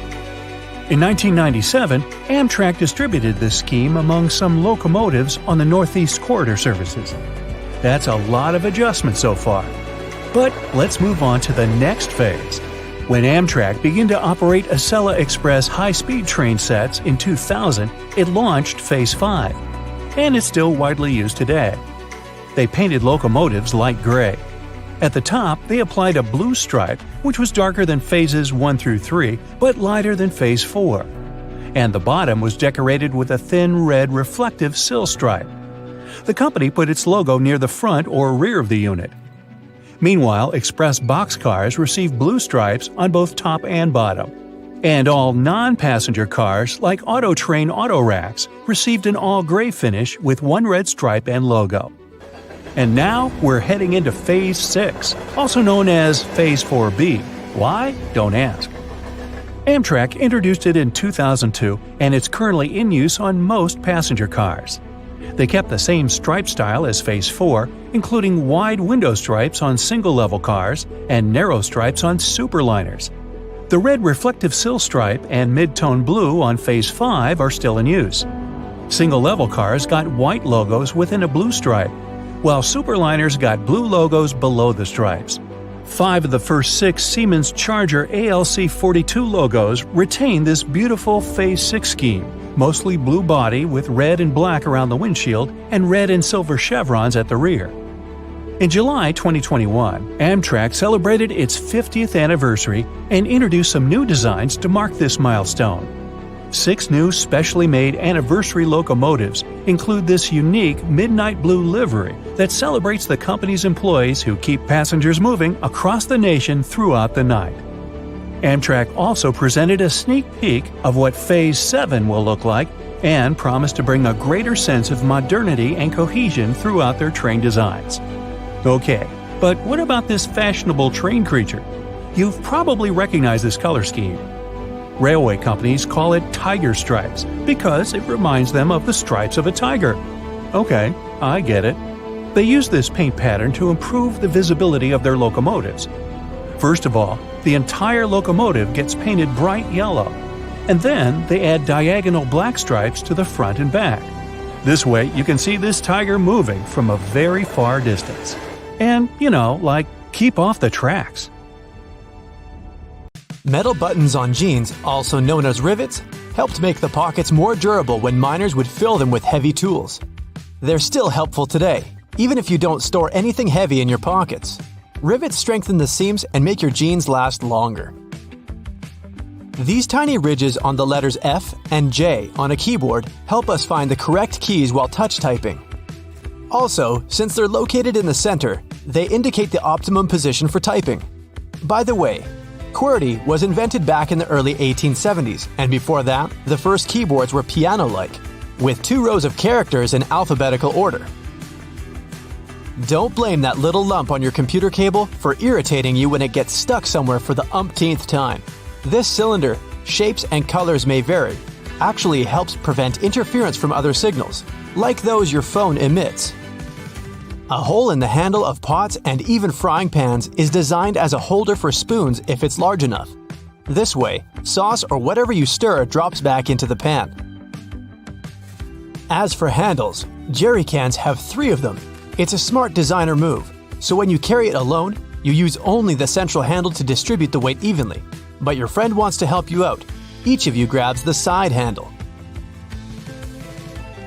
In 1997, Amtrak distributed this scheme among some locomotives on the Northeast Corridor services. That's a lot of adjustment so far. But let's move on to the next phase. When Amtrak began to operate Acela Express high-speed train sets in 2000, it launched Phase 5, and it's still widely used today. They painted locomotives light gray. At the top, they applied a blue stripe, which was darker than Phases 1 through 3, but lighter than Phase 4. And the bottom was decorated with a thin red reflective sill stripe. The company put its logo near the front or rear of the unit. Meanwhile, express boxcars received blue stripes on both top and bottom. And all non-passenger cars, like Autotrain Autoracks, received an all-gray finish with one red stripe and logo. And now we're heading into Phase 6, also known as Phase 4B. Why? Don't ask. Amtrak introduced it in 2002, and it's currently in use on most passenger cars. They kept the same stripe style as Phase 4, including wide window stripes on single-level cars and narrow stripes on superliners. The red reflective sill stripe and mid-tone blue on Phase 5 are still in use. Single-level cars got white logos within a blue stripe, while superliners got blue logos below the stripes. 5 of the first 6 Siemens Charger ALC42 logos retain this beautiful Phase 6 scheme, mostly blue body with red and black around the windshield and red and silver chevrons at the rear. In July 2021, Amtrak celebrated its 50th anniversary and introduced some new designs to mark this milestone. 6 new specially made anniversary locomotives include this unique midnight blue livery that celebrates the company's employees who keep passengers moving across the nation throughout the night. Amtrak also presented a sneak peek of what Phase 7 will look like and promised to bring a greater sense of modernity and cohesion throughout their train designs. Okay, but what about this fashionable train creature? You've probably recognized this color scheme. Railway companies call it tiger stripes because it reminds them of the stripes of a tiger. Okay, I get it. They use this paint pattern to improve the visibility of their locomotives. First of all, the entire locomotive gets painted bright yellow, and then they add diagonal black stripes to the front and back. This way you can see this tiger moving from a very far distance. And, like, keep off the tracks. Metal buttons on jeans, also known as rivets, helped make the pockets more durable when miners would fill them with heavy tools. They're still helpful today, even if you don't store anything heavy in your pockets. Rivets strengthen the seams and make your jeans last longer. These tiny ridges on the letters F and J on a keyboard help us find the correct keys while touch typing. Also, since they're located in the center, they indicate the optimum position for typing. By the way, QWERTY was invented back in the early 1870s, and before that, the first keyboards were piano-like, with 2 rows of characters in alphabetical order. Don't blame that little lump on your computer cable for irritating you when it gets stuck somewhere for the umpteenth time. This cylinder, shapes and colors may vary, actually helps prevent interference from other signals, like those your phone emits. A hole in the handle of pots and even frying pans is designed as a holder for spoons if it's large enough. This way, sauce or whatever you stir drops back into the pan. As for handles, jerry cans have 3 of them. It's a smart designer move, so when you carry it alone, you use only the central handle to distribute the weight evenly. But your friend wants to help you out. Each of you grabs the side handle.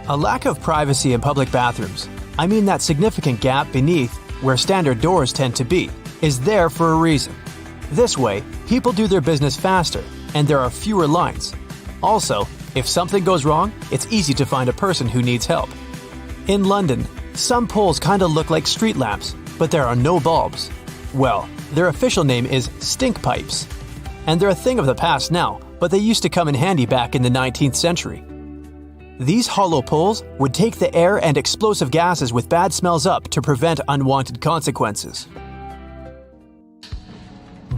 A lack of privacy in public bathrooms, I mean that significant gap beneath where standard doors tend to be, is there for a reason. This way, people do their business faster, and there are fewer lines. Also, if something goes wrong, it's easy to find a person who needs help. In London, some poles kinda look like street lamps, but there are no bulbs. Well, their official name is stink pipes. And they're a thing of the past now, but they used to come in handy back in the 19th century. These hollow poles would take the air and explosive gases with bad smells up to prevent unwanted consequences.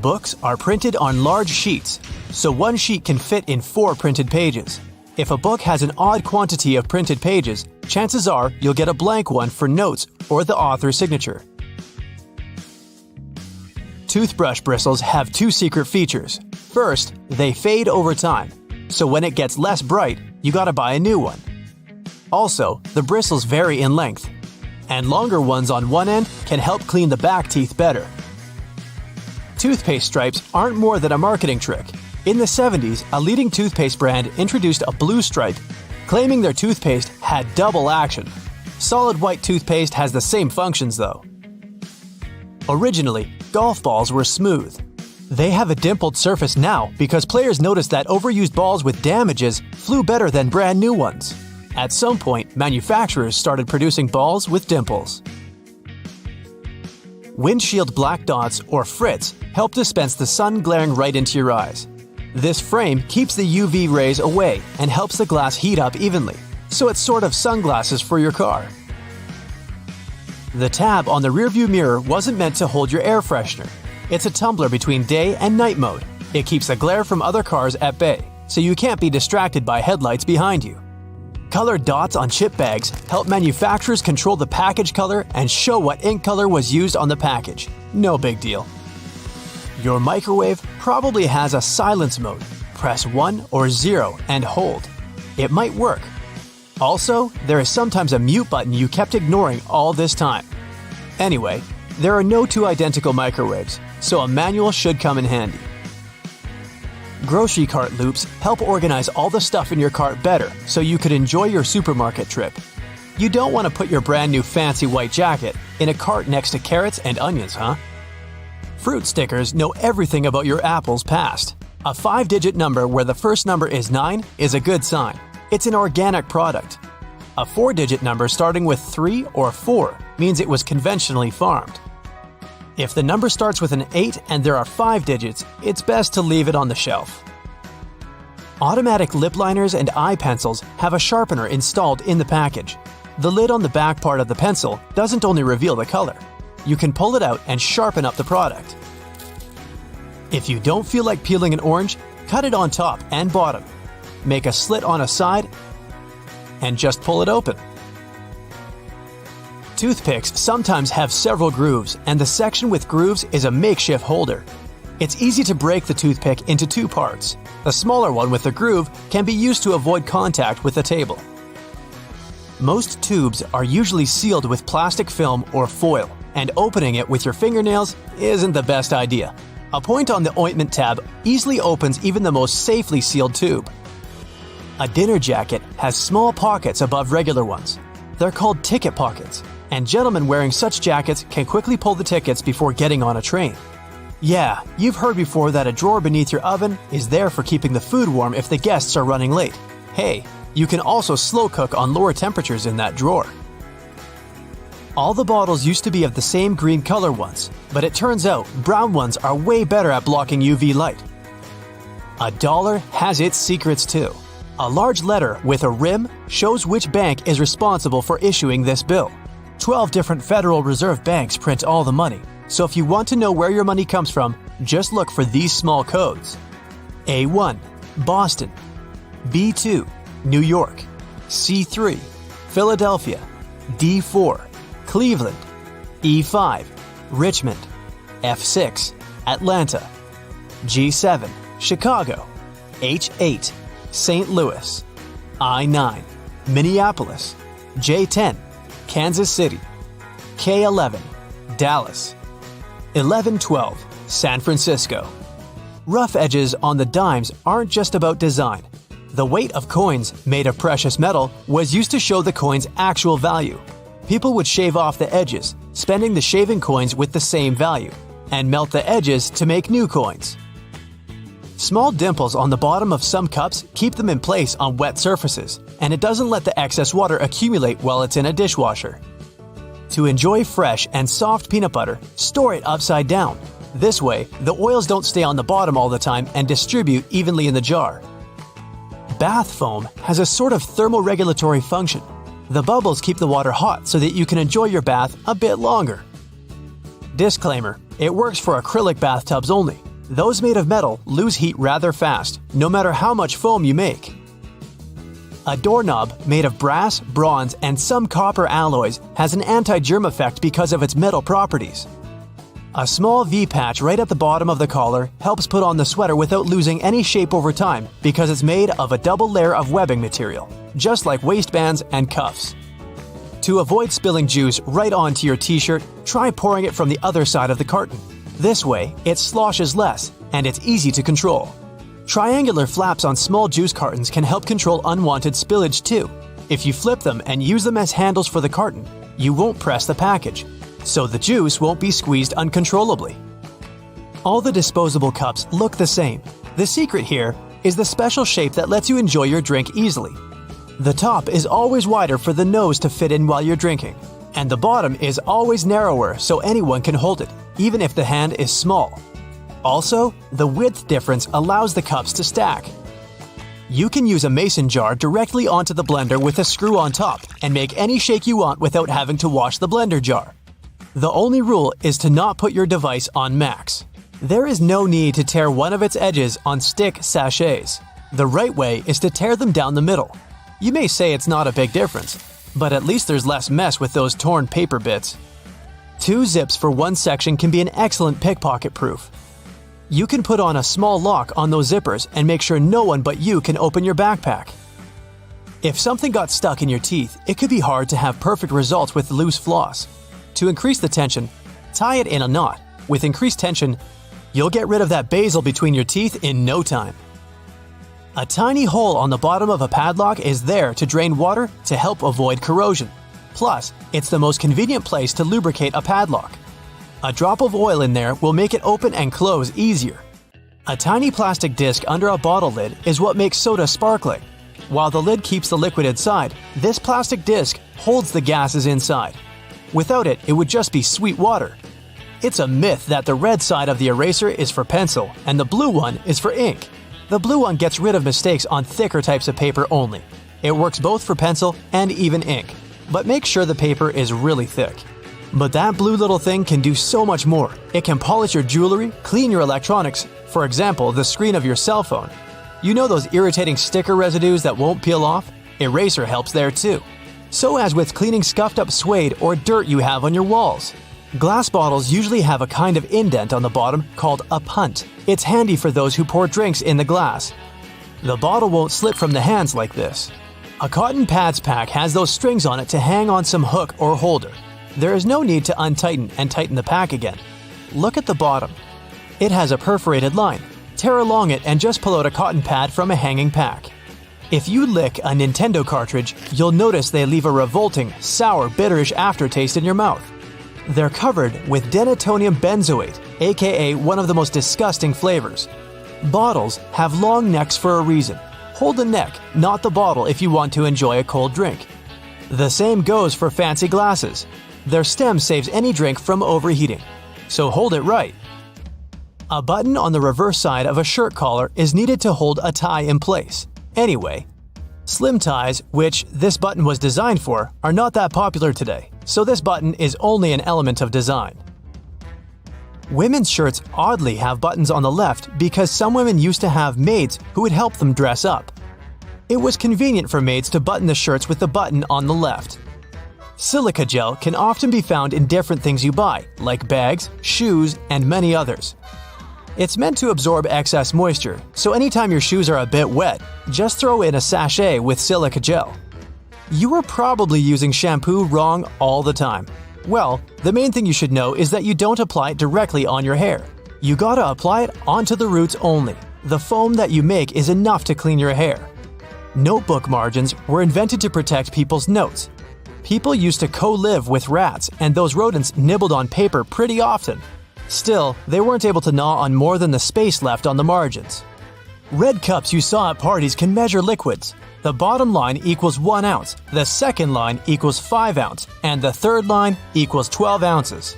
Books are printed on large sheets, so one sheet can fit in 4 printed pages. If a book has an odd quantity of printed pages, chances are you'll get a blank one for notes or the author's signature. Toothbrush bristles have 2 secret features. First, they fade over time, so when it gets less bright, you gotta buy a new one. Also, the bristles vary in length, and longer ones on one end can help clean the back teeth better. Toothpaste stripes aren't more than a marketing trick. In the 70s, a leading toothpaste brand introduced a blue stripe, claiming their toothpaste had double action. Solid white toothpaste has the same functions though. Originally, golf balls were smooth. They have a dimpled surface now because players noticed that overused balls with damages flew better than brand new ones. At some point, manufacturers started producing balls with dimples. Windshield black dots, or frits, help dispense the sun glaring right into your eyes. This frame keeps the UV rays away and helps the glass heat up evenly, so it's sort of sunglasses for your car. The tab on the rearview mirror wasn't meant to hold your air freshener. It's a tumbler between day and night mode. It keeps the glare from other cars at bay, so you can't be distracted by headlights behind you. Colored dots on chip bags help manufacturers control the package color and show what ink color was used on the package. No big deal. Your microwave probably has a silence mode. Press 1 or 0 and hold. It might work. Also, there is sometimes a mute button you kept ignoring all this time. Anyway, there are no two identical microwaves, so a manual should come in handy. Grocery cart loops help organize all the stuff in your cart better so you could enjoy your supermarket trip. You don't want to put your brand new fancy white jacket in a cart next to carrots and onions, huh? Fruit stickers know everything about your apple's past. A 5-digit number where the first number is 9 is a good sign. It's an organic product. A 4-digit number starting with 3 or 4 means it was conventionally farmed. If the number starts with an 8 and there are 5 digits, it's best to leave it on the shelf. Automatic lip liners and eye pencils have a sharpener installed in the package. The lid on the back part of the pencil doesn't only reveal the color. You can pull it out and sharpen up the product. If you don't feel like peeling an orange, cut it on top and bottom. Make a slit on a side and just pull it open. Toothpicks sometimes have several grooves, and the section with grooves is a makeshift holder. It's easy to break the toothpick into 2 parts. The smaller one with the groove can be used to avoid contact with the table. Most tubes are usually sealed with plastic film or foil, and opening it with your fingernails isn't the best idea. A point on the ointment tab easily opens even the most safely sealed tube. A dinner jacket has small pockets above regular ones. They're called ticket pockets, and gentlemen wearing such jackets can quickly pull the tickets before getting on a train. Yeah, you've heard before that a drawer beneath your oven is there for keeping the food warm if the guests are running late. Hey, you can also slow cook on lower temperatures in that drawer. All the bottles used to be of the same green color once, but it turns out brown ones are way better at blocking UV light. A dollar has its secrets too. A large letter with a rim shows which bank is responsible for issuing this bill. 12 different Federal Reserve banks print all the money, so if you want to know where your money comes from, just look for these small codes. A1, Boston. B2, New York. C3, Philadelphia. D4, Cleveland. E5, Richmond. F6, Atlanta. G7, Chicago. H8, St. Louis. I9, Minneapolis. J10, Kansas City. K11, Dallas. 1112, San Francisco. Rough edges on the dimes aren't just about design. The weight of coins made of precious metal was used to show the coin's actual value. People would shave off the edges, spending the shaving coins with the same value, and melt the edges to make new coins. Small dimples on the bottom of some cups keep them in place on wet surfaces, and it doesn't let the excess water accumulate while it's in a dishwasher. To enjoy fresh and soft peanut butter, store it upside down. This way, the oils don't stay on the bottom all the time and distribute evenly in the jar. Bath foam has a sort of thermoregulatory function. The bubbles keep the water hot so that you can enjoy your bath a bit longer. Disclaimer: it works for acrylic bathtubs only. Those made of metal lose heat rather fast, no matter how much foam you make. A doorknob made of brass, bronze, and some copper alloys has an anti-germ effect because of its metal properties. A small V-patch right at the bottom of the collar helps put on the sweater without losing any shape over time because it's made of a double layer of webbing material, just like waistbands and cuffs. To avoid spilling juice right onto your t-shirt, try pouring it from the other side of the carton. This way, it sloshes less, and it's easy to control. Triangular flaps on small juice cartons can help control unwanted spillage too. If you flip them and use them as handles for the carton, you won't press the package, so the juice won't be squeezed uncontrollably. All the disposable cups look the same. The secret here is the special shape that lets you enjoy your drink easily. The top is always wider for the nose to fit in while you're drinking, and the bottom is always narrower so anyone can hold it, even if the hand is small. Also, the width difference allows the cups to stack. You can use a mason jar directly onto the blender with a screw on top and make any shake you want without having to wash the blender jar. The only rule is to not put your device on max. There is no need to tear one of its edges on stick sachets. The right way is to tear them down the middle. You may say it's not a big difference, but at least there's less mess with those torn paper bits. 2 zips for one section can be an excellent pickpocket proof. You can put on a small lock on those zippers and make sure no one but you can open your backpack. If something got stuck in your teeth, it could be hard to have perfect results with loose floss. To increase the tension, tie it in a knot. With increased tension, you'll get rid of that basil between your teeth in no time. A tiny hole on the bottom of a padlock is there to drain water to help avoid corrosion. Plus, it's the most convenient place to lubricate a padlock. A drop of oil in there will make it open and close easier. A tiny plastic disc under a bottle lid is what makes soda sparkling. While the lid keeps the liquid inside, this plastic disc holds the gases inside. Without it, it would just be sweet water. It's a myth that the red side of the eraser is for pencil and the blue one is for ink. The blue one gets rid of mistakes on thicker types of paper only. It works both for pencil and even ink, but make sure the paper is really thick. But that blue little thing can do so much more. It can polish your jewelry, clean your electronics, for example, the screen of your cell phone. You know those irritating sticker residues that won't peel off? Eraser helps there too. So as with cleaning scuffed up suede or dirt you have on your walls. Glass bottles usually have a kind of indent on the bottom called a punt. It's handy for those who pour drinks in the glass. The bottle won't slip from the hands like this. A cotton pads pack has those strings on it to hang on some hook or holder. There is no need to untighten and tighten the pack again. Look at the bottom. It has a perforated line. Tear along it and just pull out a cotton pad from a hanging pack. If you lick a Nintendo cartridge, you'll notice they leave a revolting, sour, bitterish aftertaste in your mouth. They're covered with denatonium benzoate, aka one of the most disgusting flavors. Bottles have long necks for a reason. Hold the neck, not the bottle if you want to enjoy a cold drink. The same goes for fancy glasses. Their stem saves any drink from overheating. So hold it right. A button on the reverse side of a shirt collar is needed to hold a tie in place. Anyway, slim ties, which this button was designed for, are not that popular today, so this button is only an element of design. Women's shirts oddly have buttons on the left because some women used to have maids who would help them dress up. It was convenient for maids to button the shirts with the button on the left. Silica gel can often be found in different things you buy, like bags, shoes, and many others. It's meant to absorb excess moisture, so anytime your shoes are a bit wet, just throw in a sachet with silica gel. You are probably using shampoo wrong all the time. Well, the main thing you should know is that you don't apply it directly on your hair. You gotta apply it onto the roots only. The foam that you make is enough to clean your hair. Notebook margins were invented to protect people's notes. People used to co-live with rats, and those rodents nibbled on paper pretty often. Still, they weren't able to gnaw on more than the space left on the margins. Red cups you saw at parties can measure liquids. The bottom line equals 1 ounce, the second line equals 5 ounce, and the third line equals 12 ounces.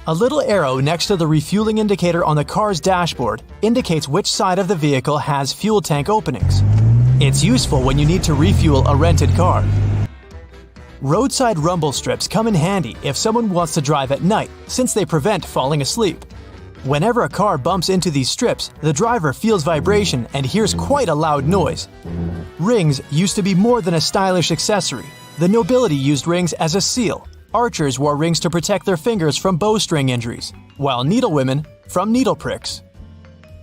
A little arrow next to the refueling indicator on the car's dashboard indicates which side of the vehicle has fuel tank openings. It's useful when you need to refuel a rented car. Roadside rumble strips come in handy if someone wants to drive at night, since they prevent falling asleep. Whenever a car bumps into these strips, the driver feels vibration and hears quite a loud noise. Rings used to be more than a stylish accessory. The nobility used rings as a seal. Archers wore rings to protect their fingers from bowstring injuries, while needlewomen from needle pricks.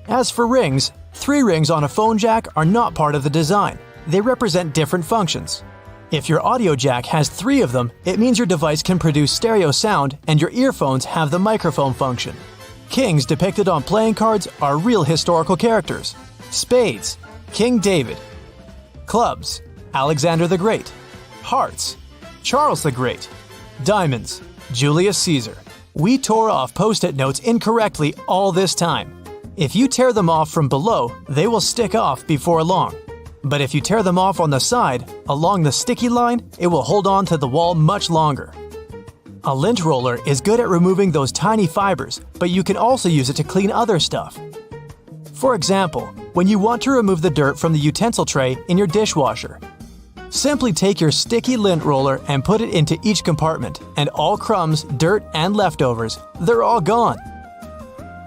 As for rings, 3 rings on a phone jack are not part of the design. They represent different functions. If your audio jack has 3 of them, it means your device can produce stereo sound and your earphones have the microphone function. Kings depicted on playing cards are real historical characters. Spades, King David. Clubs, Alexander the Great. Hearts, Charles the Great. Diamonds, Julius Caesar. We tore off post-it notes incorrectly all this time. If you tear them off from below, they will stick off before long. But if you tear them off on the side, along the sticky line, it will hold on to the wall much longer. A lint roller is good at removing those tiny fibers, but you can also use it to clean other stuff. For example, when you want to remove the dirt from the utensil tray in your dishwasher. Simply take your sticky lint roller and put it into each compartment, and all crumbs, dirt, and leftovers, they're all gone.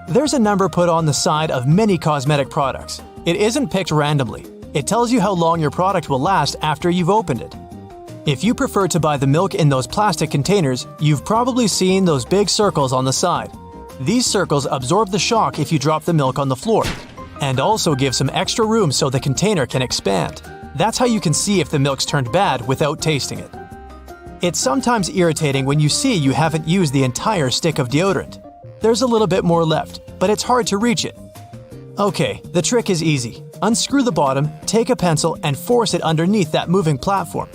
There's a number put on the side of many cosmetic products. It isn't picked randomly. It tells you how long your product will last after you've opened it. If you prefer to buy the milk in those plastic containers, you've probably seen those big circles on the side. These circles absorb the shock if you drop the milk on the floor, and also give some extra room so the container can expand. That's how you can see if the milk's turned bad without tasting it. It's sometimes irritating when you see you haven't used the entire stick of deodorant. There's a little bit more left, but it's hard to reach it. Okay, the trick is easy. Unscrew the bottom, take a pencil, and force it underneath that moving platform.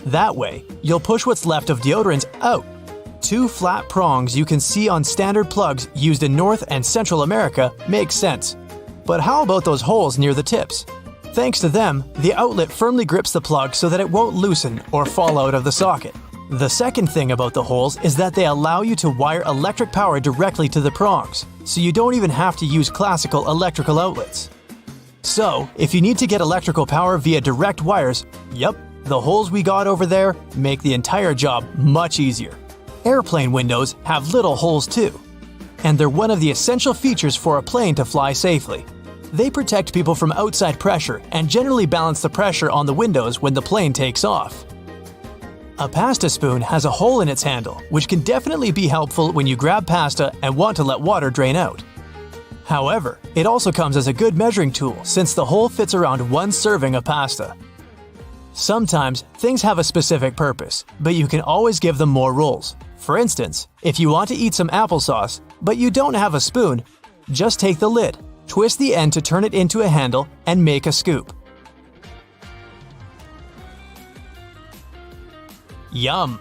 That way, you'll push what's left of deodorant out. 2 flat prongs you can see on standard plugs used in North and Central America make sense. But how about those holes near the tips? Thanks to them, the outlet firmly grips the plug so that it won't loosen or fall out of the socket. The second thing about the holes is that they allow you to wire electric power directly to the prongs, so you don't even have to use classical electrical outlets. So, if you need to get electrical power via direct wires, yep, the holes we got over there make the entire job much easier. Airplane windows have little holes too, and they're one of the essential features for a plane to fly safely. They protect people from outside pressure and generally balance the pressure on the windows when the plane takes off. A pasta spoon has a hole in its handle, which can definitely be helpful when you grab pasta and want to let water drain out. However, it also comes as a good measuring tool since the hole fits around 1 serving of pasta. Sometimes things have a specific purpose, but you can always give them more roles. For instance, if you want to eat some applesauce, but you don't have a spoon, just take the lid, twist the end to turn it into a handle, and make a scoop. Yum!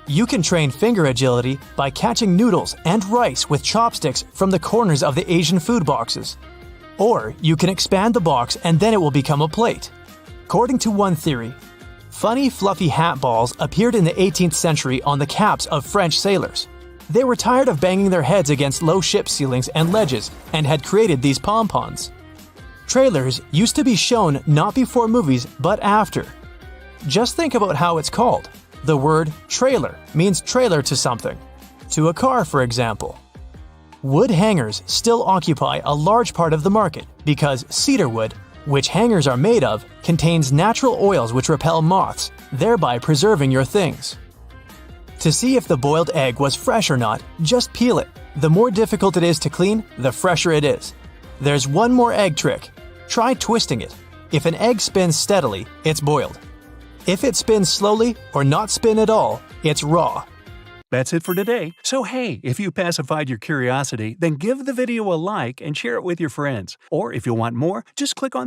You can train finger agility by catching noodles and rice with chopsticks from the corners of the Asian food boxes. Or you can expand the box and then it will become a plate. According to one theory, funny fluffy hat balls appeared in the 18th century on the caps of French sailors. They were tired of banging their heads against low ship ceilings and ledges and had created these pom-poms. Trailers used to be shown not before movies but after. Just think about how it's called. The word trailer means trailer to something. To a car, for example. Wood hangers still occupy a large part of the market because cedar wood, which hangers are made of, contains natural oils which repel moths, thereby preserving your things. To see if the boiled egg was fresh or not, just peel it. The more difficult it is to clean, the fresher it is. There's one more egg trick. Try twisting it. If an egg spins steadily, it's boiled. If it spins slowly or not spin at all, it's raw. That's it for today. So hey, if you pacified your curiosity, then give the video a like and share it with your friends. Or if you want more, just click on